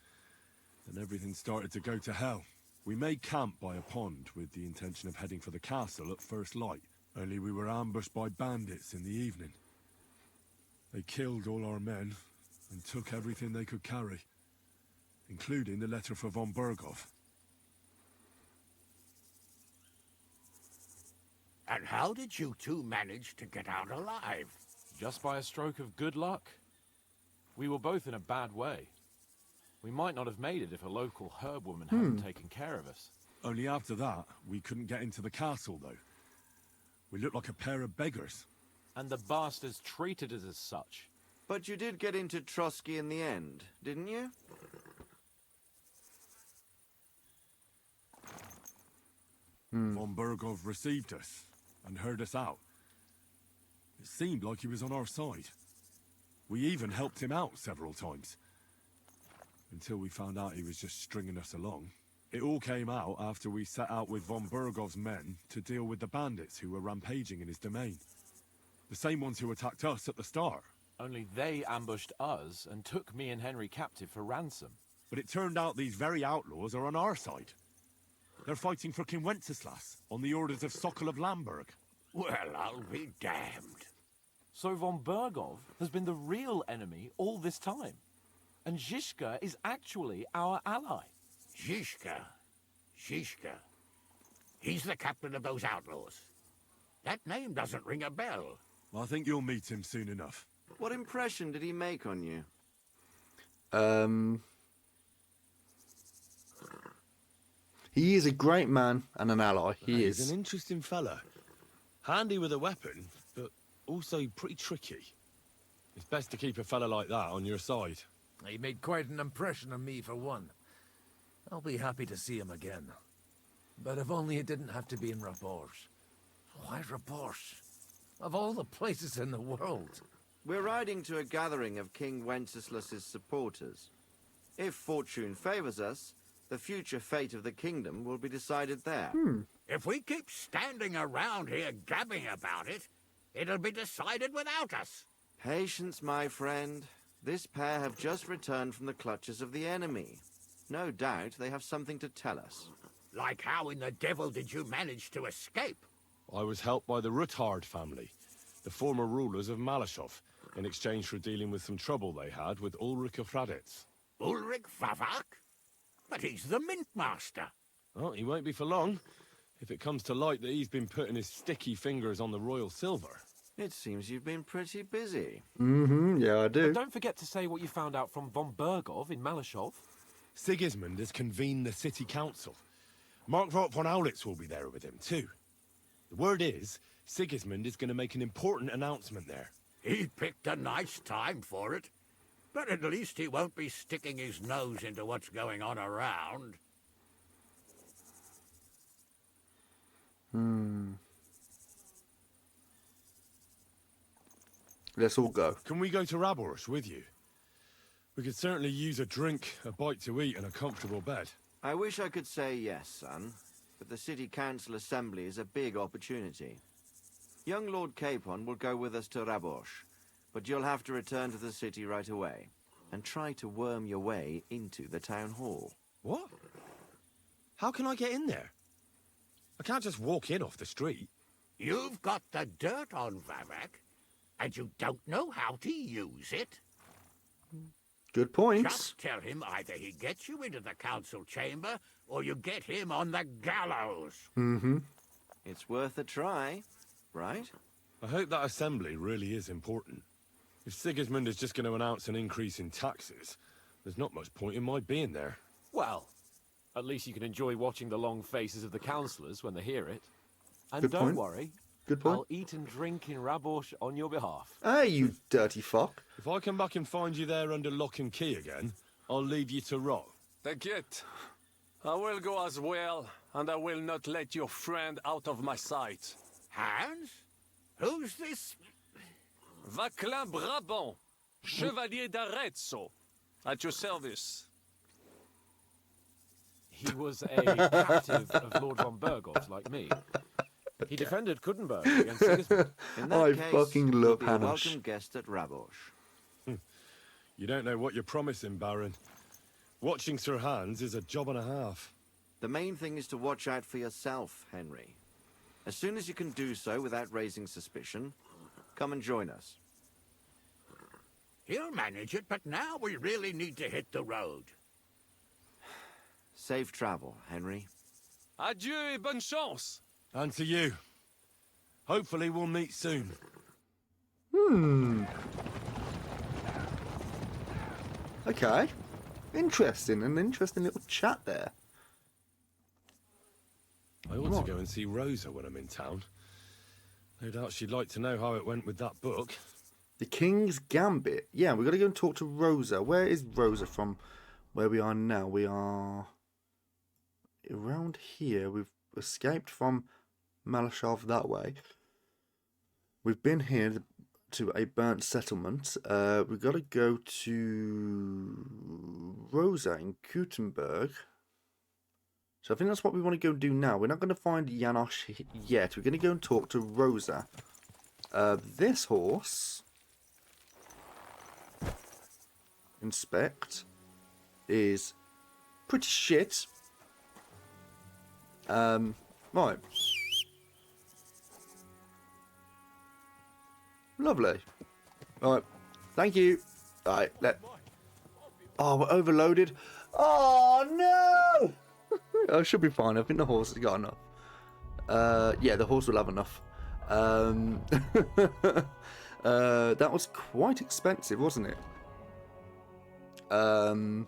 Speaker 3: than everything started to go to hell. We made camp by a pond with the intention of heading for the castle at first light, only we were ambushed by bandits in the evening. They killed all our men and took everything they could carry, including the letter for von Berghoff.
Speaker 11: And how did you two manage to get out alive?
Speaker 14: Just by a stroke of good luck. We were both in a bad way. We might not have made it if a local herb woman hadn't taken care of us.
Speaker 3: Only after that, we couldn't get into the castle, though. We looked like a pair of beggars.
Speaker 14: And the bastards treated us as such.
Speaker 19: But you did get into Trotsky in the end, didn't you?
Speaker 3: Von Berghoff received us and heard us out. It seemed like he was on our side. We even helped him out several times. Until we found out he was just stringing us along. It all came out after we set out with von Berghoff's men to deal with the bandits who were rampaging in his domain. The same ones who attacked us at the start.
Speaker 14: Only they ambushed us and took me and Henry captive for ransom.
Speaker 3: But it turned out these very outlaws are on our side. They're fighting for King Wenceslas on the orders of Sokol of Lamberg.
Speaker 11: Well, I'll be damned.
Speaker 14: So von Berghoff has been the real enemy all this time. And Zhishka is actually our ally.
Speaker 11: Zhishka. He's the captain of those outlaws. That name doesn't ring a bell.
Speaker 3: I think you'll meet him soon enough.
Speaker 19: What impression did he make on you?
Speaker 1: He is a great man and an ally.
Speaker 3: He's an interesting fella. Handy with a weapon, but also pretty tricky. It's best to keep a fella like that on your side.
Speaker 20: He made quite an impression on me, for one. I'll be happy to see him again. But if only it didn't have to be in Raborge. Why Raborge? Of all the places in the world.
Speaker 19: We're riding to a gathering of King Wenceslas's supporters. If fortune favors us, the future fate of the kingdom will be decided there.
Speaker 11: If we keep standing around here gabbing about it, it'll be decided without us.
Speaker 19: Patience, my friend. This pair have just returned from the clutches of the enemy. No doubt they have something to tell us.
Speaker 11: Like how in the devil did you manage to escape?
Speaker 3: I was helped by the Ruthard family, the former rulers of Malashov, in exchange for dealing with some trouble they had with Ulrich of Raditz.
Speaker 11: Ulrich Vavak? But he's the mint master.
Speaker 3: Well, he won't be for long, if it comes to light that he's been putting his sticky fingers on the royal silver.
Speaker 19: It seems you've been pretty busy.
Speaker 1: Yeah, I do.
Speaker 14: But don't forget to say what you found out from von Berghoff in Malashov.
Speaker 3: Sigismund has convened the city council. Markvart von Aulitz will be there with him, too. The word is, Sigismund is going to make an important announcement there.
Speaker 11: He picked a nice time for it. But at least he won't be sticking his nose into what's going on around.
Speaker 1: Let's all go.
Speaker 3: Can we go to Raborsh with you? We could certainly use a drink, a bite to eat, and a comfortable bed.
Speaker 19: I wish I could say yes, son, but the city council assembly is a big opportunity. Young Lord Capon will go with us to Raborsh, but you'll have to return to the city right away and try to worm your way into the town hall.
Speaker 3: What? How can I get in there? I can't just walk in off the street.
Speaker 11: You've got the dirt on Vavak, and you don't know how to use it?
Speaker 1: Good points.
Speaker 11: Just tell him either he gets you into the council chamber, or you get him on the gallows.
Speaker 1: Mm-hmm.
Speaker 19: It's worth a try, right?
Speaker 3: I hope that assembly really is important. If Sigismund is just going to announce an increase in taxes, there's not much point in my being there.
Speaker 14: Well, at least you can enjoy watching the long faces of the councillors when they hear it. And
Speaker 1: Good
Speaker 14: don't
Speaker 1: point.
Speaker 14: worry,
Speaker 1: Good point.
Speaker 14: I'll eat and drink in Rabosh on your behalf.
Speaker 1: Hey, you dirty fuck.
Speaker 3: If I come back and find you there under lock and key again, I'll leave you to rot.
Speaker 17: T'inquiète. I will go as well, and I will not let your friend out of my sight.
Speaker 11: Hans? Who's this?
Speaker 17: Vaclin Brabant, Chevalier d'Arezzo, at your service.
Speaker 14: He was a captive of Lord von Burgos, like me. He defended Kuddenberg against Sigismund.
Speaker 19: In that
Speaker 1: I
Speaker 19: case,
Speaker 1: fucking
Speaker 19: you'll
Speaker 1: love
Speaker 19: be a
Speaker 1: Hanush.
Speaker 19: welcome guest at Rabosh.
Speaker 3: You don't know what you're promising, Baron. Watching Sir Hans is a job and a half.
Speaker 19: The main thing is to watch out for yourself, Henry. As soon as you can do so without raising suspicion, come and join us.
Speaker 11: He'll manage it, but now we really need to hit the road.
Speaker 19: Safe travel, Henry.
Speaker 17: Adieu et bonne chance.
Speaker 3: And to you. Hopefully we'll meet soon.
Speaker 1: Okay. Interesting. An interesting little chat there.
Speaker 3: I ought to go and see Rosa when I'm in town. No doubt she'd like to know how it went with that book.
Speaker 1: The King's Gambit. Yeah, we've got to go and talk to Rosa. Where is Rosa from where we are now? We are around here. We've escaped from Malashov that way. We've been here to a burnt settlement. We've got to go to Rosa in Gutenberg. So I think that's what we want to go and do now. We're not going to find Janosch yet. We're going to go and talk to Rosa. This horse, inspect, is pretty shit. Right. Lovely. Right. Thank you. Right. Oh, we're overloaded. Oh, no! I should be fine. I think the horse has got enough. Yeah, the horse will have enough. That was quite expensive, wasn't it? I'm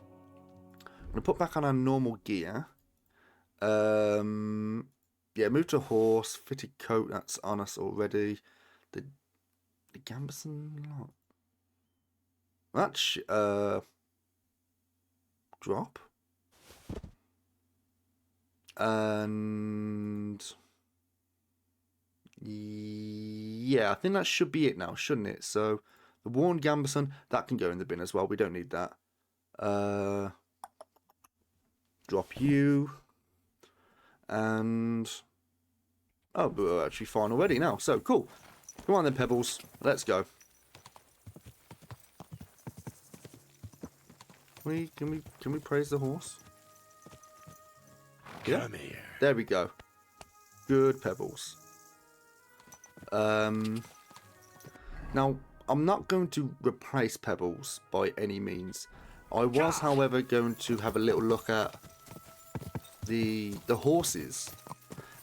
Speaker 1: going to put back on our normal gear. Yeah, move to horse, fitted coat, that's on us already. The Gambeson lot. That's drop. And yeah, I think that should be it now, shouldn't it? So the worn Gambeson, that can go in the bin as well. We don't need that. Drop you. And oh, we're actually fine already now. So cool. Come on then, Pebbles. Let's go. Can we praise the horse? Yeah.
Speaker 3: Come here.
Speaker 1: There we go. Good Pebbles. Now I'm not going to replace Pebbles by any means. I was, however, going to have a little look at the horses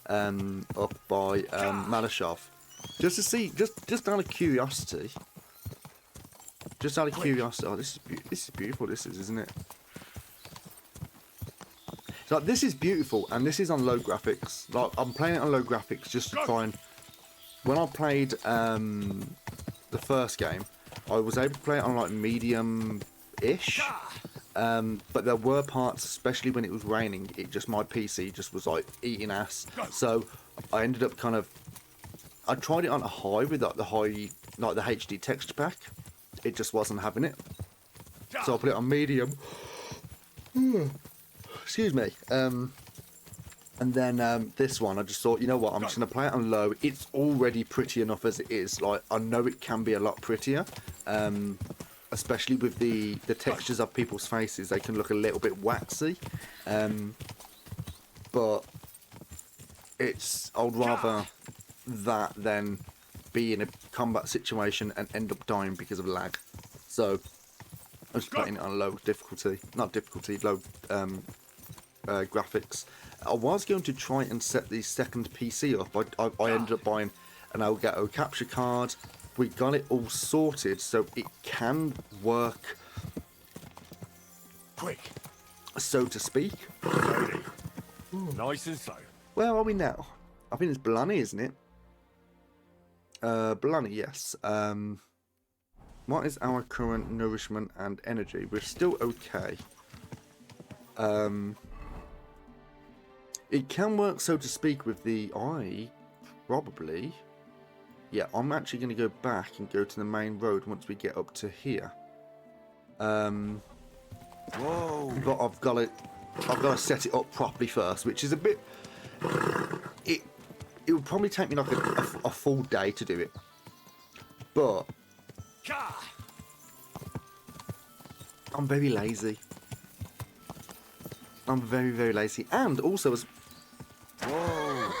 Speaker 1: up by Malashov, just to see, just out of curiosity. Just out of curiosity. Oh, this is beautiful. This is, isn't it? So this is beautiful, and this is on low graphics. Like I'm playing it on low graphics just to try and. When I played the first game, I was able to play it on like medium-ish. But there were parts, especially when it was raining, my PC just was like eating ass. So I ended up I tried it on a high with like the HD texture pack. It just wasn't having it. So I put it on medium. Excuse me. And then this one, I just thought, you know what, I'm just going to play it on low. It's already pretty enough as it is. Like, I know it can be a lot prettier. Especially with the textures of people's faces, they can look a little bit waxy. But I'd rather that than be in a combat situation and end up dying because of lag. So I'm just putting it on low difficulty, not difficulty, low graphics. I was going to try and set the second PC up. I ended up buying an Elgato capture card. We got it all sorted so it can work,
Speaker 3: quick,
Speaker 1: so to speak.
Speaker 3: Nice and slow.
Speaker 1: Where are we now? I think it's Blarney, isn't it? Blarney, yes. What is our current nourishment and energy? We're still okay. It can work, so to speak, with the eye, probably. Yeah, I'm actually going to go back and go to the main road once we get up to here. Whoa! But I've got to set it up properly first, which is a bit. It would probably take me like a full day to do it, but I'm very lazy. I'm very, very lazy, and also as whoa.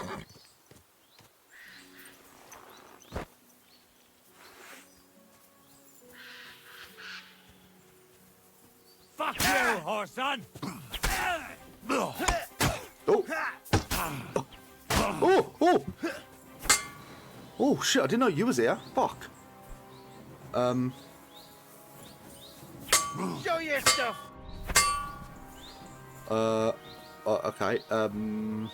Speaker 7: Fuck you, whoreson!
Speaker 1: Oh. Oh, oh! Oh shit, I didn't know you was here. Fuck.
Speaker 11: Show your stuff!
Speaker 1: Okay, come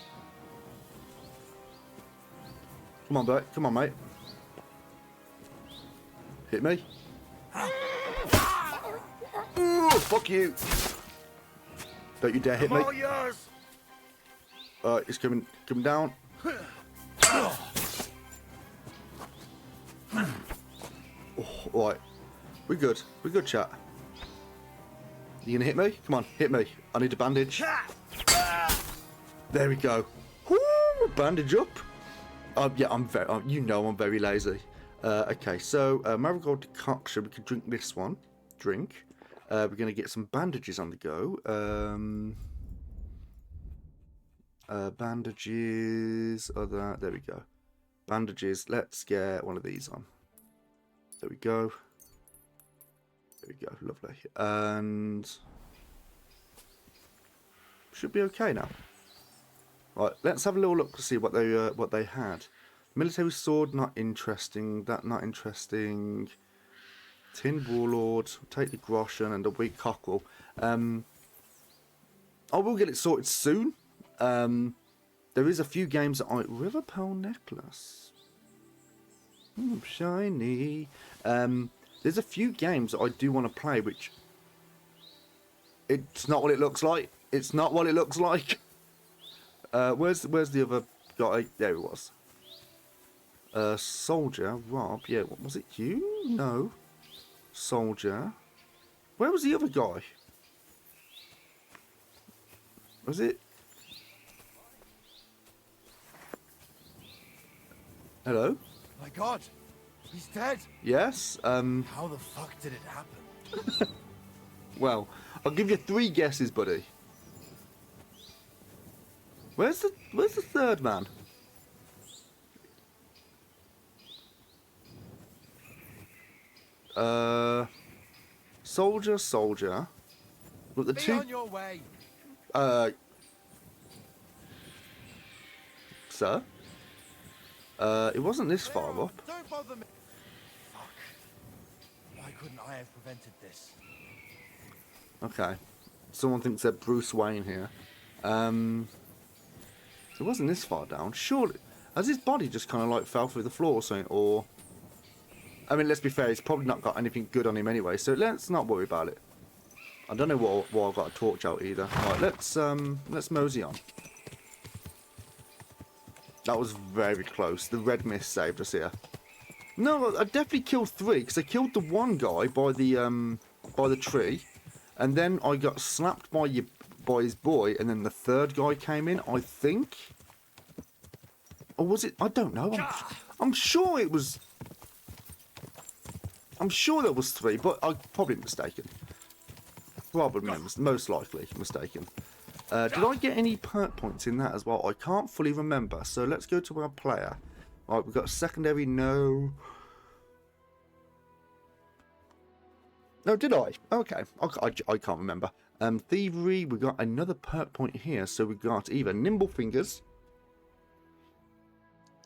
Speaker 1: on, mate. Come on, mate. Hit me. Ooh, fuck you. Don't you dare hit me.
Speaker 11: All yours.
Speaker 1: It's coming down. Oh, right. We're good. We're good, chat. You gonna hit me? Come on, hit me. I need a bandage. There we go. Woo, bandage up. Yeah, I'm very lazy. Okay, so marigold decoction. We can drink this one. Drink. We're gonna get some bandages on the go. Bandages. There we go. Bandages. Let's get one of these on. There we go. There we go. Lovely. And should be okay now. Right. Let's have a little look to see what they had. Military sword. Not interesting. That not interesting. Tin warlord. Take the groschen and a weak cockerel. I will get it sorted soon. There is a few games that River Pearl necklace. Shiny. There's a few games that I do want to play, which it's not what it looks like. It's not what it looks like. Where's the other guy? There he was. Soldier, Rob. Yeah, what was it? You? No. Soldier. Where was the other guy? Was it? Hello?
Speaker 15: My God, he's dead.
Speaker 1: Yes.
Speaker 15: How the fuck did it happen?
Speaker 1: Well, I'll give you 3 guesses, buddy. Where's the third man? Soldier. Look, the
Speaker 15: Be
Speaker 1: two.
Speaker 15: on your way.
Speaker 1: Sir. It wasn't this far up.
Speaker 15: Don't bother me. Fuck. Why couldn't I have prevented this?
Speaker 1: Okay. Someone thinks they're Bruce Wayne here. It wasn't this far down. Surely. Has his body just kind of like fell through the floor or something? Or. I mean, let's be fair, he's probably not got anything good on him anyway, so let's not worry about it. I don't know what I've got a torch out either. Right, let's mosey on. That was very close. The red mist saved us here. No, I definitely killed 3 because I killed the one guy by the tree, and then I got slapped by his boy, and then the third guy came in. I think, or was it? I don't know. I'm sure it was. I'm sure there was 3, but I'm probably mistaken. Probably most likely mistaken. Did I get any perk points in that as well? I can't fully remember. So let's go to our player. Right, we've got secondary, no. No, did I? Okay, I can't remember. Thievery, we got another perk point here. So we got either Nimble Fingers.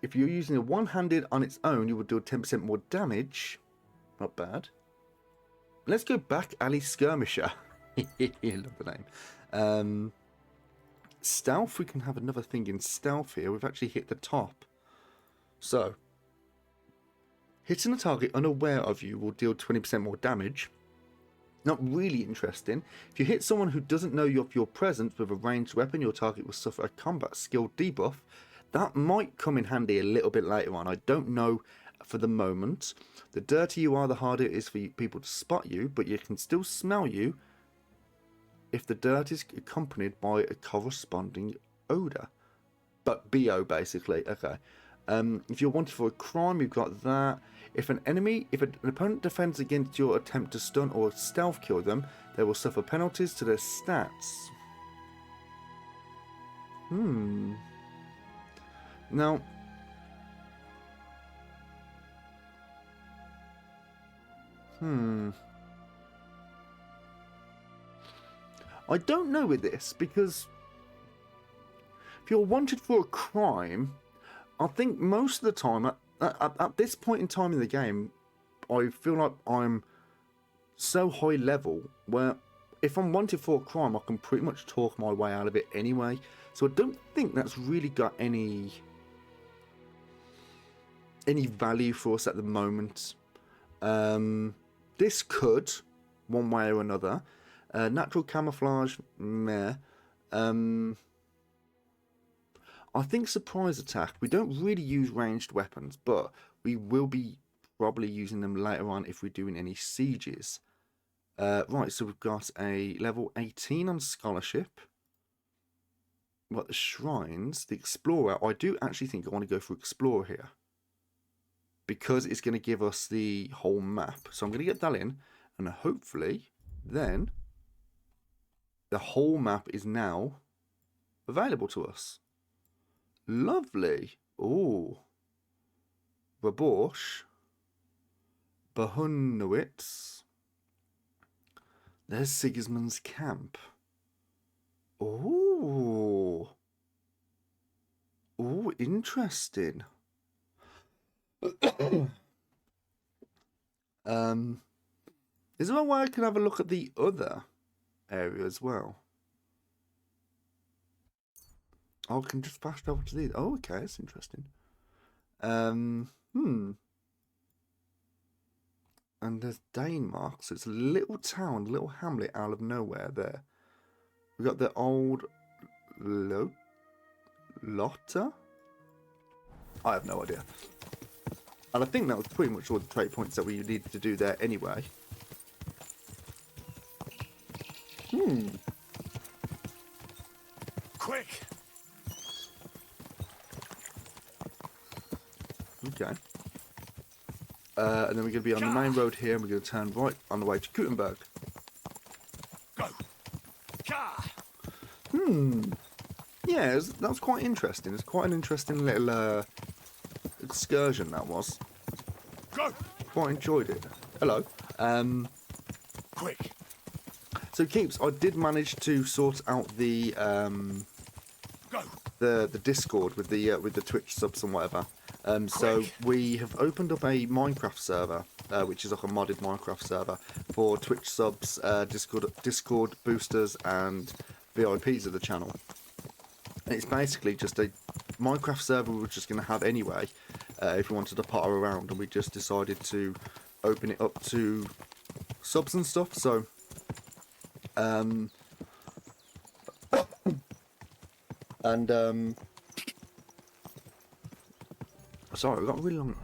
Speaker 1: If you're using it one-handed on its own, you will do 10% more damage. Not bad. Let's go back Alley Skirmisher. Love the name. Stealth, we can have another thing in stealth here. We've actually hit the top. So, hitting a target unaware of you will deal 20% more damage. Not really interesting. If you hit someone who doesn't know of your presence with a ranged weapon, your target will suffer a combat skill debuff. That might come in handy a little bit later on. I don't know for the moment. The dirtier you are, the harder it is for people to spot you, but you can still smell you if the dirt is accompanied by a corresponding odor. But BO basically. Okay. If you're wanted for a crime, you've got that. If an opponent defends against your attempt to stun or stealth kill them, they will suffer penalties to their stats. Now, I don't know with this, because if you're wanted for a crime, I think most of the time, at this point in time in the game, I feel like I'm so high level where if I'm wanted for a crime, I can pretty much talk my way out of it anyway. So I don't think that's really got any value for us at the moment. This could, one way or another. Natural camouflage, meh. I think surprise attack, we don't really use ranged weapons, but we will be probably using them later on if we're doing any sieges. Right, so we've got a level 18 on scholarship. We've got the shrines, the explorer. I do actually think I want to go for explorer here, because it's going to give us the whole map. So I'm going to get that in, and hopefully then the whole map is now available to us. Lovely. Oh, Raborsh, Bahunowitz. There's Sigismund's camp. Oh, interesting. Is there a way I can have a look at the other area as well? I can just fast travel to these. Oh, okay, that's interesting. And there's Danemark, so it's a little town, a little hamlet out of nowhere there. We got the old Lotta? I have no idea. And I think that was pretty much all the trade points that we needed to do there anyway.
Speaker 11: Quick!
Speaker 1: Okay. And then we're going to be on the main road here, and we're going to turn right on the way to Gutenberg.
Speaker 11: Go!
Speaker 1: Yeah, that was quite interesting. It's quite an interesting little excursion, that was.
Speaker 11: Go!
Speaker 1: Quite enjoyed it. Hello.
Speaker 11: Quick!
Speaker 1: So, Keeps, I did manage to sort out the Discord with the Twitch subs and whatever. So we have opened up a Minecraft server, which is like a modded Minecraft server for Twitch subs, Discord boosters, and VIPs of the channel. And it's basically just a Minecraft server we were just going to have anyway, if we wanted to potter around, and we just decided to open it up to subs and stuff. So, sorry, we've got a really long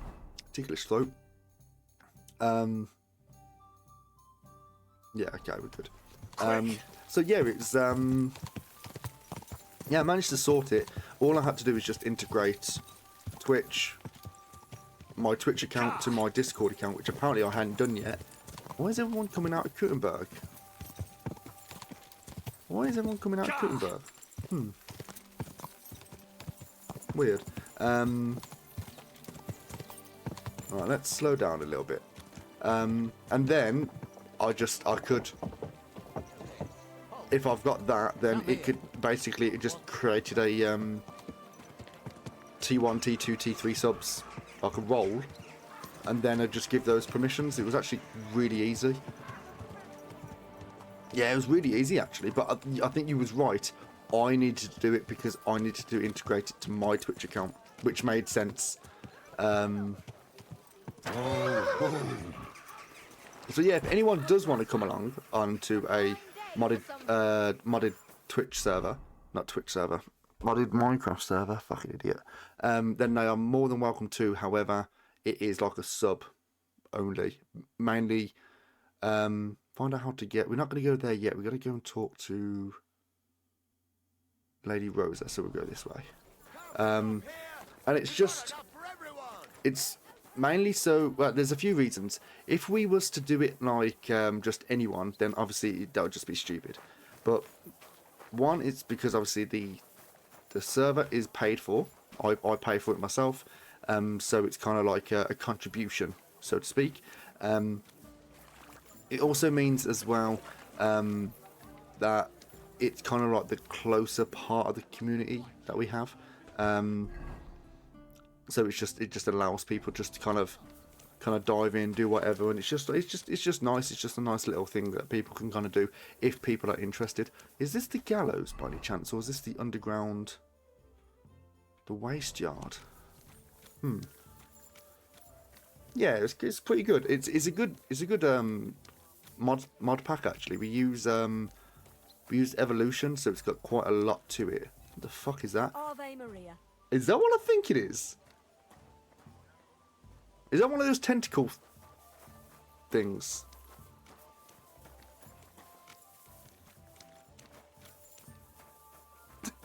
Speaker 1: ticklish throat. Yeah, okay, we're good. So yeah, it's yeah, I managed to sort it. All I had to do was just integrate Twitch, my Twitch account to my Discord account, which apparently I hadn't done yet. Why is everyone coming out of Gutenberg? Why is everyone coming out of Kuttenberg? Weird. Alright, let's slow down a little bit. And then I could, if I've got that, then it could basically, it just created a T1, T2, T3 subs, like a role, and then I'd just give those permissions. It was actually really easy. Yeah, it was really easy actually, but I think you was right. I needed to do it because I needed to integrate it to my Twitch account, which made sense. So yeah, if anyone does want to come along onto a modded Twitch server, not Twitch server, modded Minecraft server, fucking idiot, then they are more than welcome to. However, it is like a sub only, mainly. Find out how to get. We're not going to go there yet. We've got to go and talk to Lady Rosa. So we'll go this way. And it's just, it's mainly so. Well, there's a few reasons. If we was to do it like just anyone, then obviously that would just be stupid. But one, it's because obviously the server is paid for. I pay for it myself. So it's kind of like a contribution, so to speak. It also means as well that it's kind of like the closer part of the community that we have. So it just allows people just to kind of dive in, do whatever, and it's just nice. It's just a nice little thing that people can kind of do if people are interested. Is this the gallows by any chance, or is this the underground, the waste yard? Yeah, it's pretty good. It's a good mod pack actually. We use evolution, so it's got quite a lot to it. What the fuck is that?
Speaker 5: Ave Maria.
Speaker 1: Is that what I think it is? Is that one of those tentacle things?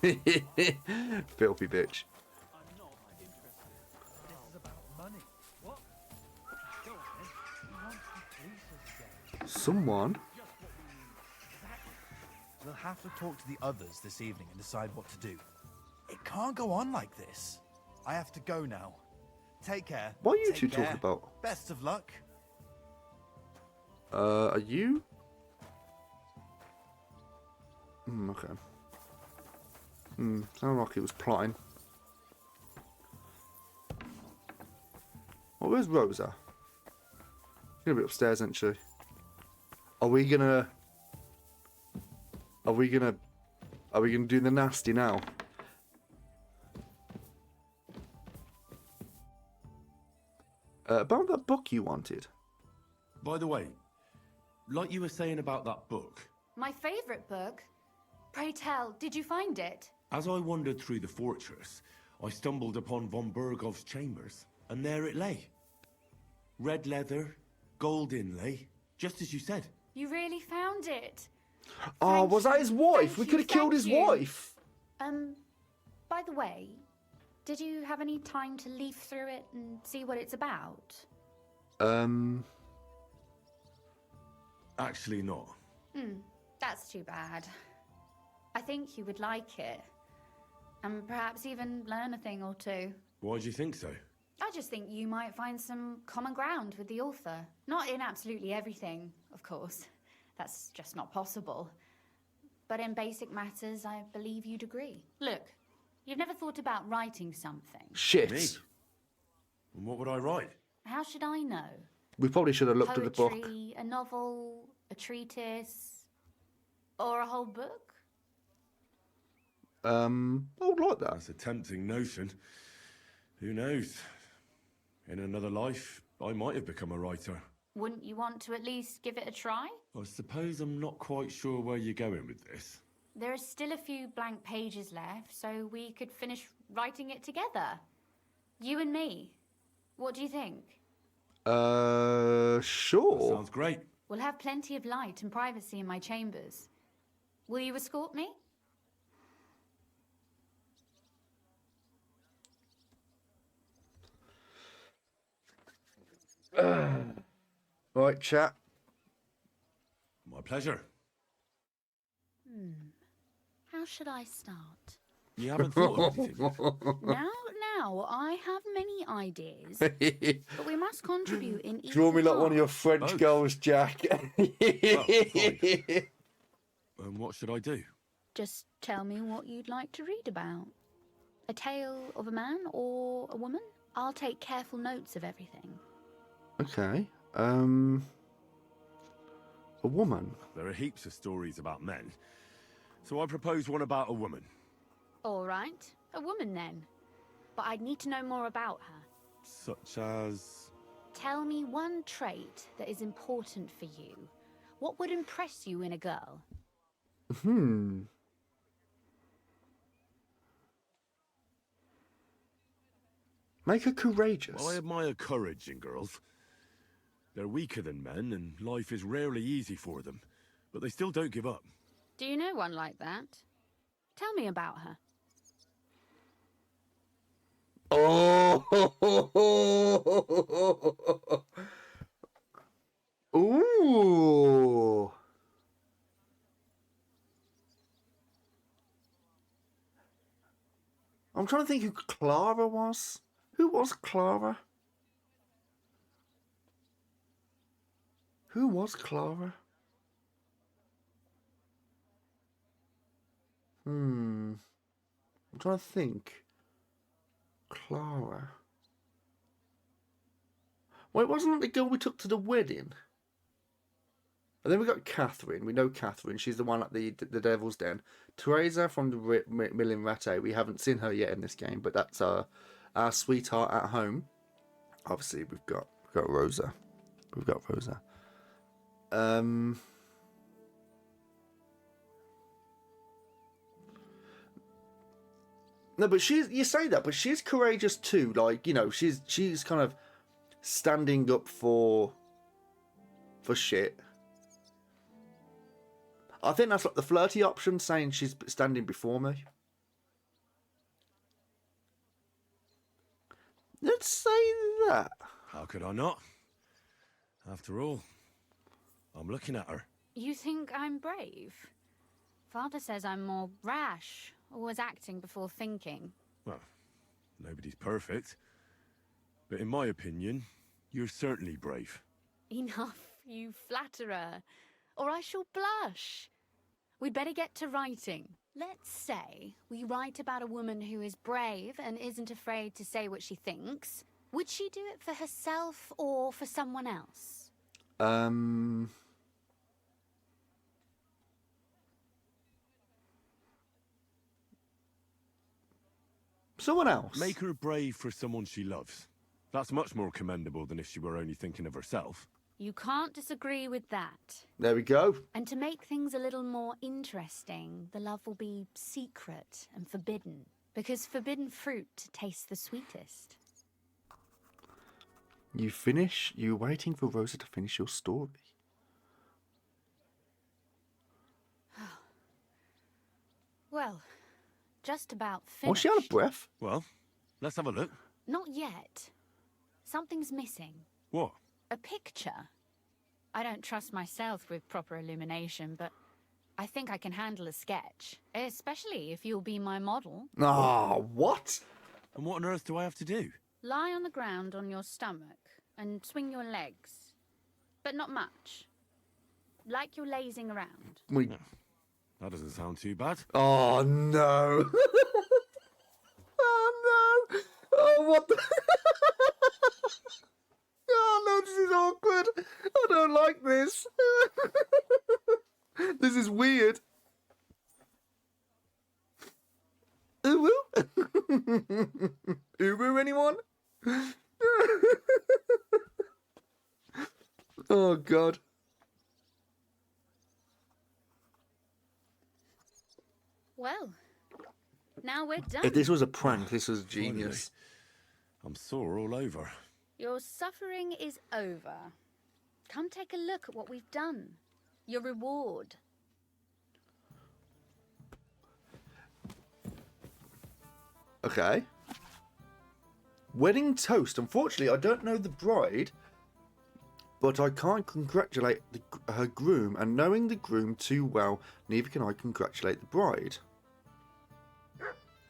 Speaker 1: Filthy bitch. Someone?
Speaker 15: We'll have to talk to the others this evening and decide what to do. It can't go on like this. I have to go now. Take care.
Speaker 1: What are you
Speaker 15: Take
Speaker 1: two
Speaker 15: care.
Speaker 1: talking about?
Speaker 15: Best of luck.
Speaker 1: Are you? Okay. Sounded like it was plotting. Well, where's Rosa? She's gonna be upstairs, isn't she? Are we gonna do the nasty now? About that book you wanted.
Speaker 3: By the way, like you were saying about that book,
Speaker 2: My favourite book? Pray tell, did you find it?
Speaker 3: as I wandered through the fortress, I stumbled upon von Bergov's chambers, and there it lay. Red leather, gold inlay, just as you said.
Speaker 2: You really found it?
Speaker 1: Oh, was that his wife? We could have killed his wife.
Speaker 2: By the way, did you have any time to leaf through it and see what it's about?
Speaker 3: Actually not.
Speaker 2: That's too bad. I think you would like it. And perhaps even learn a thing or two.
Speaker 3: Why do you think so?
Speaker 2: I just think you might find some common ground with the author. Not in absolutely everything, of course. That's just not possible. But in basic matters, I believe you'd agree. Look, you've never thought about writing something.
Speaker 1: Shit.
Speaker 3: Me? And what would I write?
Speaker 2: How should I know?
Speaker 1: We probably should have looked at the book.
Speaker 2: Poetry, a novel, a treatise, or a whole book?
Speaker 1: I would like that.
Speaker 3: That's a tempting notion. Who knows? In another life, I might have become a writer.
Speaker 2: Wouldn't you want to at least give it a try?
Speaker 3: I suppose I'm not quite sure where you're going with this.
Speaker 2: There are still a few blank pages left, so we could finish writing it together. You and me. What do you think?
Speaker 1: Sure.
Speaker 3: That sounds great.
Speaker 2: We'll have plenty of light and privacy in my chambers. Will you escort me?
Speaker 1: Right, chat.
Speaker 3: My pleasure.
Speaker 2: How should I start?
Speaker 3: You haven't thought of anything?
Speaker 2: Now, I have many ideas, but we must contribute in equal
Speaker 1: Draw me like one of your
Speaker 2: parts.
Speaker 1: French girls, Jack.
Speaker 3: What should I do?
Speaker 2: Just tell me what you'd like to read about. A tale of a man or a woman? I'll take careful notes of everything.
Speaker 1: Okay. A woman.
Speaker 3: There are heaps of stories about men, so I propose one about a woman.
Speaker 2: All right, a woman then. But I'd need to know more about her.
Speaker 3: Such as...
Speaker 2: Tell me one trait that is important for you. What would impress you in a girl?
Speaker 1: Make her courageous.
Speaker 3: Well, I admire courage in girls. They're weaker than men, and life is rarely easy for them. But they still don't give up.
Speaker 2: Do you know one like that? Tell me about her.
Speaker 1: Oh! Ooh! I'm trying to think who Clara was. Who was Clara? Who was Clara? I'm trying to think. Clara. Wait, wasn't it the girl we took to the wedding? And then we got Catherine. We know Catherine. She's the one at the Devil's Den. Teresa from the Millin Ratte. We haven't seen her yet in this game, but that's our sweetheart at home. Obviously, we've got Rosa. We've got Rosa. No, but you say that, but she's courageous too. Like, you know, she's kind of standing up for shit. I think that's like the flirty option, saying she's standing before me. Let's say that.
Speaker 3: How could I not? After all, I'm looking at her.
Speaker 2: You think I'm brave? Father says I'm more rash, always acting before thinking.
Speaker 3: Well, nobody's perfect. But in my opinion, you're certainly brave.
Speaker 2: Enough, you flatterer, or I shall blush. We'd better get to writing. Let's say we write about a woman who is brave and isn't afraid to say what she thinks. Would she do it for herself or for someone else?
Speaker 1: Someone else.
Speaker 3: Make her brave for someone she loves. That's much more commendable than if she were only thinking of herself.
Speaker 2: You can't disagree with that.
Speaker 1: There we go.
Speaker 2: And to make things a little more interesting, the love will be secret and forbidden. Because forbidden fruit tastes the sweetest.
Speaker 1: You're waiting for Rosa to finish your story.
Speaker 2: Well, just about finished.
Speaker 1: Was she out of breath?
Speaker 3: Well, let's have a look.
Speaker 2: Not yet. Something's missing.
Speaker 3: What?
Speaker 2: A picture. I don't trust myself with proper illumination, but I think I can handle a sketch. Especially if you'll be my model.
Speaker 1: Ah, what?
Speaker 3: And what on earth do I have to do?
Speaker 2: Lie on the ground on your stomach and swing your legs. But not much. Like you're lazing around.
Speaker 3: That doesn't sound too bad.
Speaker 1: Oh, no. Oh, no. Oh, what the... Oh, no, this is awkward. I don't like this. This is weird. Uwu? Uwu, anyone? Oh, God.
Speaker 2: Well, now we're done.
Speaker 1: If this was a prank, this was genius.
Speaker 3: I'm sore all over.
Speaker 2: Your suffering is over. Come take a look at what we've done. Your reward.
Speaker 1: Okay. Wedding toast. Unfortunately, I don't know the bride, but I can't congratulate her groom, and knowing the groom too well, neither can I congratulate the bride.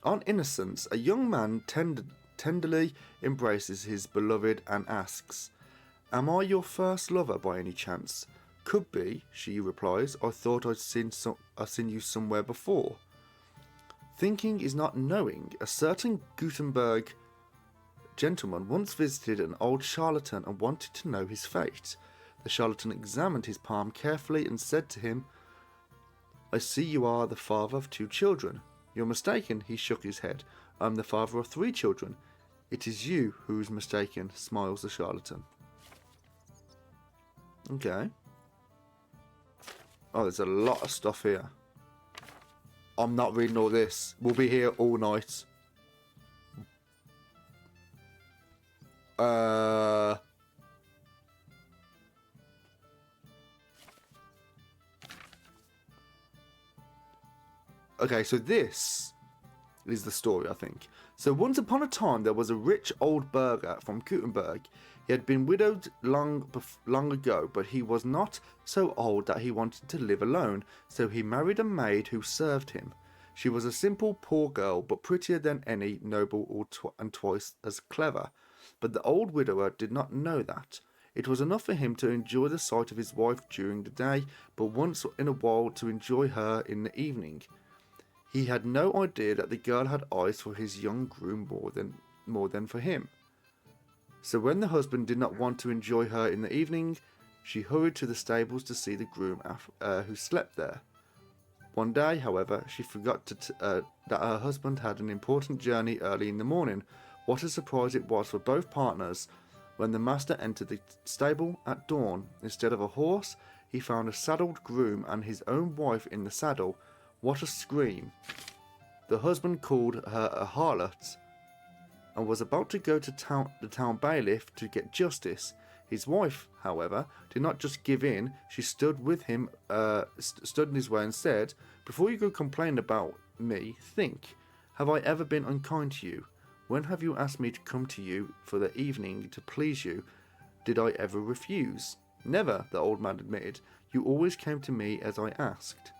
Speaker 1: On innocence, a young man tenderly embraces his beloved and asks, "Am I your first lover by any chance?" "Could be," she replies. "I thought I'd seen you somewhere before." Thinking is not knowing. A certain Gutenberg gentleman once visited an old charlatan and wanted to know his fate. The charlatan examined his palm carefully and said to him, "I see you are the father of 2 children. You're mistaken." He shook his head. "I'm the father of 3 children." "It is you who is mistaken," smiles the charlatan. Okay. Oh, there's a lot of stuff here. I'm not reading all this. We'll be here all night. Okay, so this is the story, I think. So once upon a time, there was a rich old burgher from Gutenberg. He had been widowed long ago, but he was not so old that he wanted to live alone, so he married a maid who served him. She was a simple, poor girl, but prettier than any noble and twice as clever. But the old widower did not know that. It was enough for him to enjoy the sight of his wife during the day, but once in a while to enjoy her in the evening. He had no idea that the girl had eyes for his young groom more than for him. So when the husband did not want to enjoy her in the evening, she hurried to the stables to see the groom who slept there. One day, however, she forgot that her husband had an important journey early in the morning. What a surprise it was for both partners when the master entered the stable at dawn. Instead of a horse, he found a saddled groom and his own wife in the saddle. What a scream! The husband called her a harlot and was about to go to the town bailiff to get justice. His wife, however, did not just give in. She stood with him, stood in his way and said, "Before you go complain about me, think. Have I ever been unkind to you? When have you asked me to come to you for the evening to please you? Did I ever refuse?" "Never," the old man admitted. "You always came to me as I asked."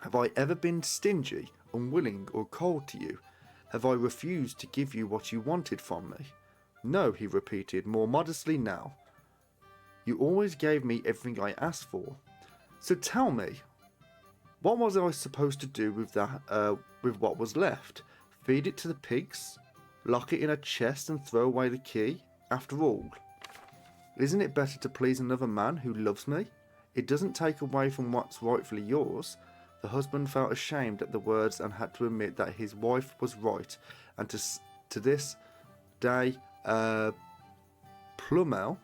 Speaker 1: "Have I ever been stingy, unwilling, or cold to you? Have I refused to give you what you wanted from me?" "No," he repeated, more modestly now. "You always gave me everything I asked for. So tell me, what was I supposed to do with that? With what was left? Feed it to the pigs? Lock it in a chest and throw away the key? After all, isn't it better to please another man who loves me? It doesn't take away from what's rightfully yours." The husband felt ashamed at the words and had to admit that his wife was right, and to this day, Plumel,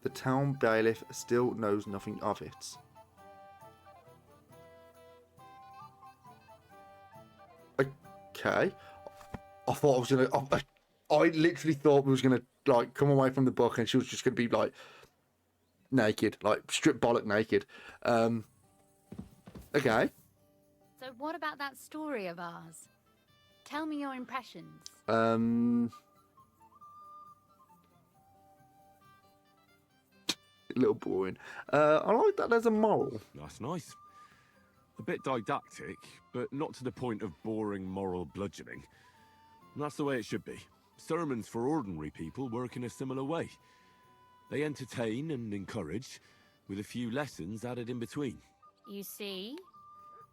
Speaker 1: the town bailiff, still knows nothing of it. Okay, I thought I was gonna. I literally thought we was gonna like come away from the book and she was just gonna be like naked, like strip bollock naked. Okay.
Speaker 2: So what about that story of ours? Tell me your impressions.
Speaker 1: A little boring. I like that there's a moral.
Speaker 3: That's nice. A bit didactic, but not to the point of boring moral bludgeoning. And that's the way it should be. Sermons for ordinary people work in a similar way. They entertain and encourage, with a few lessons added in between.
Speaker 2: You see,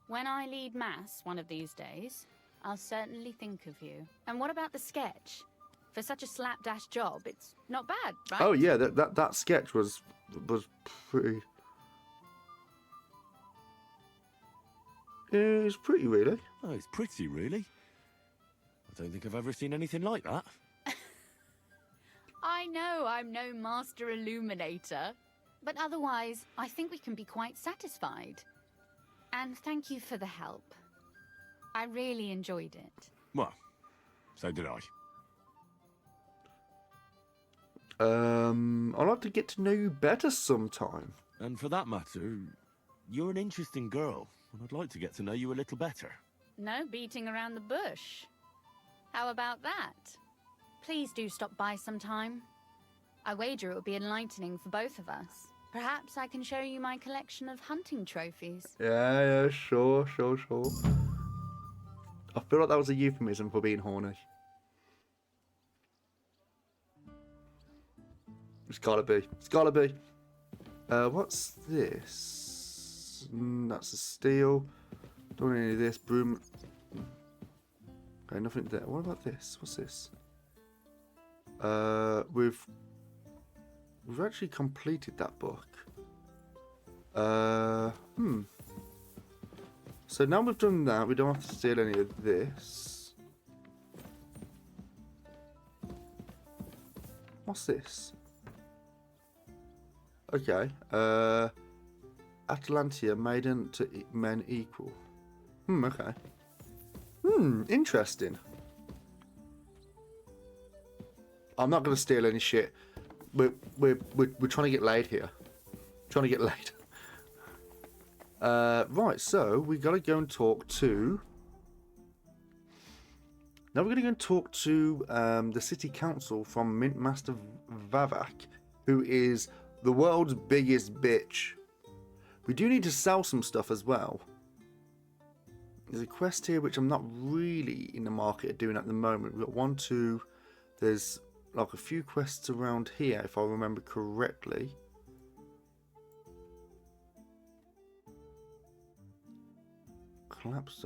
Speaker 2: when I lead mass one of these days, I'll certainly think of you. And what about the sketch? For such a slapdash job, it's not bad, right?
Speaker 1: Oh yeah, that sketch was pretty. It was pretty, really.
Speaker 3: Oh, it's pretty, really. I don't think I've ever seen anything like that.
Speaker 2: I know I'm no master illuminator, but otherwise, I think we can be quite satisfied. And thank you for the help. I really enjoyed it.
Speaker 3: Well, so did I.
Speaker 1: I'd like to get to know you better sometime.
Speaker 3: And for that matter, you're an interesting girl, and I'd like to get to know you a little better.
Speaker 2: No beating around the bush. How about that? Please do stop by sometime. I wager it will be enlightening for both of us. Perhaps I can show you my collection of hunting trophies.
Speaker 1: Yeah, sure. I feel like that was a euphemism for being horny. It's gotta be. It's gotta be. What's this? That's a steel. Don't need any of this. Broom. Okay, nothing there. What about this? What's this? We've actually completed that book. So now we've done that, we don't have to steal any of this. What's this? Okay. Atlantia, maiden to men equal. Okay. Interesting. I'm not gonna steal any shit. We're trying to get laid here. Trying to get laid. Right, so we gotta go and talk to. Now we're gonna go and talk to the city council from Mint Master Vavak, who is the world's biggest bitch. We do need to sell some stuff as well. There's a quest here which I'm not really in the market of doing at the moment. We've got 1, 2. There's like a few quests around here, if I remember correctly. Collapse.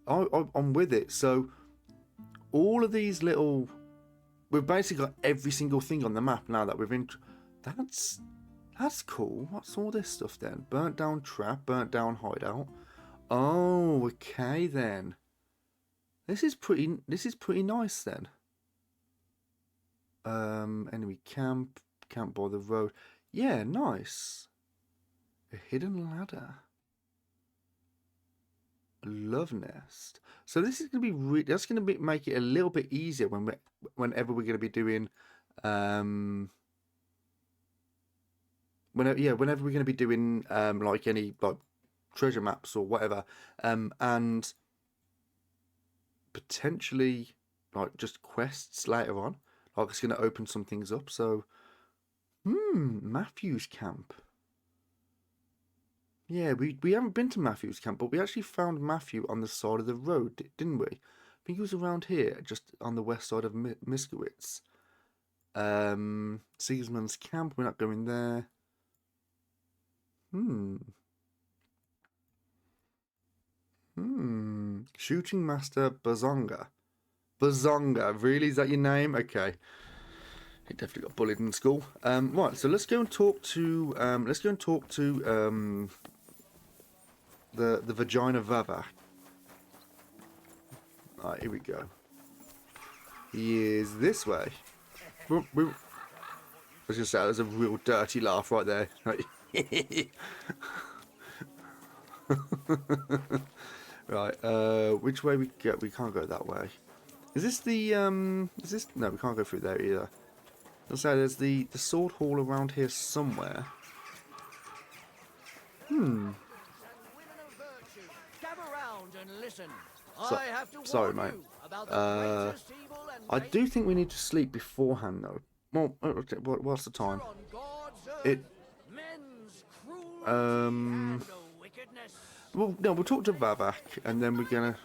Speaker 1: I'm with it. So all of these little, we've basically got every single thing on the map now that we've that's cool. What's all this stuff then? Burnt down trap, burnt down hideout. Oh, okay then. This is pretty nice then. Enemy camp by the road. Yeah, nice. A hidden ladder. Love nest. So this is going to be that's going to make it a little bit easier whenever we're going to be doing whenever we're going to be doing like any like treasure maps or whatever, and potentially like just quests later on. Like it's going to open some things up. So Matthew's camp. Yeah, we haven't been to Matthew's camp, but we actually found Matthew on the side of the road, didn't we? I think he was around here, just on the west side of Miskowitz. Sigismund's camp, we're not going there. Shooting Master Bazonga. Bazonga, really? Is that your name? Okay. He definitely got bullied in school. Right, so let's go and talk to the vagina Vavak. Alright, here we go. He is this way. I was gonna say that was a real dirty laugh right there. Right, which way we go? We can't go that way. Is this the no, we can't go through there either. I'll say there's the sword hall around here somewhere. Sorry, mate. I do think we need to sleep beforehand, though. Well, what's the time? Well, no, we'll talk to Vavak, and then we're gonna.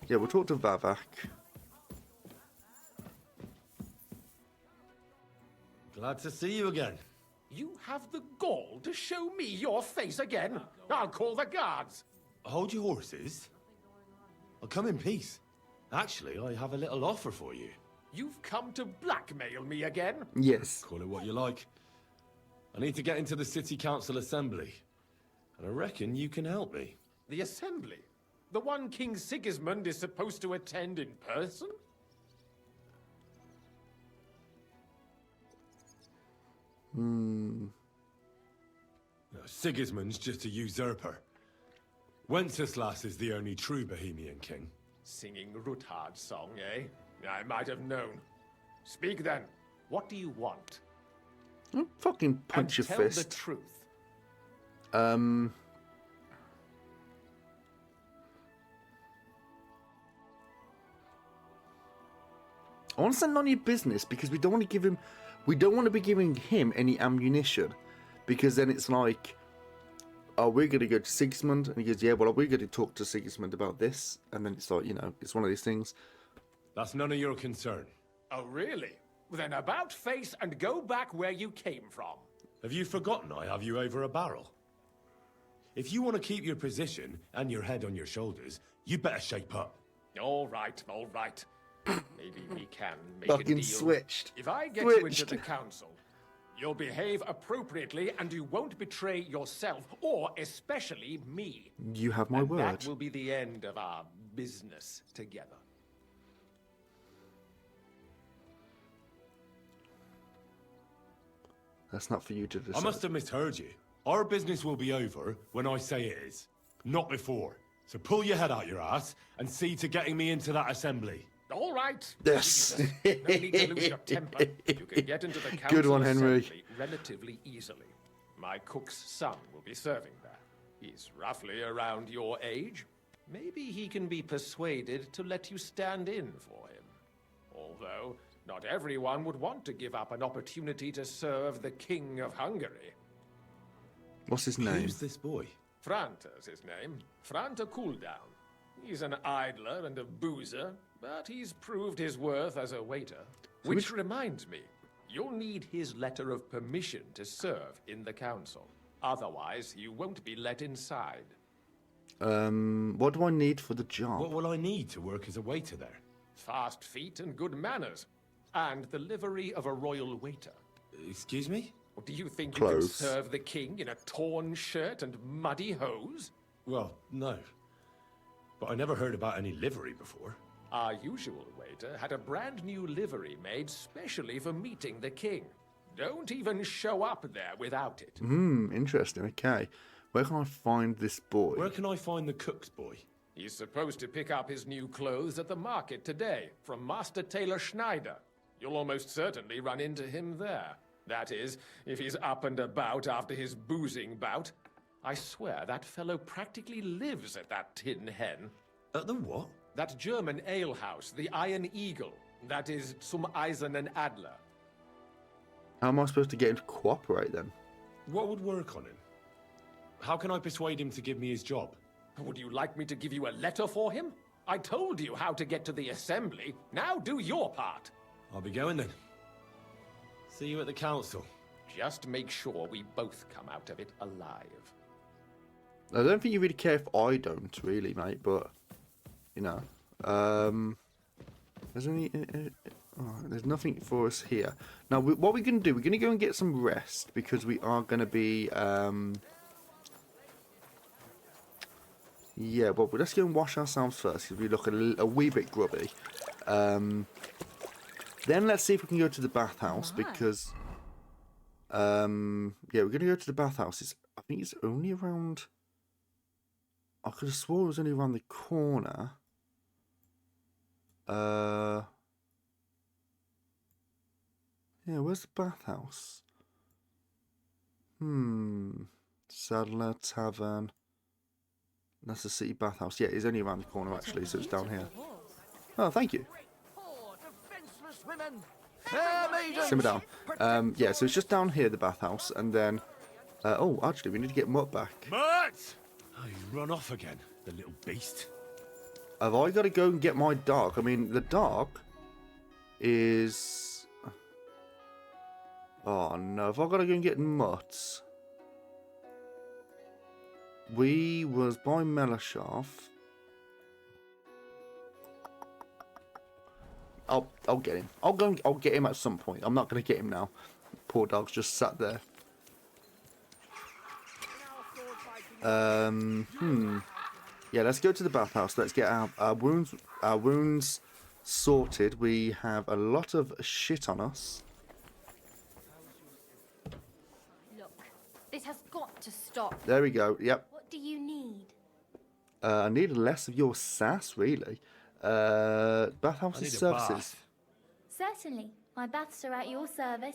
Speaker 1: Yeah, we'll talk to Vavak.
Speaker 3: Glad to see you again.
Speaker 13: You have the gall to show me your face again? I'll call the guards.
Speaker 3: Hold your horses. I'll come in peace. Actually, I have a little offer for you.
Speaker 13: You've come to blackmail me again?
Speaker 1: Yes.
Speaker 3: Call it what you like. I need to get into the city council assembly. And I reckon you can help me.
Speaker 13: The assembly? The one King Sigismund is supposed to attend in person?
Speaker 3: No, Sigismund's just a usurper. Wenceslas is the only true Bohemian king.
Speaker 13: Singing Ruthard's song, eh? I might have known. Speak then. What do you want?
Speaker 1: I'll fucking punch your fist.
Speaker 13: Tell the truth.
Speaker 1: I want to send none of your business because we don't want to be giving him any ammunition, because then it's like "Oh, we're going to go to Sigismund," and he goes, "Yeah, well, we're going to talk to Sigismund about this." And then it's like, you know, it's one of these things.
Speaker 3: That's none of your concern.
Speaker 13: Oh, really? Then about face and go back where you came from.
Speaker 3: Have you forgotten I have you over a barrel? If you want to keep your position and your head on your shoulders, you better shape up.
Speaker 13: All right, all right. Maybe we can make
Speaker 1: Fucking
Speaker 13: a deal.
Speaker 1: switched.
Speaker 13: If I get you into
Speaker 1: Switched.
Speaker 13: the council, you'll behave appropriately and you won't betray yourself, or especially me.
Speaker 1: You have my
Speaker 13: And
Speaker 1: word.
Speaker 13: that will be the end of our business together.
Speaker 1: That's not for you to decide.
Speaker 3: I must have misheard you. Our business will be over when I say it is, not before. So pull your head out your ass and see to getting me into that assembly.
Speaker 13: All right.
Speaker 1: Yes.
Speaker 13: Jesus. No need to lose your temper. You can get into the council
Speaker 1: Good one, Henry.
Speaker 13: assembly relatively easily. My cook's son will be serving there. He's roughly around your age. Maybe he can be persuaded to let you stand in for him. Although, not everyone would want to give up an opportunity to serve the King of Hungary.
Speaker 1: What's his name?
Speaker 3: Who's this boy?
Speaker 13: Franta's his name. Franta Cooldown. He's an idler and a boozer, but he's proved his worth as a waiter. Which reminds me, you'll need his letter of permission to serve in the council. Otherwise, you won't be let inside.
Speaker 1: What do I need for the job?
Speaker 3: What will I need to work as a waiter there?
Speaker 13: Fast feet and good manners. And the livery of a royal waiter.
Speaker 3: Excuse me?
Speaker 13: Do you think
Speaker 1: Clothes.
Speaker 13: you can serve the king in a torn shirt and muddy hose?
Speaker 3: Well, no. But I never heard about any livery before.
Speaker 13: Our usual waiter had a brand new livery made specially for meeting the king. Don't even show up there without it.
Speaker 1: Interesting. Okay. Where can I find this boy?
Speaker 3: Where can I find the cook's boy?
Speaker 13: He's supposed to pick up his new clothes at the market today from Master Tailor Schneider. You'll almost certainly run into him there. That is, if he's up and about after his boozing bout. I swear that fellow practically lives at that Tin Hen.
Speaker 3: At the what?
Speaker 13: That German alehouse, the Iron Eagle. That is Zum Eisernen Adler.
Speaker 1: How am I supposed to get him to cooperate then?
Speaker 3: What would work on him? How can I persuade him to give me his job?
Speaker 13: Would you like me to give you a letter for him? I told you how to get to the assembly. Now do your part.
Speaker 3: I'll be going then. See you at the council.
Speaker 13: Just make sure we both come out of it alive.
Speaker 1: I don't think you really care if I don't, really, mate, but, you know. There's there's nothing for us here. Now, what we're going to do, we're going to go and get some rest, because we are going to be, yeah, well, let's go and wash ourselves first, because we look a wee bit grubby. Then let's see if we can go to the bathhouse, because, yeah, we're going to go to the bathhouse. I think it's only around, I could have sworn it was only around the corner. Yeah, where's the bathhouse? Sadler Tavern. That's the city bathhouse. Yeah, it's only around the corner, actually, so it's down here. Oh, thank you. Simmer down. Yeah, so it's just down here, the bathhouse, and then... oh, actually, we need to get Mutt back.
Speaker 3: Mutt! Oh, you run off again, the little beast.
Speaker 1: Have I got to go and get my dog? I mean, the dog is... Oh, no. Have I got to go and get Mutt? We was by Melashov. I'll get him. I'll get him at some point. I'm not going to get him now. Poor dog's just sat there. Yeah, let's go to the bathhouse. Let's get our wounds sorted. We have a lot of shit on us.
Speaker 2: Look, this has got to stop.
Speaker 1: There we go. Yep.
Speaker 2: What do you need?
Speaker 1: I need less of your sass, really. Bathhouse services.
Speaker 2: Certainly. My baths are at your service.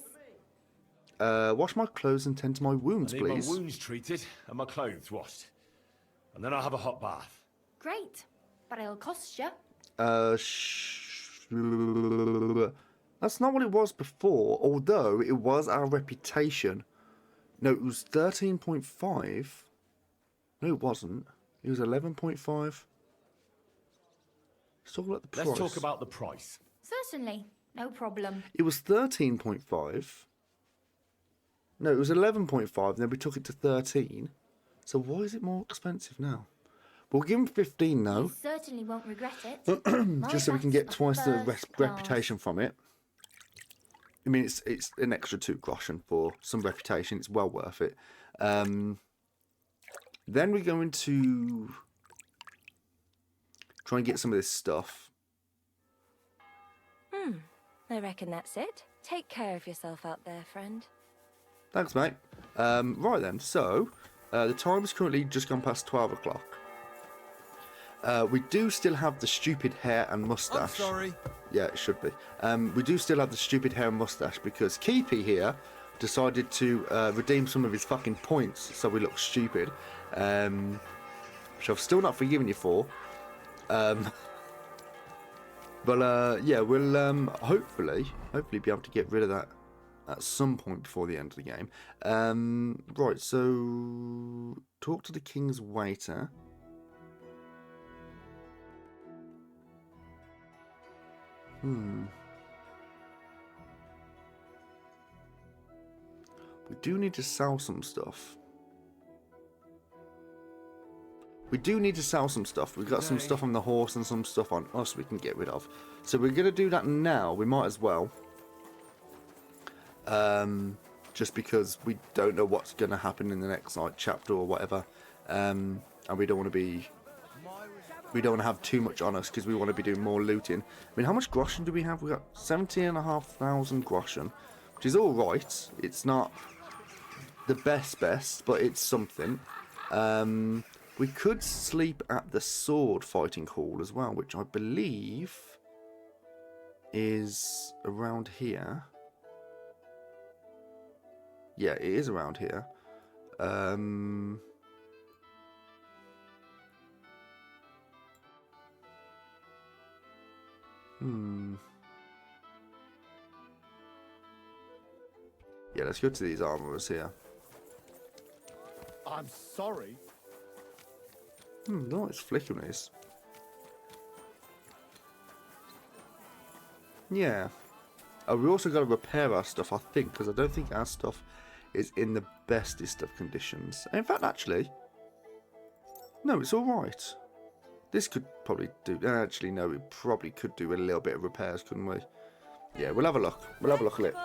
Speaker 1: Wash my clothes and tend to my wounds,
Speaker 3: I need
Speaker 1: please.
Speaker 3: my wounds treated and my clothes washed. And then I'll have a hot bath.
Speaker 2: Great. But it'll cost you.
Speaker 1: That's not what it was before, although it was our reputation. No, it was 13.5. No, it wasn't. It was 11.5. Let's talk about the price.
Speaker 3: Let's talk about the price.
Speaker 2: Certainly, no problem.
Speaker 1: It was 13.5. No, it was 11.5, then we took it to 13. So why is it more expensive now? We'll give him 15 now.
Speaker 2: You certainly won't regret it.
Speaker 1: Just so we can get twice the
Speaker 2: first class.
Speaker 1: reputation from it. I mean, it's an extra 2 groschen for some reputation. It's well worth it. Then we're going to try and get some of this stuff.
Speaker 21: I reckon that's it. Take care of yourself out there, friend.
Speaker 1: Thanks, mate. Right then, so the time is currently just gone past 12 o'clock. We do still have the stupid hair and mustache.
Speaker 10: I'm sorry.
Speaker 1: Yeah, it should be. We do still have the stupid hair and mustache because Keepy here decided to redeem some of his fucking points so we look stupid. Which I've still not forgiven you for. But yeah, we'll hopefully be able to get rid of that at some point before the end of the game. Right, so talk to the king's waiter. We do need to sell some stuff. We've got some stuff on the horse and some stuff on us we can get rid of. So we're going to do that now. We might as well. Just because we don't know what's going to happen in the next chapter or whatever. And we don't want to have too much on us because we want to be doing more looting. I mean, how much groschen do we have? We got 17,500 groschen, which is all right. It's not the best, but it's something. We could sleep at the sword fighting hall as well, which I believe is around here. Yeah, it is around here. Yeah, let's go to these armorers here.
Speaker 4: I'm sorry.
Speaker 1: No, it's flickering is. Yeah. Oh, we also got to repair our stuff, I think, because I don't think our stuff is in the bestest of conditions. In fact, actually, no, it's all right. This could probably do. Actually, no, it probably could do a little bit of repairs, couldn't we? Yeah, we'll have a look. We'll have a look at it.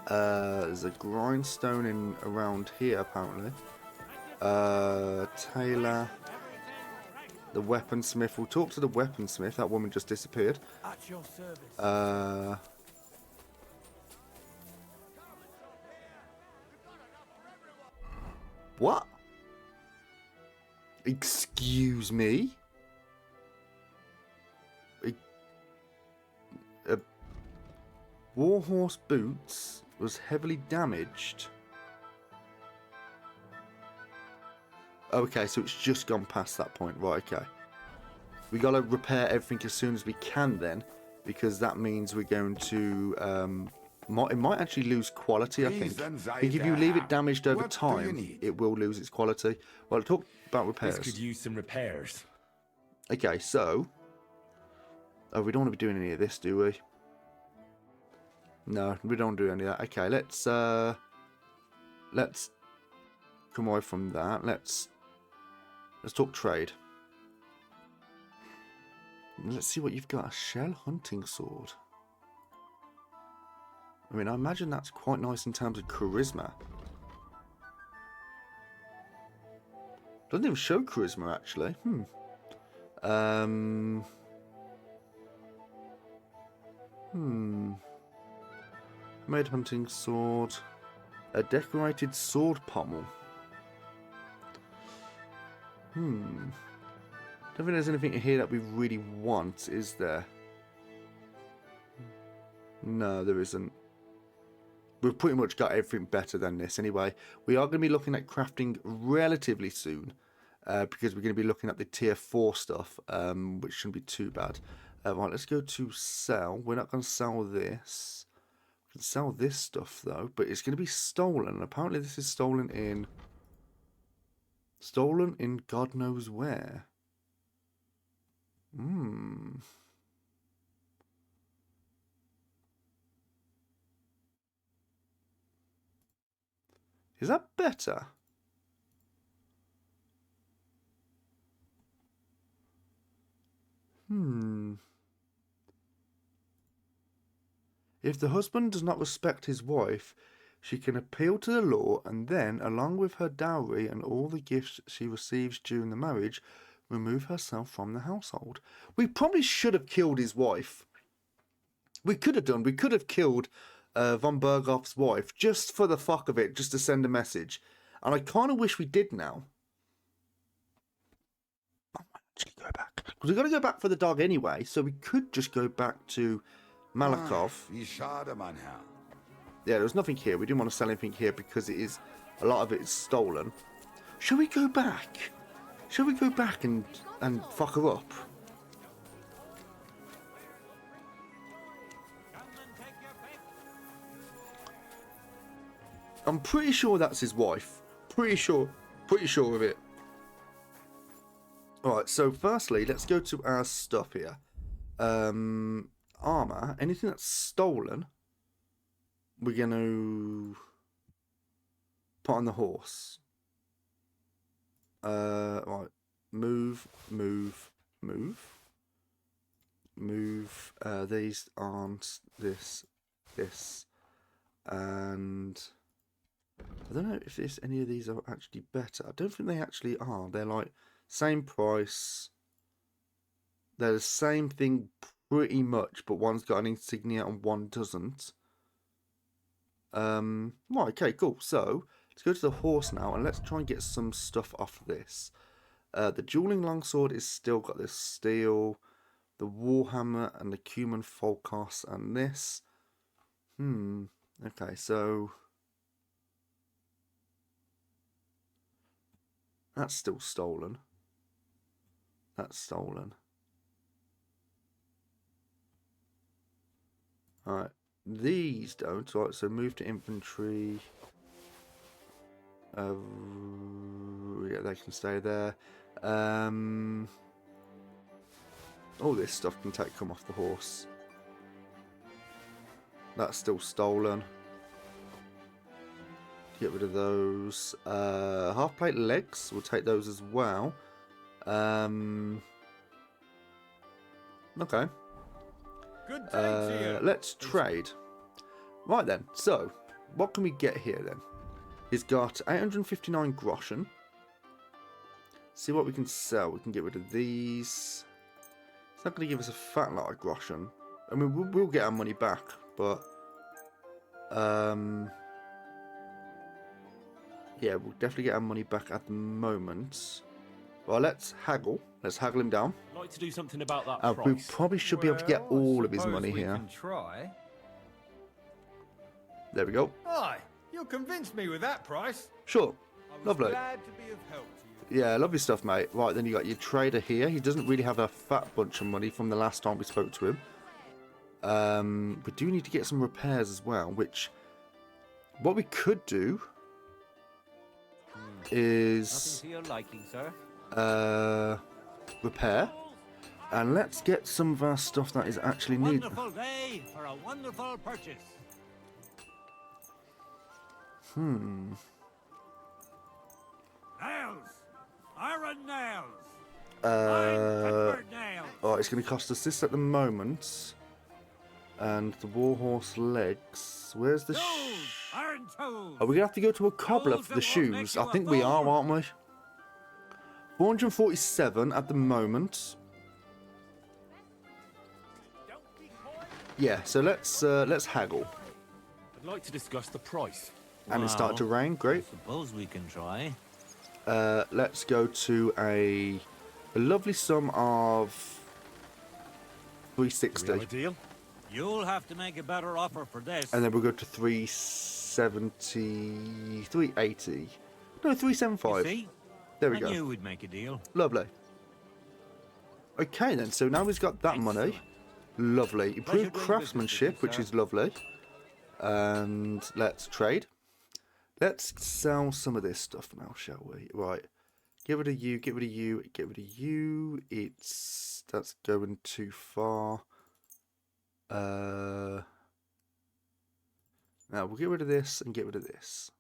Speaker 1: There's a grindstone in around here, apparently. Taylor, the weaponsmith. We'll talk to the weaponsmith. That woman just disappeared.
Speaker 7: At your service.
Speaker 1: What? Excuse me? Warhorse Boots was heavily damaged. Okay, so it's just gone past that point. Right, okay. We got to repair everything as soon as we can then, because that means we're going to... it might actually lose quality, I think. I think if you leave it damaged over time, it will lose its quality. Well, talk about repairs.
Speaker 3: This could use some repairs.
Speaker 1: Okay, so... Oh, we don't want to be doing any of this, do we? No, we don't do any of that. Okay, let's come away from that. Let's talk trade. Let's see what you've got. A shell hunting sword. I mean, I imagine that's quite nice in terms of charisma. Doesn't even show charisma, actually. Made hunting sword. A decorated sword pommel. Don't think there's anything here that we really want, is there? No, there isn't. We've pretty much got everything better than this anyway. We are going to be looking at crafting relatively soon. Because we're going to be looking at the tier 4 stuff. Which shouldn't be too bad. Right, let's go to sell. We're not going to sell this. We can sell this stuff though. But it's going to be stolen. Apparently this is stolen in... Stolen in God knows where. Is that better? If the husband does not respect his wife, she can appeal to the law and then, along with her dowry and all the gifts she receives during the marriage, remove herself from the household. We probably should have killed his wife. We could have done. We could have killed von Berghoff's wife just for the fuck of it, just to send a message. And I kind of wish we did now. I might actually go back. Because we've got to go back for the dog anyway, so we could just go back to Malakoff. Yeah, there's nothing here. We didn't want to sell anything here because it is, a lot of it is stolen. Shall we go back? Shall we go back and fuck her up? I'm pretty sure that's his wife. Pretty sure of it. Alright, so firstly, let's go to our stuff here. Armor, anything that's stolen, we're going to put on the horse. Right, move. These aren't this, and I don't know if any of these are actually better. I don't think they actually are. They're like same price. They're the same thing pretty much, but one's got an insignia and one doesn't. Right, okay, cool. So let's go to the horse now and let's try and get some stuff off this. The dueling longsword is still got this steel, the warhammer and the cumin folkos and this. Okay, so that's still stolen. That's stolen. Alright, these don't. Right, so move to infantry. Yeah, they can stay there. All this stuff can come off the horse. That's still stolen. Get rid of those. Half plate legs, we'll take those as well. Okay.
Speaker 11: Good day to you.
Speaker 1: Let's trade. Right then, so what can we get here then? He's got 859 groschen. See what we can sell. We can get rid of these. It's not going to give us a fat lot of groschen. I mean, we'll get our money back, but yeah, we'll definitely get our money back at the moment. Well, let's haggle. Let's haggle him down.
Speaker 18: I'd like to do something about that
Speaker 1: We
Speaker 18: price.
Speaker 1: probably should be able to get all of his money
Speaker 15: we
Speaker 1: here.
Speaker 15: Can try.
Speaker 1: There we go.
Speaker 15: Aye, you'll convince me with that price.
Speaker 1: Sure.
Speaker 15: I was
Speaker 1: Lovely.
Speaker 15: glad to be of help to you.
Speaker 1: Yeah, lovely stuff, mate. Right, then you got your trader here. He doesn't really have a fat bunch of money from the last time we spoke to him. We do need to get some repairs as well, which what we could do is
Speaker 7: Nothing to your liking, sir.
Speaker 1: repair, and let's get some of our stuff that is actually needed.
Speaker 7: Wonderful day for a wonderful purchase.
Speaker 1: Nails,
Speaker 7: iron nails.
Speaker 1: Oh, it's going to cost us this at the moment, and the warhorse legs. Where's the?
Speaker 7: Iron tools.
Speaker 1: Are we gonna have to go to a cobbler for the shoes? I think we are, aren't we? 447 at the moment. Yeah, so let's haggle.
Speaker 18: I'd like to discuss the price.
Speaker 1: And it started to rain. Great.
Speaker 7: Suppose we can try.
Speaker 1: Let's go to a lovely sum of 360.
Speaker 18: Do we have a deal?
Speaker 7: You'll have to make a better offer for this.
Speaker 1: And then we'll go to 370, 380. No, 375.
Speaker 7: See?
Speaker 1: There we
Speaker 7: I
Speaker 1: go.
Speaker 7: knew we'd make a deal.
Speaker 1: Lovely. Okay then, so now he's got that money. Lovely. Improved craftsmanship, which is lovely. And let's trade. Let's sell some of this stuff now, shall we? Right. Get rid of you, get rid of you, get rid of you. That's going too far. Now we'll get rid of this and get rid of this.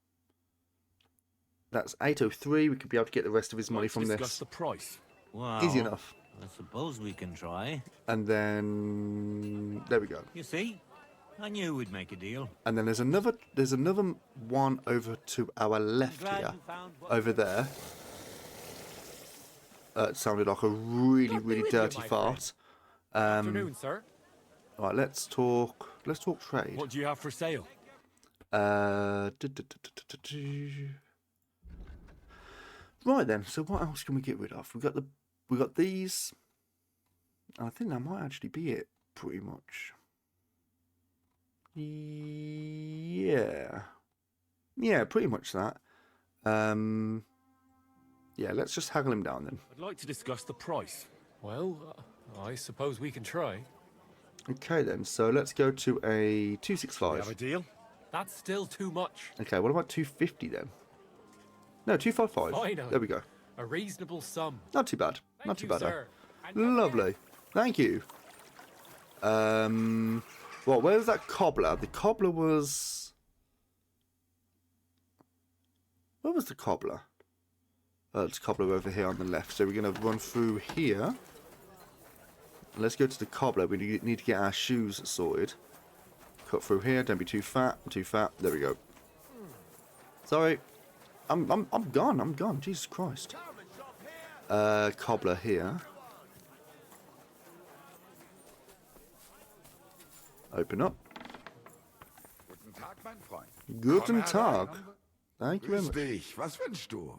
Speaker 1: That's 803. We could be able to get the rest of his money from
Speaker 3: discuss
Speaker 1: this.
Speaker 3: the price.
Speaker 9: Wow.
Speaker 1: Easy enough.
Speaker 9: I suppose we can try.
Speaker 1: And then there we go.
Speaker 9: You see? I knew we'd make a deal.
Speaker 1: And then there's another one over to our left here. Over there. It sounded like a really dirty fart.
Speaker 14: Afternoon, sir.
Speaker 1: Right, let's talk trade.
Speaker 3: What do you have for sale?
Speaker 1: Right then, so what else can we get rid of? We got these. I think that might actually be it, pretty much. Yeah, pretty much that. Yeah, let's just haggle him down then.
Speaker 3: I'd like to discuss the price.
Speaker 14: Well, I suppose we can try.
Speaker 1: Okay then, so let's go to a 265.
Speaker 3: We have a deal?
Speaker 14: That's still too much.
Speaker 1: Okay, what about 250 then? No, 255.
Speaker 14: Fine,
Speaker 1: There we go.
Speaker 14: A reasonable sum.
Speaker 1: Not too bad. Not too bad.
Speaker 14: Sir.
Speaker 1: Lovely. Thank you. Well, where was that cobbler? The cobbler was... Where was the cobbler? It's cobbler over here on the left. So we're going to run through here. Let's go to the cobbler. We need to get our shoes sorted. Cut through here. Don't be too fat. I'm too fat. There we go. Sorry. I'm gone. I'm gone. Jesus Christ. Cobbler here. Open up. Guten Tag. Thank you very much.
Speaker 22: Was wünschst du?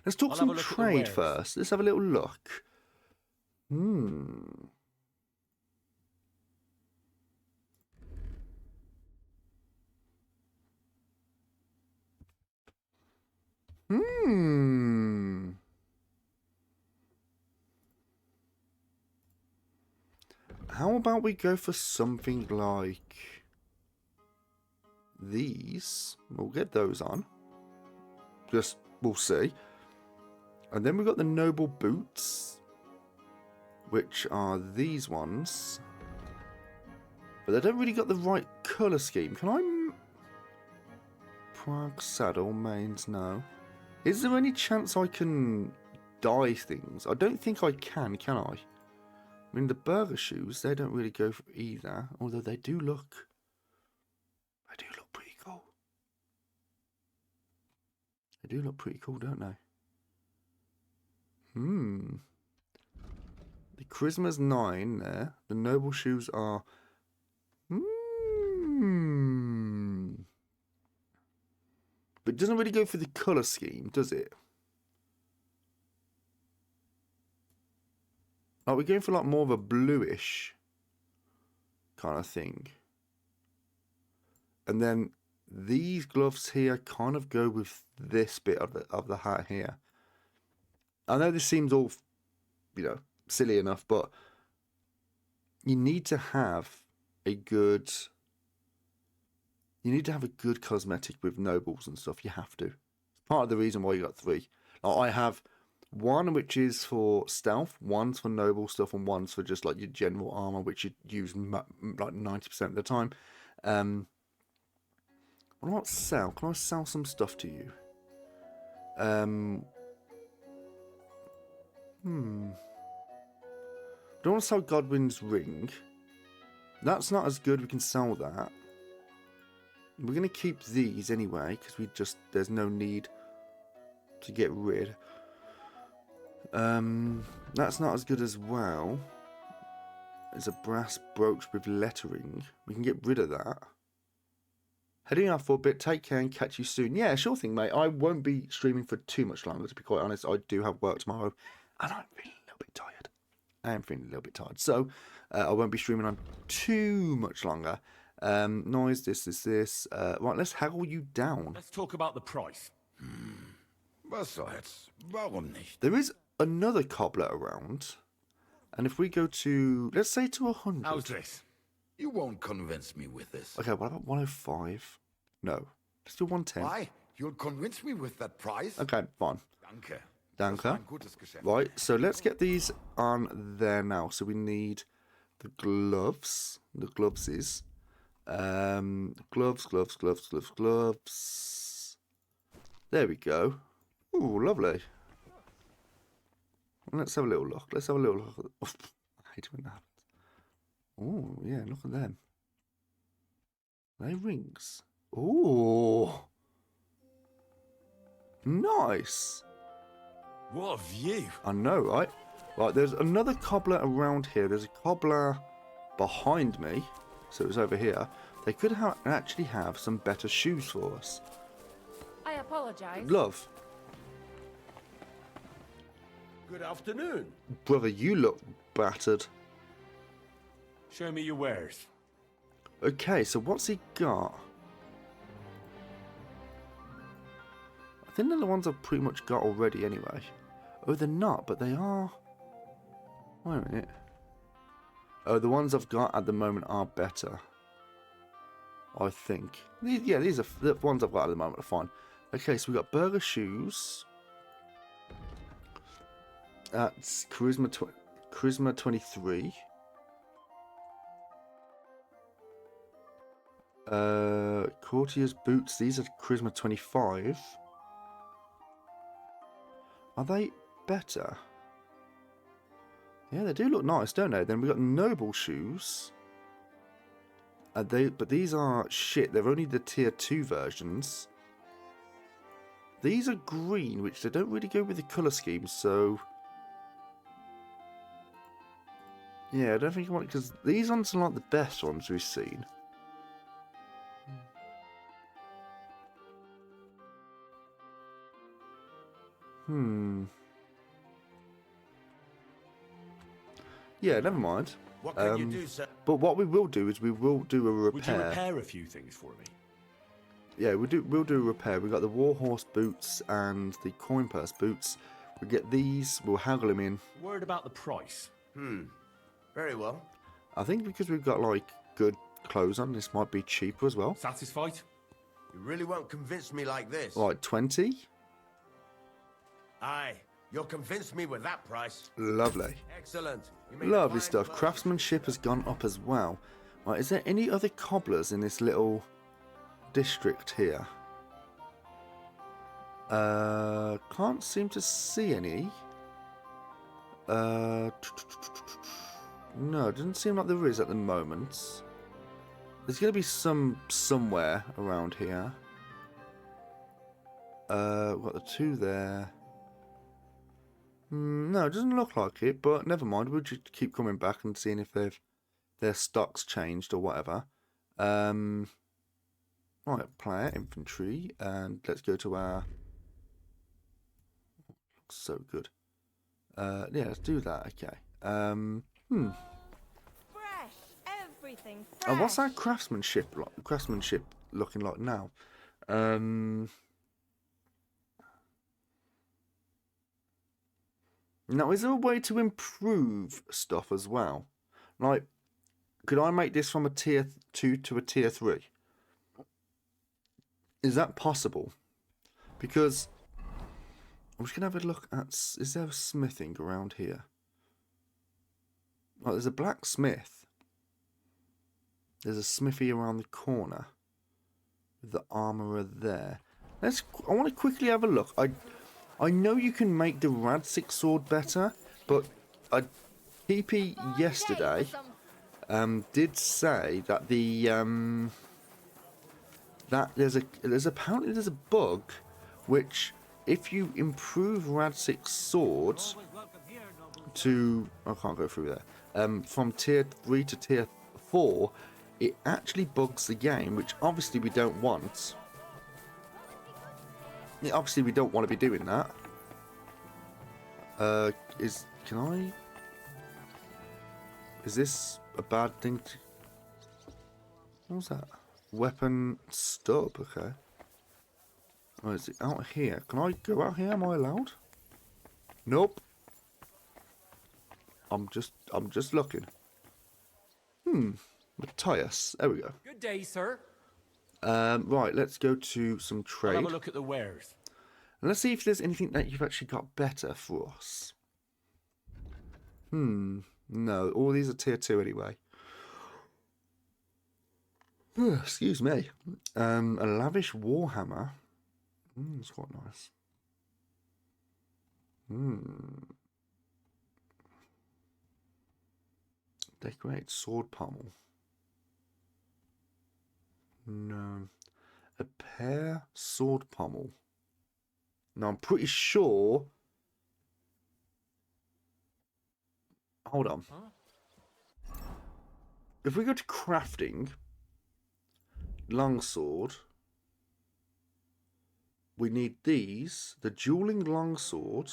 Speaker 1: Let's talk some trade first. Let's have a little look. How about we go for something like these? We'll get those on. Just, we'll see. And then we've got the noble boots, which are these ones. But they don't really got the right colour scheme. Can I... Prague saddle, mains, no. Is there any chance I can dye things? I don't think I can I? I mean, the burger shoes, they don't really go for either. Although they do look... They do look pretty cool. They do look pretty cool, don't they? The Charisma's 9 there. The noble shoes are... But it doesn't really go for the colour scheme, does it? Like, we're going for like more of a bluish kind of thing. And then these gloves here kind of go with this bit of the hat here. I know this seems all, silly enough, but you need to have a good... You need to have a good cosmetic with nobles and stuff. You have to. It's part of the reason why you got 3. Like, I have one which is for stealth, one's for noble stuff, and one's for just like your general armor, which you use like 90% of the time. What about sell? Can I sell some stuff to you? Don't want to sell Godwin's ring. That's not as good. We can sell that. We're going to keep these anyway, because there's no need to get rid. That's not as good as well. It's a brass brooch with lettering. We can get rid of that. Heading off for a bit. Take care and catch you soon. Yeah, sure thing, mate. I won't be streaming for too much longer, to be quite honest. I do have work tomorrow, and I'm feeling a little bit tired. I am feeling a little bit tired. So, I won't be streaming on too much longer. Noise, this. Right, let's haggle you down.
Speaker 3: Let's talk about the price.
Speaker 22: Was soll's? Warum nicht?
Speaker 1: There is another cobbler around. And if we go to, let's say to 100.
Speaker 22: How's this? You won't convince me with this.
Speaker 1: Okay, what about 105? No. Let's do 110.
Speaker 22: Why? You'll convince me with that price?
Speaker 1: Okay, fine.
Speaker 22: Danke.
Speaker 1: Danke. Right, so let's get these on there now. So we need the gloves. The gloves is gloves. There we go. Ooh, lovely. Let's have a little look. Let's have a little look. Oh, I hate when that happens. Oh, yeah, look at them. They rings. Oh, nice.
Speaker 22: What a view.
Speaker 1: I know, right? Right, there's another cobbler around here. There's a cobbler behind me. So it's over here. They could actually have some better shoes for us.
Speaker 5: I apologize.
Speaker 1: Love.
Speaker 3: Good afternoon.
Speaker 1: Brother, you look battered.
Speaker 3: Show me your wares.
Speaker 1: Okay, so what's he got? I think they're the ones I've pretty much got already anyway. Oh, they're not, but they are... Wait a minute. Oh, the ones I've got at the moment are better. I think. These are the ones I've got at the moment are fine. Okay, so we've got burger shoes. That's Charisma 23. Courtier's boots. These are Charisma 25. Are they better? Yeah, they do look nice, don't they? Then we got noble shoes. But these are shit. They're only the tier 2 versions. These are green, which they don't really go with the colour scheme, so... Yeah, I don't think I want it, because these ones are not the best ones we've seen. Yeah, never mind.
Speaker 8: What can you do, sir?
Speaker 1: But what we will do is we will do a repair.
Speaker 3: Would you repair a few things for me?
Speaker 1: Yeah, we'll do a repair. We've got the warhorse boots and the coin purse boots. We get these, we'll haggle them in.
Speaker 3: Worried about the price?
Speaker 8: Very well.
Speaker 1: I think because we've got like good clothes on, this might be cheaper as well.
Speaker 3: Satisfied?
Speaker 8: You really won't convince me like this.
Speaker 1: Like 20?
Speaker 8: Aye, you'll convince me with that price.
Speaker 1: Lovely.
Speaker 8: Excellent.
Speaker 1: Lovely stuff. Craftsmanship has gone up as well. Right, is there any other cobblers in this little district here? Can't seem to see any. No, it doesn't seem like there is at the moment. There's going to be some somewhere around here. We've got the two there. No, it doesn't look like it, but never mind. We'll just keep coming back and seeing if their stock's changed or whatever. Right, player, infantry, and let's go to our... Looks so good. Yeah, let's do that, okay.
Speaker 5: Fresh, everything fresh.
Speaker 1: And what's our craftsmanship looking like now? Now, is there a way to improve stuff as well? Like, could I make this from a tier 2 to a tier 3? Is that possible? Because I'm just going to have a look at... Is there a smithing around here? Oh, there's a blacksmith. There's a smithy around the corner. With the armourer there. I want to quickly have a look. I know you can make the Radzig sword better, but TP yesterday did say that the that apparently there's a bug which if you improve Radzig's swords to I can't go through there from tier 3 to tier 4, it actually bugs the game, which obviously we don't want. Yeah, obviously we don't want to be doing that. Is this a bad thing to... What was that? Weapon stub, okay. Oh, is it out here? Can I go out here? Am I allowed? Nope. I'm just looking. Matthias. There we go.
Speaker 18: Good day, sir.
Speaker 1: Right, let's go to some trade.
Speaker 3: I'll have a look at the wares.
Speaker 1: And let's see if there's anything that you've actually got better for us. No, all these are tier 2 anyway. Excuse me. A lavish warhammer. It's quite nice. Decorate sword pommel. No. A pear sword pommel. Now I'm pretty sure. Hold on. If we go to crafting, longsword, we need these, the dueling longsword,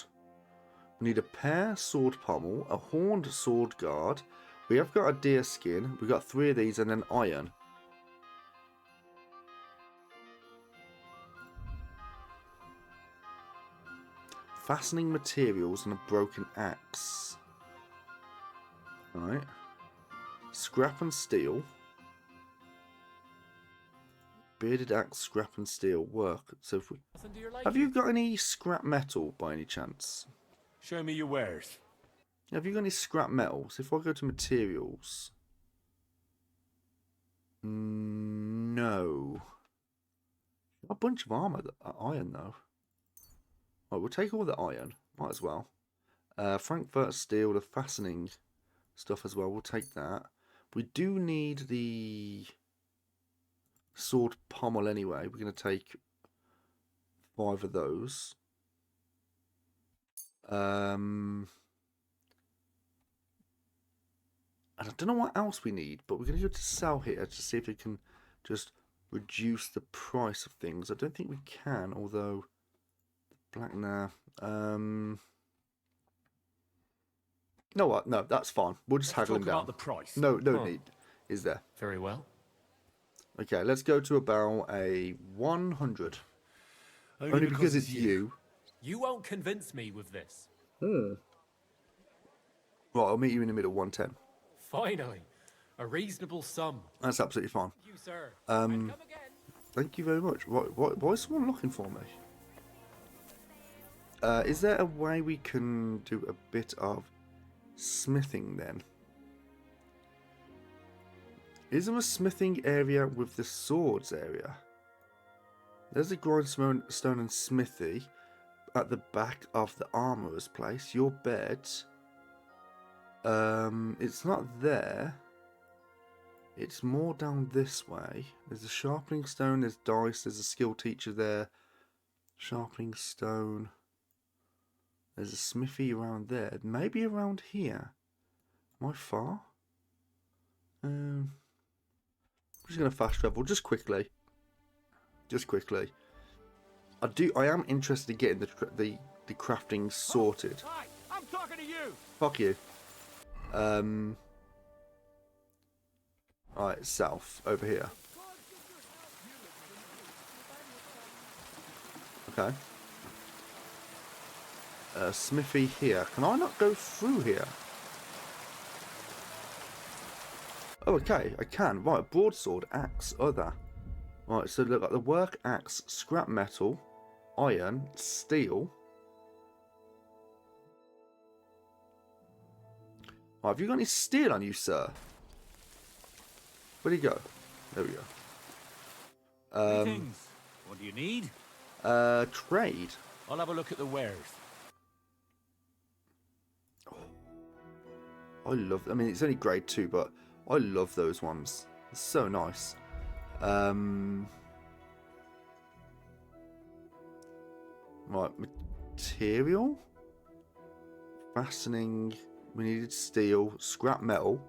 Speaker 1: we need a pear sword pommel, a horned sword guard, we have got a deer skin, we've got 3 of these, and then iron. Fastening materials and a broken axe. Alright. Scrap and steel. Bearded axe, scrap and steel work. So if we... Have you got any scrap metal by any chance?
Speaker 3: Show me your wares.
Speaker 1: Have you got any scrap metals? If I go to materials... No. A bunch of armor, iron though. Right, we'll take all the iron. Might as well. Frankfurt steel, the fastening stuff as well. We'll take that. We do need the sword pommel anyway. We're going to take 5 of those. And I don't know what else we need, but we're going to go to sell here to see if we can just reduce the price of things. I don't think we can, although black nah. You know what? No, that's fine. We'll just haggle him down.
Speaker 3: About the price.
Speaker 1: No need. Is there?
Speaker 18: Very well.
Speaker 1: Okay, let's go to about a 100. Only because it's you.
Speaker 18: You won't convince me with this.
Speaker 1: Right, I'll meet you in the middle, 110.
Speaker 18: Finally, a reasonable sum.
Speaker 1: That's absolutely fine.
Speaker 18: You, sir.
Speaker 1: Thank you very much. Why is someone looking for me? Is there a way we can do a bit of smithing then? Is there a smithing area with the swords area? There's a grindstone and smithy at the back of the armorer's place. Your bed. It's not there. It's more down this way. There's a sharpening stone, there's dice, there's a skill teacher there. Sharpening stone. There's a smithy around there. Maybe around here. Am I far? I'm just going to fast travel just quickly. I am interested in getting the crafting sorted.
Speaker 11: Hi, I'm talking to you.
Speaker 1: Fuck you. Alright, south, over here. Okay. Smithy here. Can I not go through here? Oh, okay, I can. Right, broadsword, axe, other. Right, so look at the work axe, scrap metal, iron, steel. Right, have you got any steel on you, sir? Where'd he go? There we go.
Speaker 9: Things. What do you need?
Speaker 1: Trade.
Speaker 3: I'll have a look at the wares.
Speaker 1: I love. I mean, it's only grade 2, but I love those ones. It's so nice. Right, material. Fastening. We needed steel, scrap metal.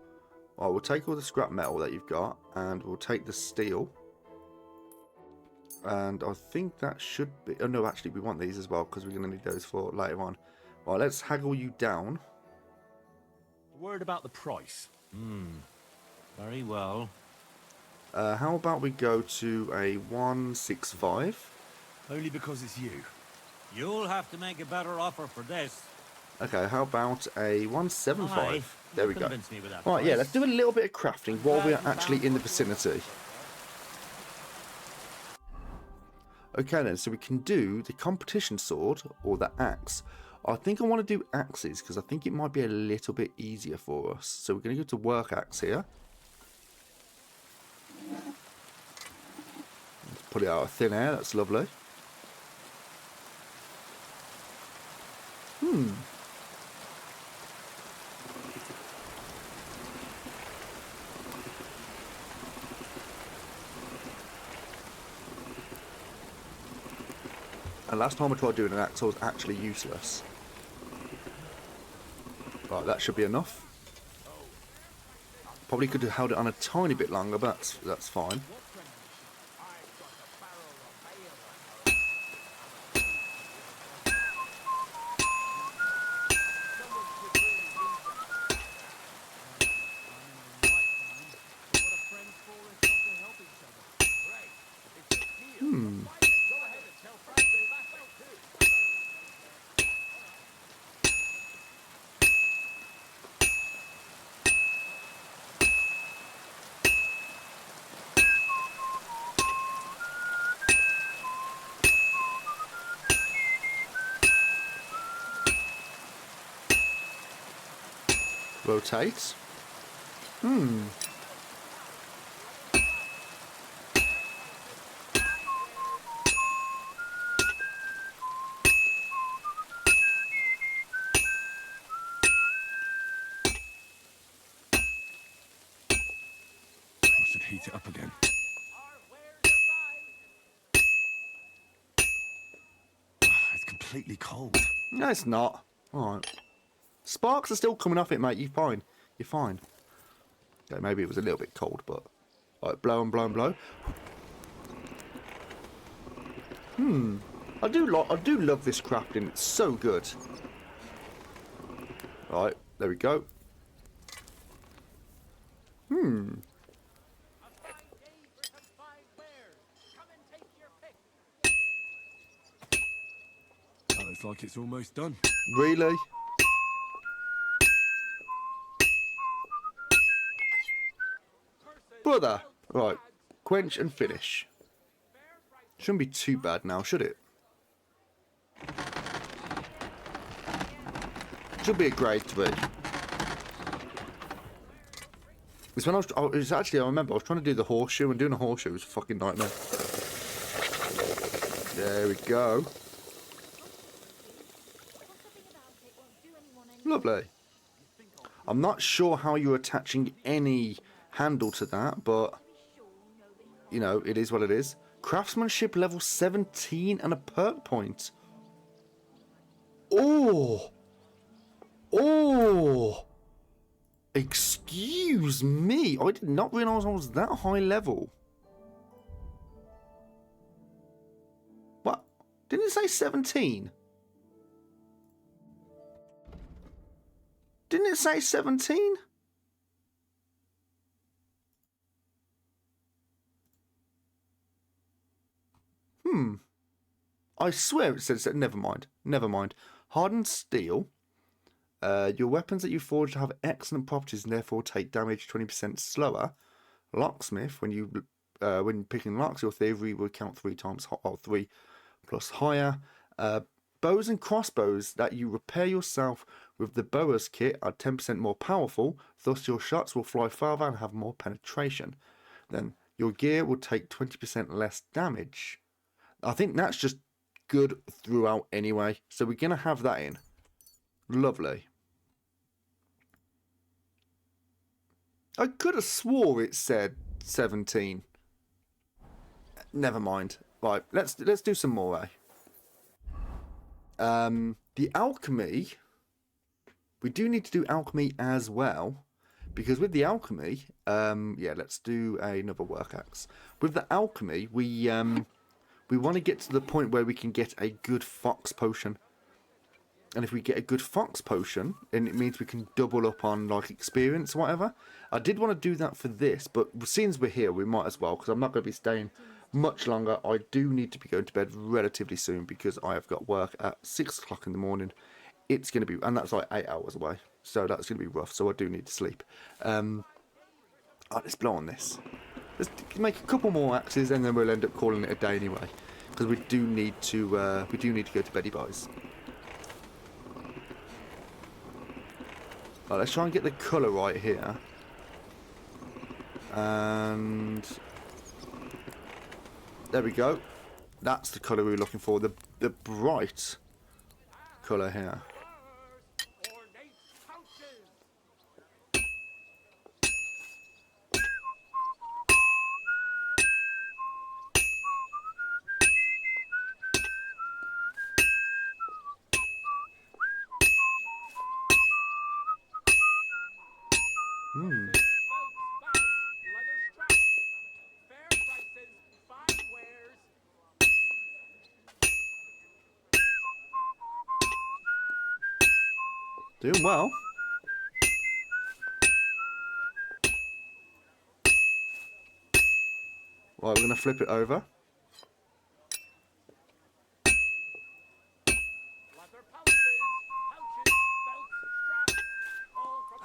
Speaker 1: Right, we'll take all the scrap metal that you've got, and we'll take the steel. And I think that should be. Oh no, actually, we want these as well because we're going to need those for later on. Right, let's haggle you down.
Speaker 3: Word about the price.
Speaker 9: Very well.
Speaker 1: How about we go to a 165?
Speaker 3: Only because it's you.
Speaker 9: You'll have to make a better offer for this.
Speaker 1: Okay, how about a 175?
Speaker 9: Aye,
Speaker 1: there we go.
Speaker 9: convince me with that
Speaker 1: Right, yeah,
Speaker 9: price.
Speaker 1: let's do a little bit of crafting while we're actually in the vicinity. Okay then, so we can do the competition sword or the axe. I think I want to do axes because I think it might be a little bit easier for us. So we're going to go to work axe here. Let's put it out of thin air, that's lovely. And last time I tried doing an axe, I was actually useless. Right, that should be enough. Probably could have held it on a tiny bit longer, but that's fine. Rotate.
Speaker 3: I should heat it up again. It's completely cold.
Speaker 1: No, it's not. Alright. Sparks are still coming off it, mate. You're fine. You're fine. Okay, maybe it was a little bit cold, but... Alright, blow and blow and blow. I do love this crafting. It's so good. Right, there we go.
Speaker 3: Oh, it's like it's almost done.
Speaker 1: Really? Brother. Right. Quench and finish. Shouldn't be too bad now, should it? Should be a grade 3. It's when it's actually, I remember, I was trying to do the horseshoe, and doing a horseshoe was a fucking nightmare. There we go. Lovely. I'm not sure how you're attaching any handle to that, but, you know, it is what it is. Craftsmanship level 17 and a perk point. Oh! Oh! Excuse me, I did not realise I was that high level. What? Didn't it say 17? Didn't it say 17? I swear it says that. Never mind. Never mind. Hardened steel. Your weapons that you forged have excellent properties and therefore take damage 20% slower. Locksmith. When picking locks, your thievery will count 3 times, or 3 plus higher. Bows and crossbows that you repair yourself with the bower's kit are 10% more powerful. Thus, your shots will fly farther and have more penetration. Then your gear will take 20% less damage. I think that's just good throughout anyway. So we're going to have that in. Lovely. I could have swore it said 17. Never mind. Right, let's do some more, The alchemy. We do need to do alchemy as well. Because with the alchemy, yeah, let's do another work axe. With the alchemy, we want to get to the point where we can get a good fox potion. And if we get a good fox potion, then it means we can double up on like experience or whatever. I did want to do that for this, but since we're here, we might as well, because I'm not going to be staying much longer. I do need to be going to bed relatively soon because I have got work at 6 o'clock in the morning. It's going to be, and that's like 8 hours away, so that's going to be rough. So I do need to sleep. Let's blow on this. Let's make a couple more axes, and then we'll end up calling it a day anyway. because we do need to go to Betty Boys. Right, let's try and get the colour right here. And there we go. That's the colour we were looking for. The bright colour here. Doing well. Right, we're going to flip it over.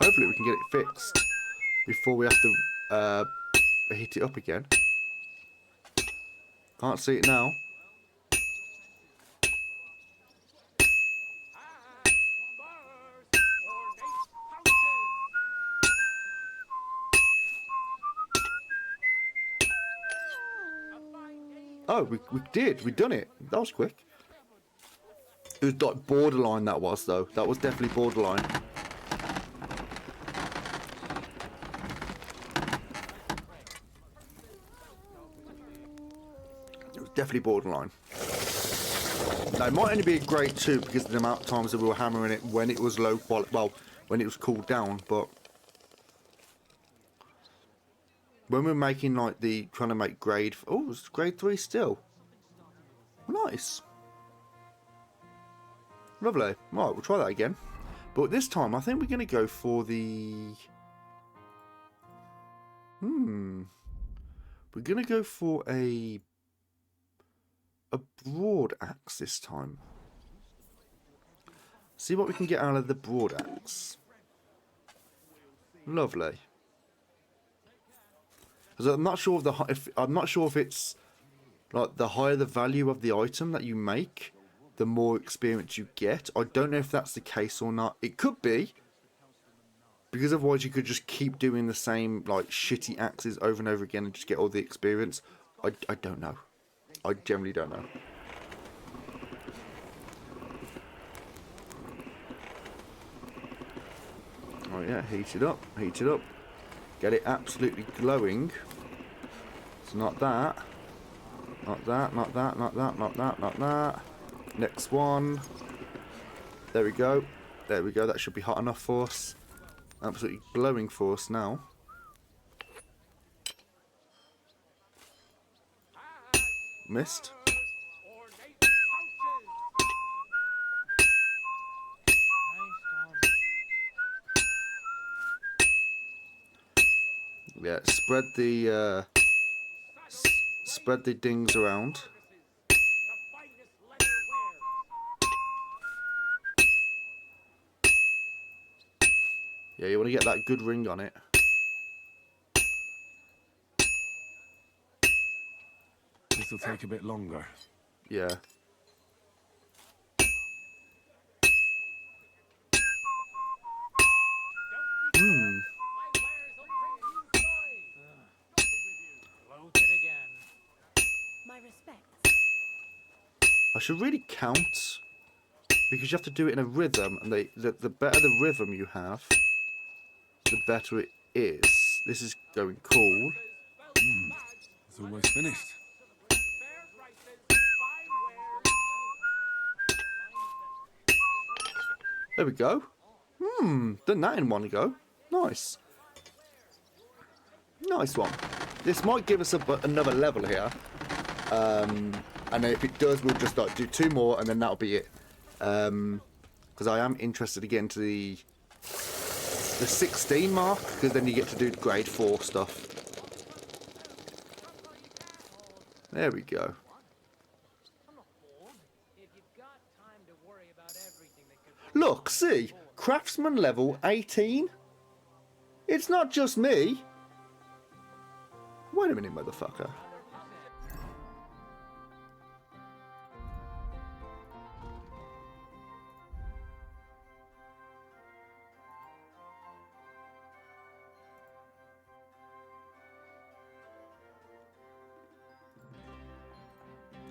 Speaker 1: Hopefully we can get it fixed before we have to heat it up again. Can't see it now. Oh, we did. We done it. That was quick. It was like borderline, that was, though. That was definitely borderline. It was definitely borderline. Now, it might only be a grade 2 because of the amount of times that we were hammering it when it was low quality. Well, when it was cooled down, but when we're making like trying to make grade, oh, it's grade 3 still. Nice. Lovely. Right, we'll try that again. But this time, I think we're going to go for the... We're going to go for a broad axe this time. See what we can get out of the broad axe. Lovely. Because I'm not sure if it's like the higher the value of the item that you make, the more experience you get. I don't know if that's the case or not. It could be, because otherwise you could just keep doing the same like shitty axes over and over again and just get all the experience. I don't know. I generally don't know. Oh yeah, heat it up, heat it up. Get it absolutely glowing. It's not that. Not that, not that, not that, not that, not that. Next one. There we go. There we go. That should be hot enough for us. Absolutely glowing for us now. Missed. Yeah, spread the dings around. Yeah, you want to get that good ring on it.
Speaker 3: This will take a bit longer.
Speaker 1: Yeah. I should really count, because you have to do it in a rhythm, and the better the rhythm you have, the better it is. This is going cool.
Speaker 3: It's almost finished.
Speaker 1: There we go. Done that in one go. Nice. Nice one. This might give us another level here. And if it does, we'll just like do 2 more, and then that'll be it. Because I am interested to get into the 16 mark, because then you get to do grade 4 stuff. There we go. Look, see, craftsman level 18. It's not just me. Wait a minute, motherfucker.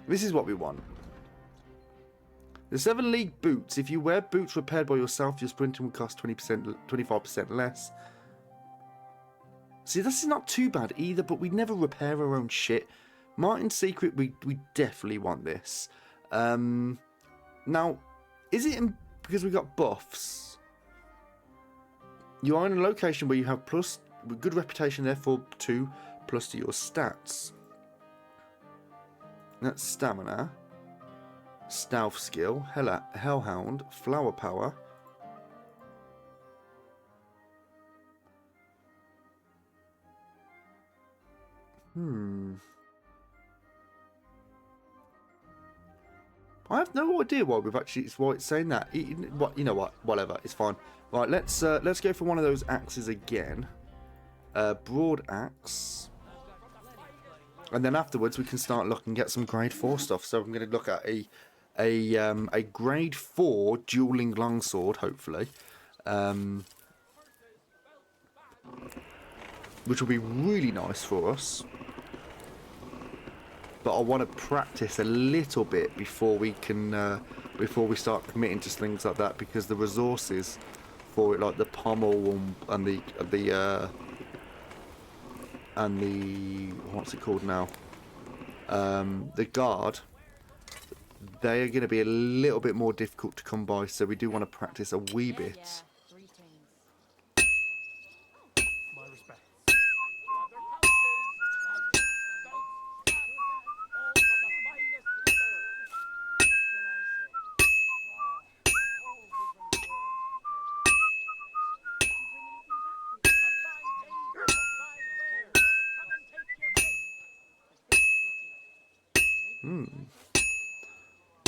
Speaker 1: This is what we want. The 7 League boots. If you wear boots repaired by yourself, your sprinting will cost 20%, 25% less. See, this is not too bad either, but we never repair our own shit. Martin's Secret, we definitely want this. Now, is it because we got buffs? You are in a location where you have plus good reputation, therefore 2 plus to your stats. That's stamina, stealth skill, hellhound, flower power. I have no idea why we've actually. It's why it's saying that. You know what? Whatever. It's fine. Right. Let's go for one of those axes again. Broad axe. And then afterwards we can start looking at some grade 4 stuff. So I'm going to look at a grade 4 dueling longsword, hopefully, which will be really nice for us. But I want to practice a little bit before we can before we start committing to things like that, because the resources for it, like the pommel and the what's it called now? The guard, they are going to be a little bit more difficult to come by, so we do want to practice a wee bit.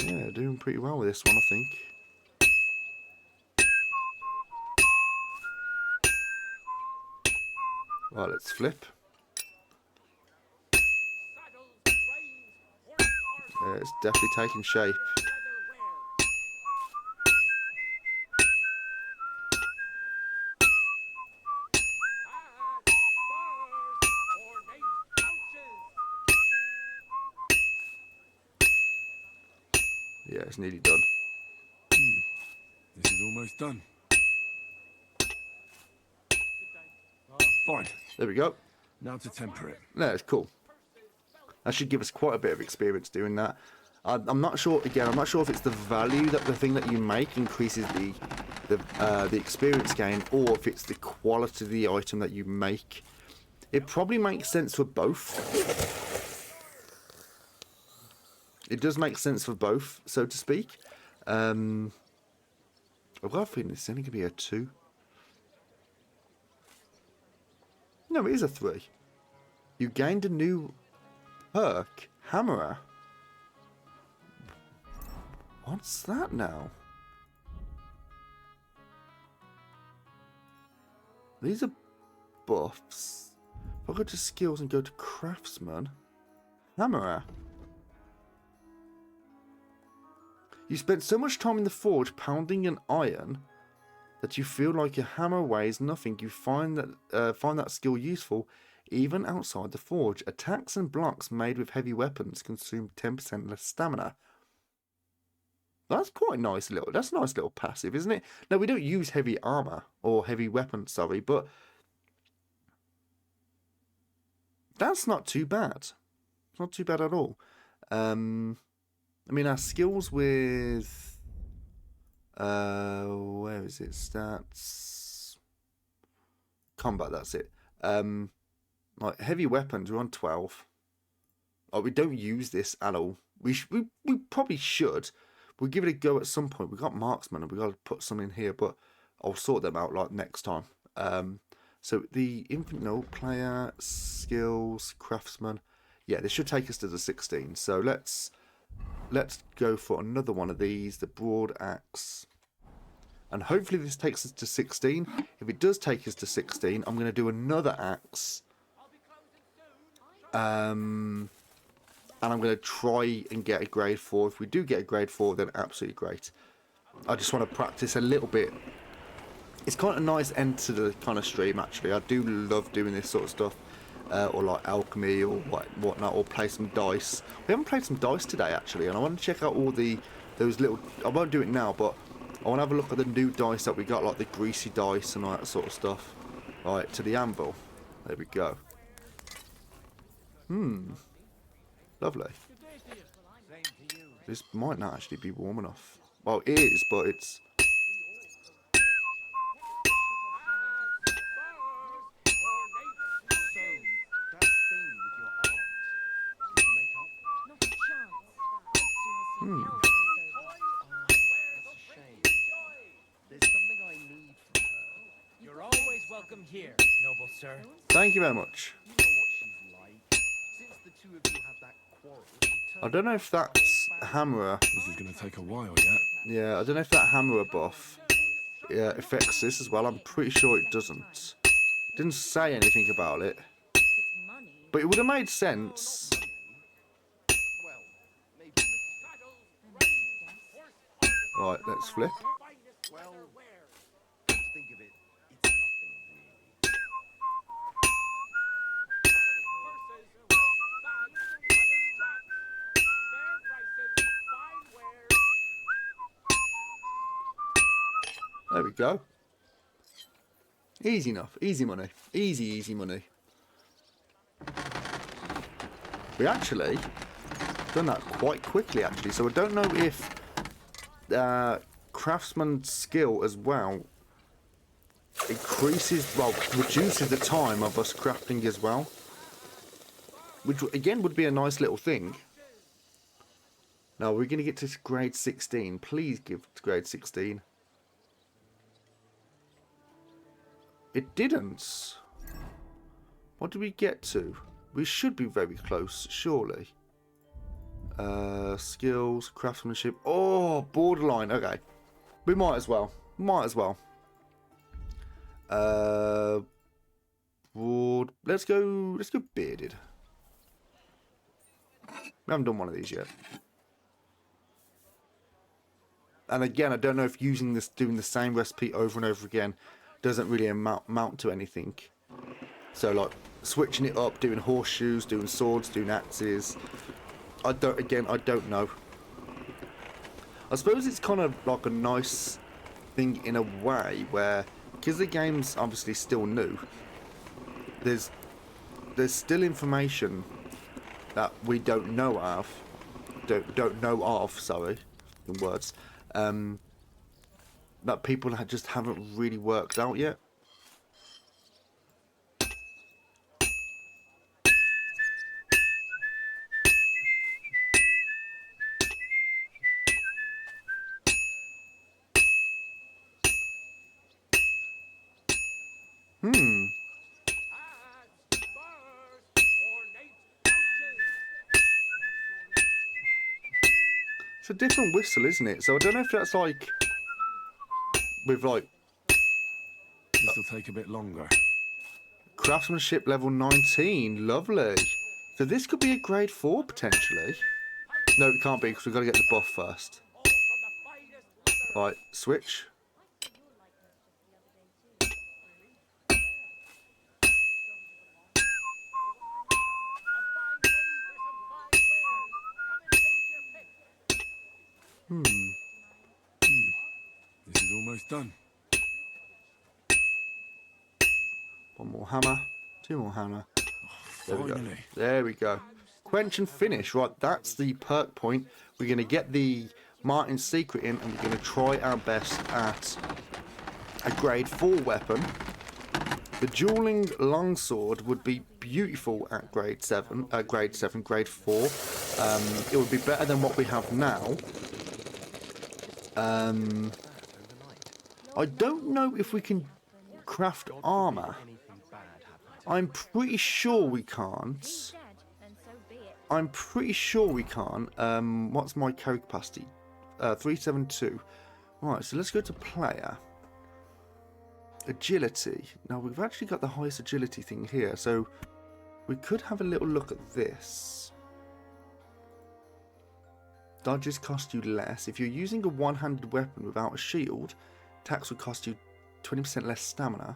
Speaker 1: Yeah, doing pretty well with this one, I think. Right, let's flip. Yeah, it's definitely taking shape. Yeah, it's nearly done.
Speaker 3: This is almost done. Fine.
Speaker 1: There we go.
Speaker 3: Now to temper it.
Speaker 1: No, it's cool. That should give us quite a bit of experience doing that. I'm not sure. Again, I'm not sure if it's the value that the thing that you make increases the experience gain, or if it's the quality of the item that you make. It probably makes sense for both. It does make sense for both, so to speak. I've got a feeling it's only going to be a 2. No, it is a 3. You gained a new perk, Hammerer. What's that now? These are buffs. If I go to skills and go to craftsman, Hammerer. You spent so much time in the forge pounding an iron that you feel like your hammer weighs nothing. You find that skill useful even outside the forge. Attacks and blocks made with heavy weapons consume 10% less stamina. That's quite a nice little. That's a nice little passive, isn't it? Now, we don't use heavy armor or heavy weapons, sorry, but that's not too bad. It's not too bad at all. I mean, our skills with where is it? Stats, combat. That's it. Like heavy weapons, we're on 12. Oh, we don't use this at all. We probably should. We'll give it a go at some point. We've got marksman and we've got to put some in here, but I'll sort them out like next time. So the infinite player skills, craftsman. Yeah, this should take us to the 16. So let's go for another one of these, the broad axe. And hopefully this takes us to 16. If it does take us to 16, I'm going to do another axe. And I'm going to try and get a grade 4. If we do get a grade 4, then absolutely great. I just want to practice a little bit. It's quite a nice end to the kind of stream, actually. I do love doing this sort of stuff. or like alchemy or whatnot, or play some dice. We haven't played some dice today actually, and I want to check out all those little. I won't do it now, but I want to have a look at the new dice that we got, like the greasy dice and all that sort of stuff. Right, to the anvil. There we go. Lovely. This might not actually be warm enough. Well, it is, but it's.
Speaker 7: You're always welcome here, noble sir.
Speaker 1: Thank you very much. I don't know if that's hammerer.
Speaker 3: This is going to take a while yet.
Speaker 1: Yeah, I don't know if that hammerer buff affects this as well. I'm pretty sure it doesn't. Didn't say anything about it. But it would have made sense. Right, let's flip. There we go. Easy enough. Easy money. Easy money. We actually done that quite quickly, actually. So I don't know if craftsman's skill as well increases, well, reduces the time of us crafting as well. Which, again, would be a nice little thing. Now, we're going to get to grade 16. Please give it to grade 16. It didn't. What did we get to? We should be very close, surely. Skills, craftsmanship. Oh, borderline. Okay. We might as well. Might as well. Let's go bearded. We haven't done one of these yet. And again, I don't know if doing the same recipe over and over again doesn't really amount to anything. So like switching it up, doing horseshoes, doing swords, doing axes. I don't know. I suppose it's kind of like a nice thing in a way where, because the game's obviously still new, there's still information that we don't know of. Don't know of, sorry, in words. That people just haven't really worked out yet. It's a different whistle, isn't it? So I don't know if that's like with like
Speaker 3: this will take a bit longer.
Speaker 1: Craftsmanship level 19, lovely. So this could be a grade 4 potentially. No, it can't be because we've got to get the buff first. Right, switch.
Speaker 3: This is almost done.
Speaker 1: One more hammer, two more hammer. There we go.
Speaker 3: Finally.
Speaker 1: There we go. Quench and finish. Right, that's the perk point. We're going to get the Martin's Secret in, and we're going to try our best at a grade 4 weapon. The dueling longsword would be beautiful at grade 7, grade 4. It would be better than what we have now. I don't know if we can craft armor. I'm pretty sure we can't. I'm pretty sure we can't. What's my carry capacity? 372. Right, so let's go to player. Agility. Now, we've actually got the highest agility thing here, so we could have a little look at this. Dodges cost you less. If you're using a one-handed weapon without a shield, attacks would cost you 20% less stamina.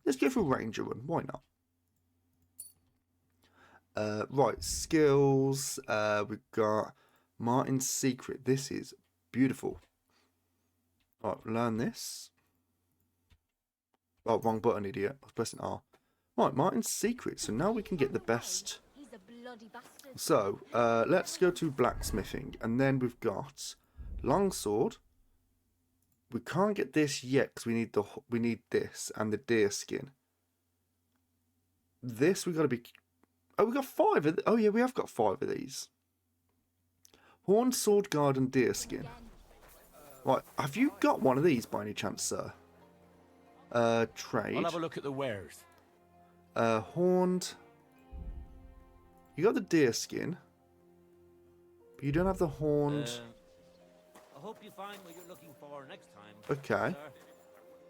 Speaker 1: Let's go for Ranger Run. Why not? Right, skills. We've got Martin's Secret. This is beautiful. Right, learn this. Oh, wrong button, idiot. I was pressing R. Right, Martin's Secret. So now we can get the best. So, let's go to blacksmithing. And then we've got longsword. We can't get this yet because we need this and the deer skin. This we got to be. Oh, we got 5 of. Oh yeah, we have got 5 of these. Horn, sword guard, and deer skin. Right, have you got one of these by any chance, sir? Trade.
Speaker 9: I'll have a look at the wares.
Speaker 1: Horned. You got the deer skin, but you don't have the horned.
Speaker 9: I hope you find what you're looking for next time.
Speaker 1: Okay.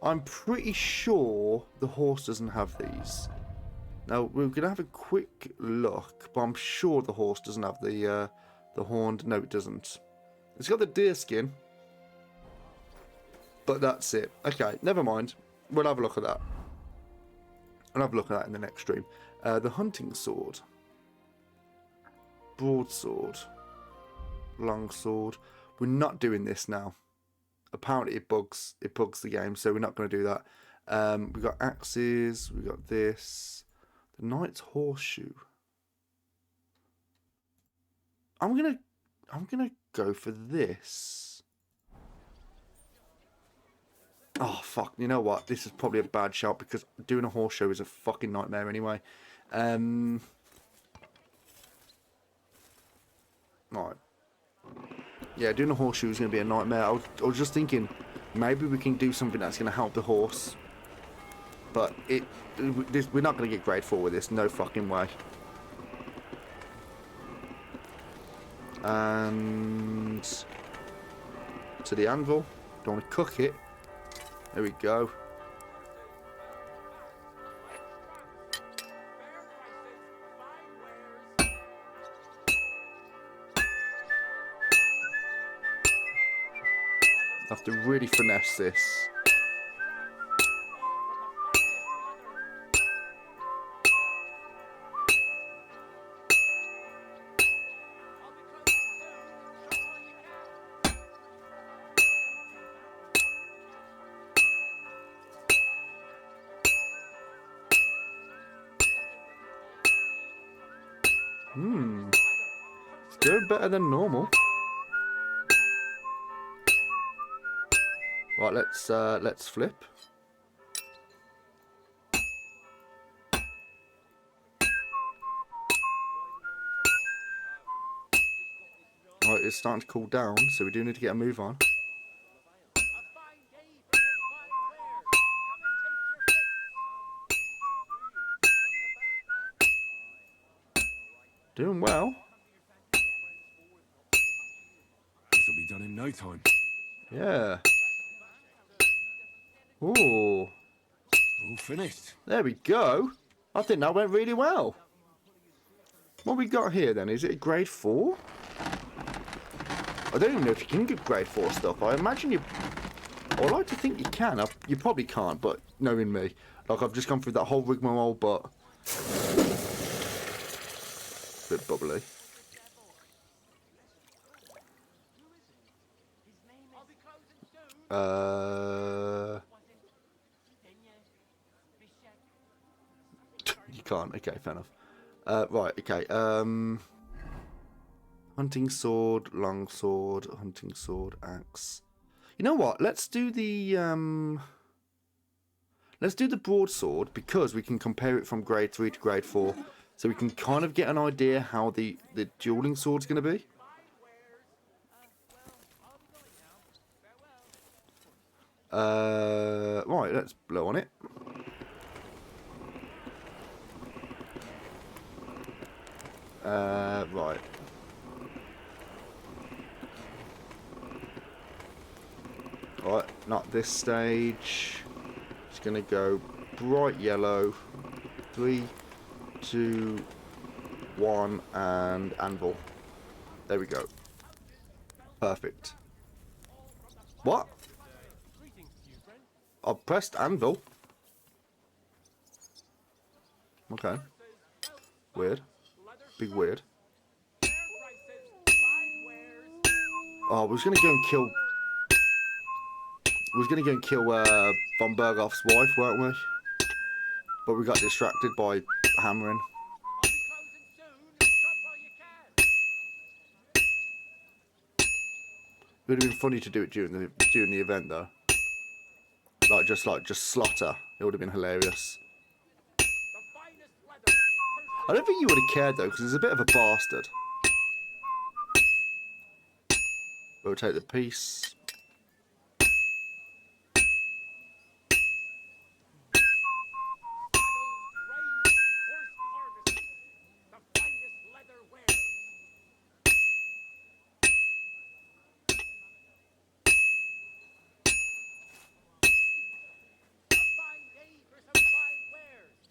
Speaker 1: I'm pretty sure the horse doesn't have these. Now we're gonna have a quick look, but I'm sure the horse doesn't have the horned. No, it doesn't. It's got the deer skin, but that's it. Okay, never mind. We'll have a look at that. I'll have a look at that in the next stream. The hunting sword, broadsword, longsword. We're not doing this now. Apparently it bugs the game, so we're not going to do that. We've got axes, we've got this. The knight's horseshoe. I'm gonna go for this. Oh fuck, you know what? This is probably a bad shout because doing a horseshoe is a fucking nightmare anyway. Right. Yeah, doing a horseshoe is going to be a nightmare. I was just thinking, maybe we can do something that's going to help the horse. But we're not going to get grade 4 with this. No fucking way. And to the anvil. Don't want to cook it. There we go. I have to really finesse this. It's doing better than normal. Right, let's flip. Right, it's starting to cool down, so we do need to get a move on. Doing well.
Speaker 3: This'll be done in no time.
Speaker 1: Yeah. Ooh.
Speaker 3: All finished.
Speaker 1: There we go. I think that went really well. What we got here then? Is it a grade 4? I don't even know if you can get grade 4 stuff. I imagine you... I like to think you can. You probably can't, but knowing me. Like, I've just gone through that whole rigmarole, but... Bit bubbly. You can't. Okay, fair enough. Right, okay. Hunting sword, long sword, hunting sword, axe. You know what? Let's do the broadsword because we can compare it from grade 3 to grade 4. So we can kind of get an idea how the dueling sword's going to be. Right, let's blow on it. Right. Right, not this stage. It's going to go bright yellow. 3, 2, 1, and anvil. There we go. Perfect. What? I pressed anvil. Okay. Weird. Big weird. Oh, we was gonna go and kill. We was gonna go and kill von Berghoff's wife, weren't we? But we got distracted by hammering. It would have been funny to do it during the event though. Like just slaughter. It would have been hilarious. I don't think you would have cared though, because he's a bit of a bastard. Rotate the piece.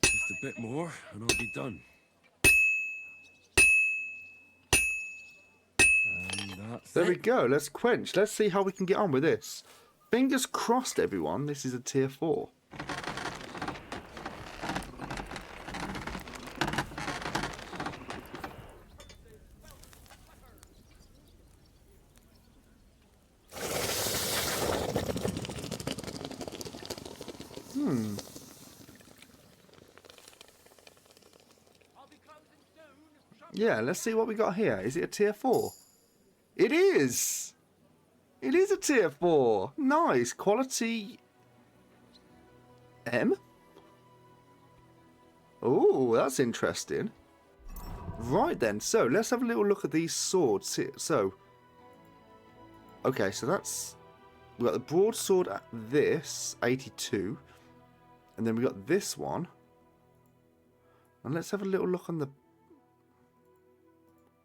Speaker 3: Just a bit more, and I'll be done. And that's
Speaker 1: There
Speaker 3: it.
Speaker 1: we go. Let's quench. Let's see how we can get on with this. Fingers crossed, everyone. This is a tier 4. Yeah, let's see what we got here. Is it a tier 4? It is! It is a tier 4. Nice. Quality M? Oh, that's interesting. Right then, so let's have a little look at these swords here. So, okay, so that's... We've got the broadsword at this, 82. And then we got this one. And let's have a little look on the...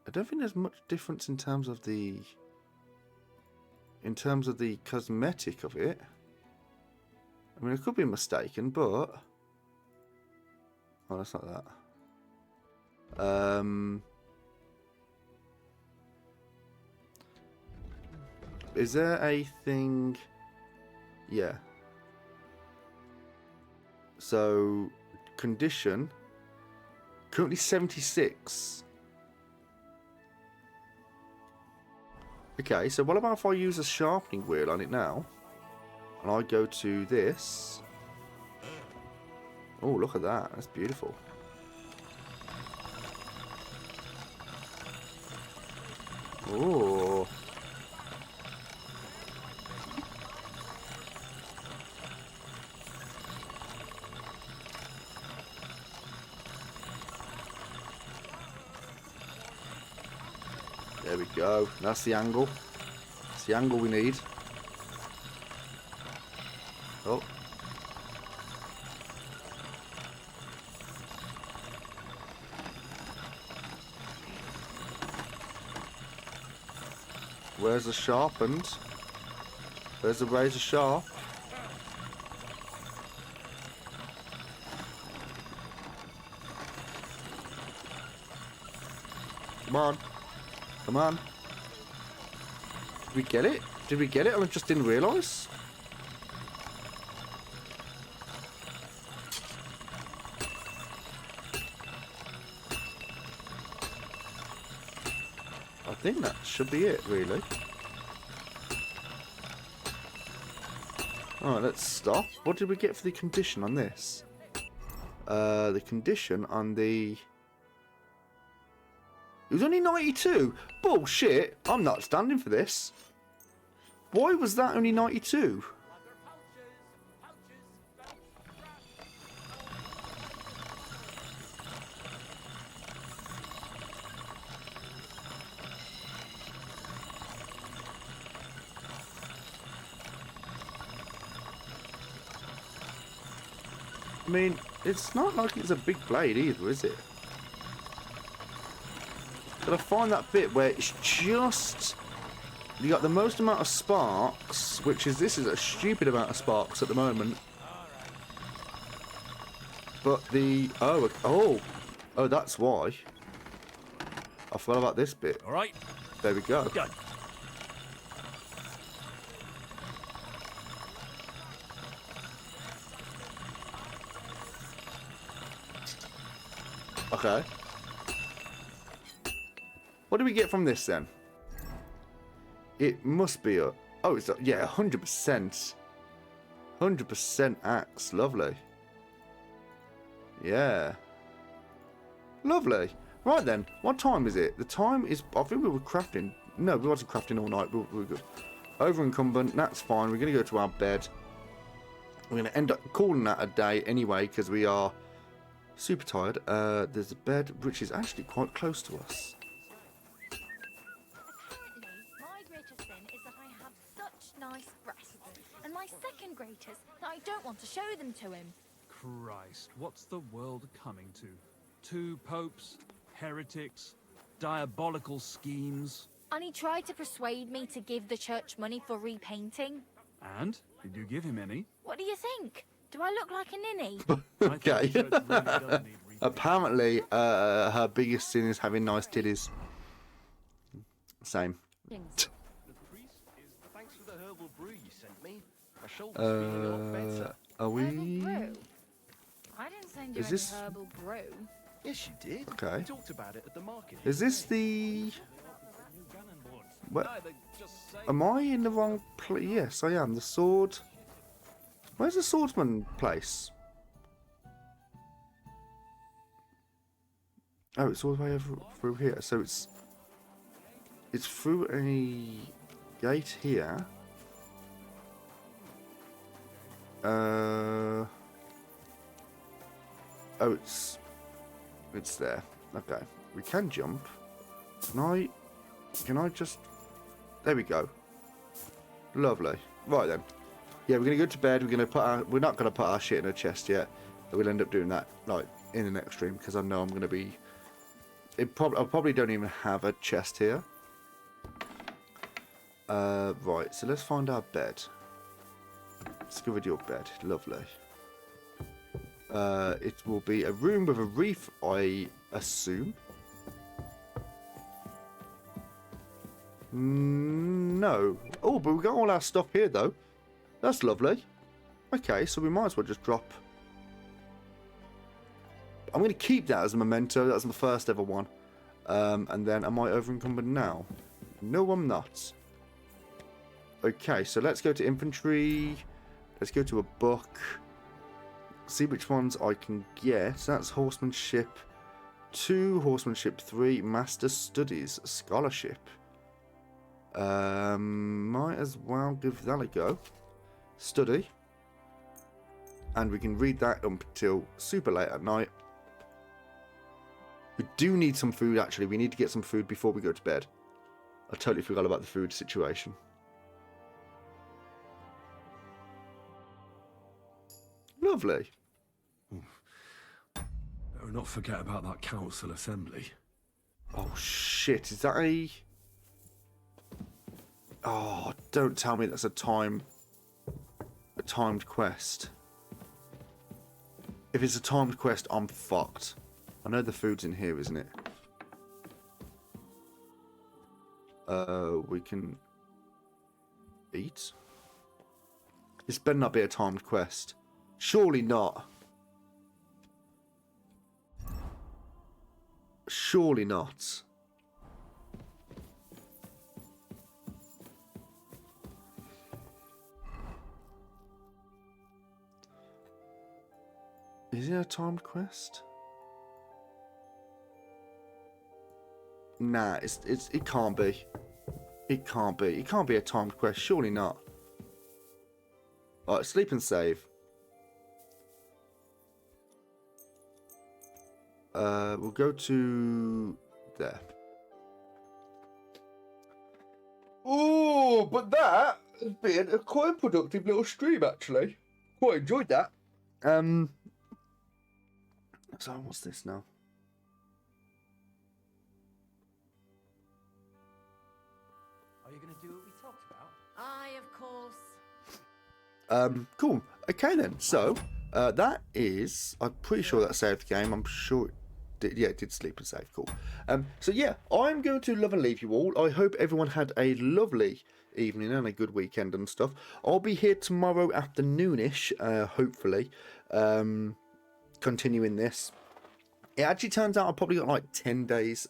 Speaker 1: I don't think there's much difference in terms of the... cosmetic of it. I mean, I could be mistaken, but... Oh, that's not that. Is there a thing... Yeah. So, condition. Currently 76. Okay, so what about if I use a sharpening wheel on it now? And I go to this. Oh, look at that. That's beautiful. Oh. There we go. That's the angle. That's the angle we need. Oh. Where's the sharpened? Where's the razor sharp? Come on. Come on. Did we get it? Did we get it and I just didn't realise? I think that should be it, really. Alright, let's stop. What did we get for the condition on this? The condition on the... It was only 92? Bullshit! I'm not standing for this. Why was that only 92? I mean, it's not like it's a big blade either, is it? But I find that bit where it's just... You got the most amount of sparks, which is... This is a stupid amount of sparks at the moment. But the... Oh, that's why. I forgot about this bit.
Speaker 7: All right.
Speaker 1: There we go.
Speaker 7: Done.
Speaker 1: Okay. What do we get from this then? It must be a... Oh, it's a... Yeah, 100%. 100% axe. Lovely. Yeah. Lovely. Right then. What time is it? The time is... I think we were crafting. No, we wasn't crafting all night. We were good. Over incumbent. That's fine. We're going to go to our bed. We're going to end up calling that a day anyway because we are super tired. There's a bed which is actually quite close to us.
Speaker 5: My greatest sin is that I have such nice breasts, and my second greatest that I don't want to show them to him.
Speaker 18: Christ, what's the world coming to? 2 popes, heretics, diabolical schemes.
Speaker 5: And he tried to persuade me to give the church money for repainting.
Speaker 18: And? Did you give him any?
Speaker 5: What do you think? Do I look like a ninny?
Speaker 1: Okay. Apparently, her biggest sin is having nice titties. Same.
Speaker 15: Thanks for the herbal brew you sent me. My shoulder's feeling a lot better.
Speaker 1: Are we...
Speaker 5: I didn't send you
Speaker 1: Is
Speaker 5: any
Speaker 1: this-
Speaker 5: herbal brew.
Speaker 15: Yes, you did.
Speaker 1: Okay.
Speaker 15: We talked about it at the market.
Speaker 1: Is this the... What? Am I in the wrong place? Yes, I am. The sword... Where's the swordsman place? Oh, it's all the way over through here. So it's through a gate here. Oh, it's there. Okay, we can jump. Can I just? There we go. Lovely. Right then. Yeah, we're gonna go to bed. We're not gonna put our shit in a chest yet. We'll end up doing that like in the next stream because I know I'm gonna be. I probably don't even have a chest here. Right. So let's find our bed. Discovered your bed. Lovely. It will be a room with a reef, I assume. No. Oh, but we got all our stuff here though. That's lovely. Okay, so we might as well just drop. I'm going to keep that as a memento. That's my first ever one. And then am I over encumbered now? No, I'm not. Okay, so let's go to infantry. Let's go to a book. See which ones I can get. That's horsemanship 2, horsemanship 3, master studies, scholarship. Might as well give that a go. Study. And we can read that up until super late at night. We do need some food actually. We need to get some food before we go to bed. I totally forgot about the food situation. Lovely.
Speaker 3: Better not forget about that council assembly.
Speaker 1: Oh shit, is that a... Oh, don't tell me that's a timed quest. If it's a timed quest, I'm fucked. I know the food's in here, isn't it? We can eat. This better not be a timed quest. Surely not. Surely not. Is it a timed quest? Nah, it can't be. It can't be. It can't be a timed quest. Surely not. Alright, sleep and save. We'll go to there. Oh, but that has been a quite productive little stream actually. Quite enjoyed that. So what's this now?
Speaker 14: Are you going to do what we talked about?
Speaker 5: Aye, of course.
Speaker 1: Cool. Okay then. So that is. I'm pretty sure that saved the game. I'm sure. It did sleep and save. Cool. So yeah, I'm going to love and leave you all. I hope everyone had a lovely evening and a good weekend and stuff. I'll be here tomorrow afternoonish, hopefully, continuing this. It actually turns out I've probably got like 10 days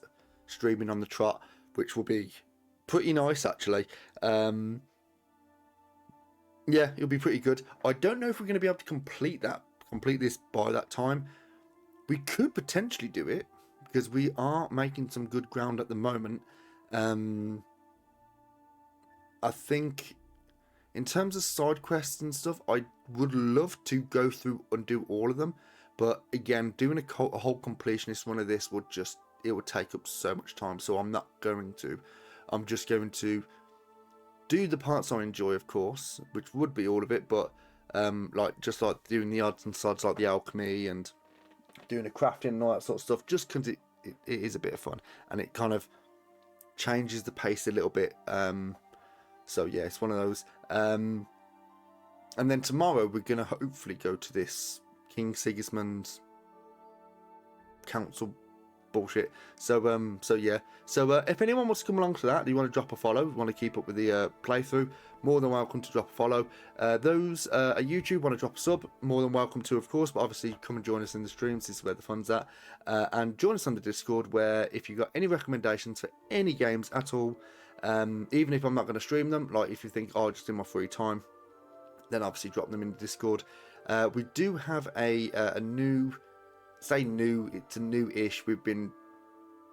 Speaker 1: streaming on the trot, which will be pretty nice actually. Yeah, it'll be pretty good. I don't know if we're going to be able to complete this by that time. We could potentially do it because we are making some good ground at the moment. I think in terms of side quests and stuff, I would love to go through and do all of them. But again, doing a whole completionist one of this it would take up so much time. So I'm not going to. I'm just going to do the parts I enjoy, of course, which would be all of it. But like doing the odds and sods, like the alchemy and doing the crafting and all that sort of stuff, just because it is a bit of fun and it kind of changes the pace a little bit. So yeah, it's one of those. And then tomorrow we're gonna hopefully go to this King Sigismund's council bullshit. So yeah. So if anyone wants to come along to that, you want to drop a follow, want to keep up with the playthrough, more than welcome to drop a follow. Those at YouTube want to drop a sub, more than welcome to, of course. But obviously, come and join us in the streams. This is where the fun's at. And join us on the Discord, where if you've got any recommendations for any games at all, even if I'm not going to stream them, like if you think, oh, just in my free time, then obviously drop them in the Discord. We do have a new, it's a new-ish. We've been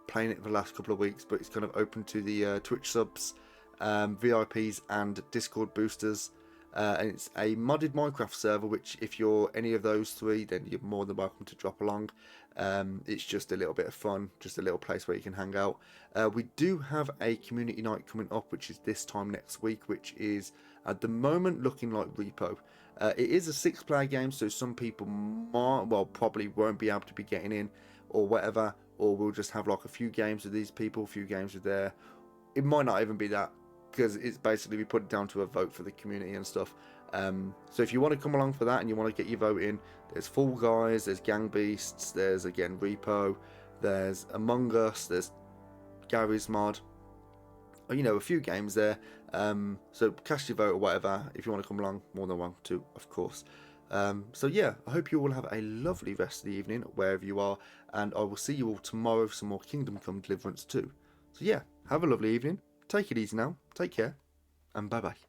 Speaker 1: playing it for the last couple of weeks, but it's kind of open to the Twitch subs, VIPs, and Discord boosters. And it's a modded Minecraft server, which if you're any of those three, then you're more than welcome to drop along. It's just a little bit of fun, just a little place where you can hang out. We do have a community night coming up, which is this time next week, which is at the moment looking like Repo. It is a 6-player game, so some people probably won't be able to be getting in or whatever, or we'll just have like a few games with these people, a few games with there. It might not even be that, because it's basically we put it down to a vote for the community and stuff. So if you want to come along for that and you want to get your vote in, there's Fall Guys, there's Gang Beasts, there's again Repo, there's Among Us, there's Gary's Mod, you know, a few games there. So cast your vote or whatever. If you want to come along, more than welcome to, of course. So yeah, I hope you all have a lovely rest of the evening wherever you are, and I will see you all tomorrow for some more Kingdom Come Deliverance 2. So yeah, have a lovely evening. Take it easy now. Take care, and bye bye.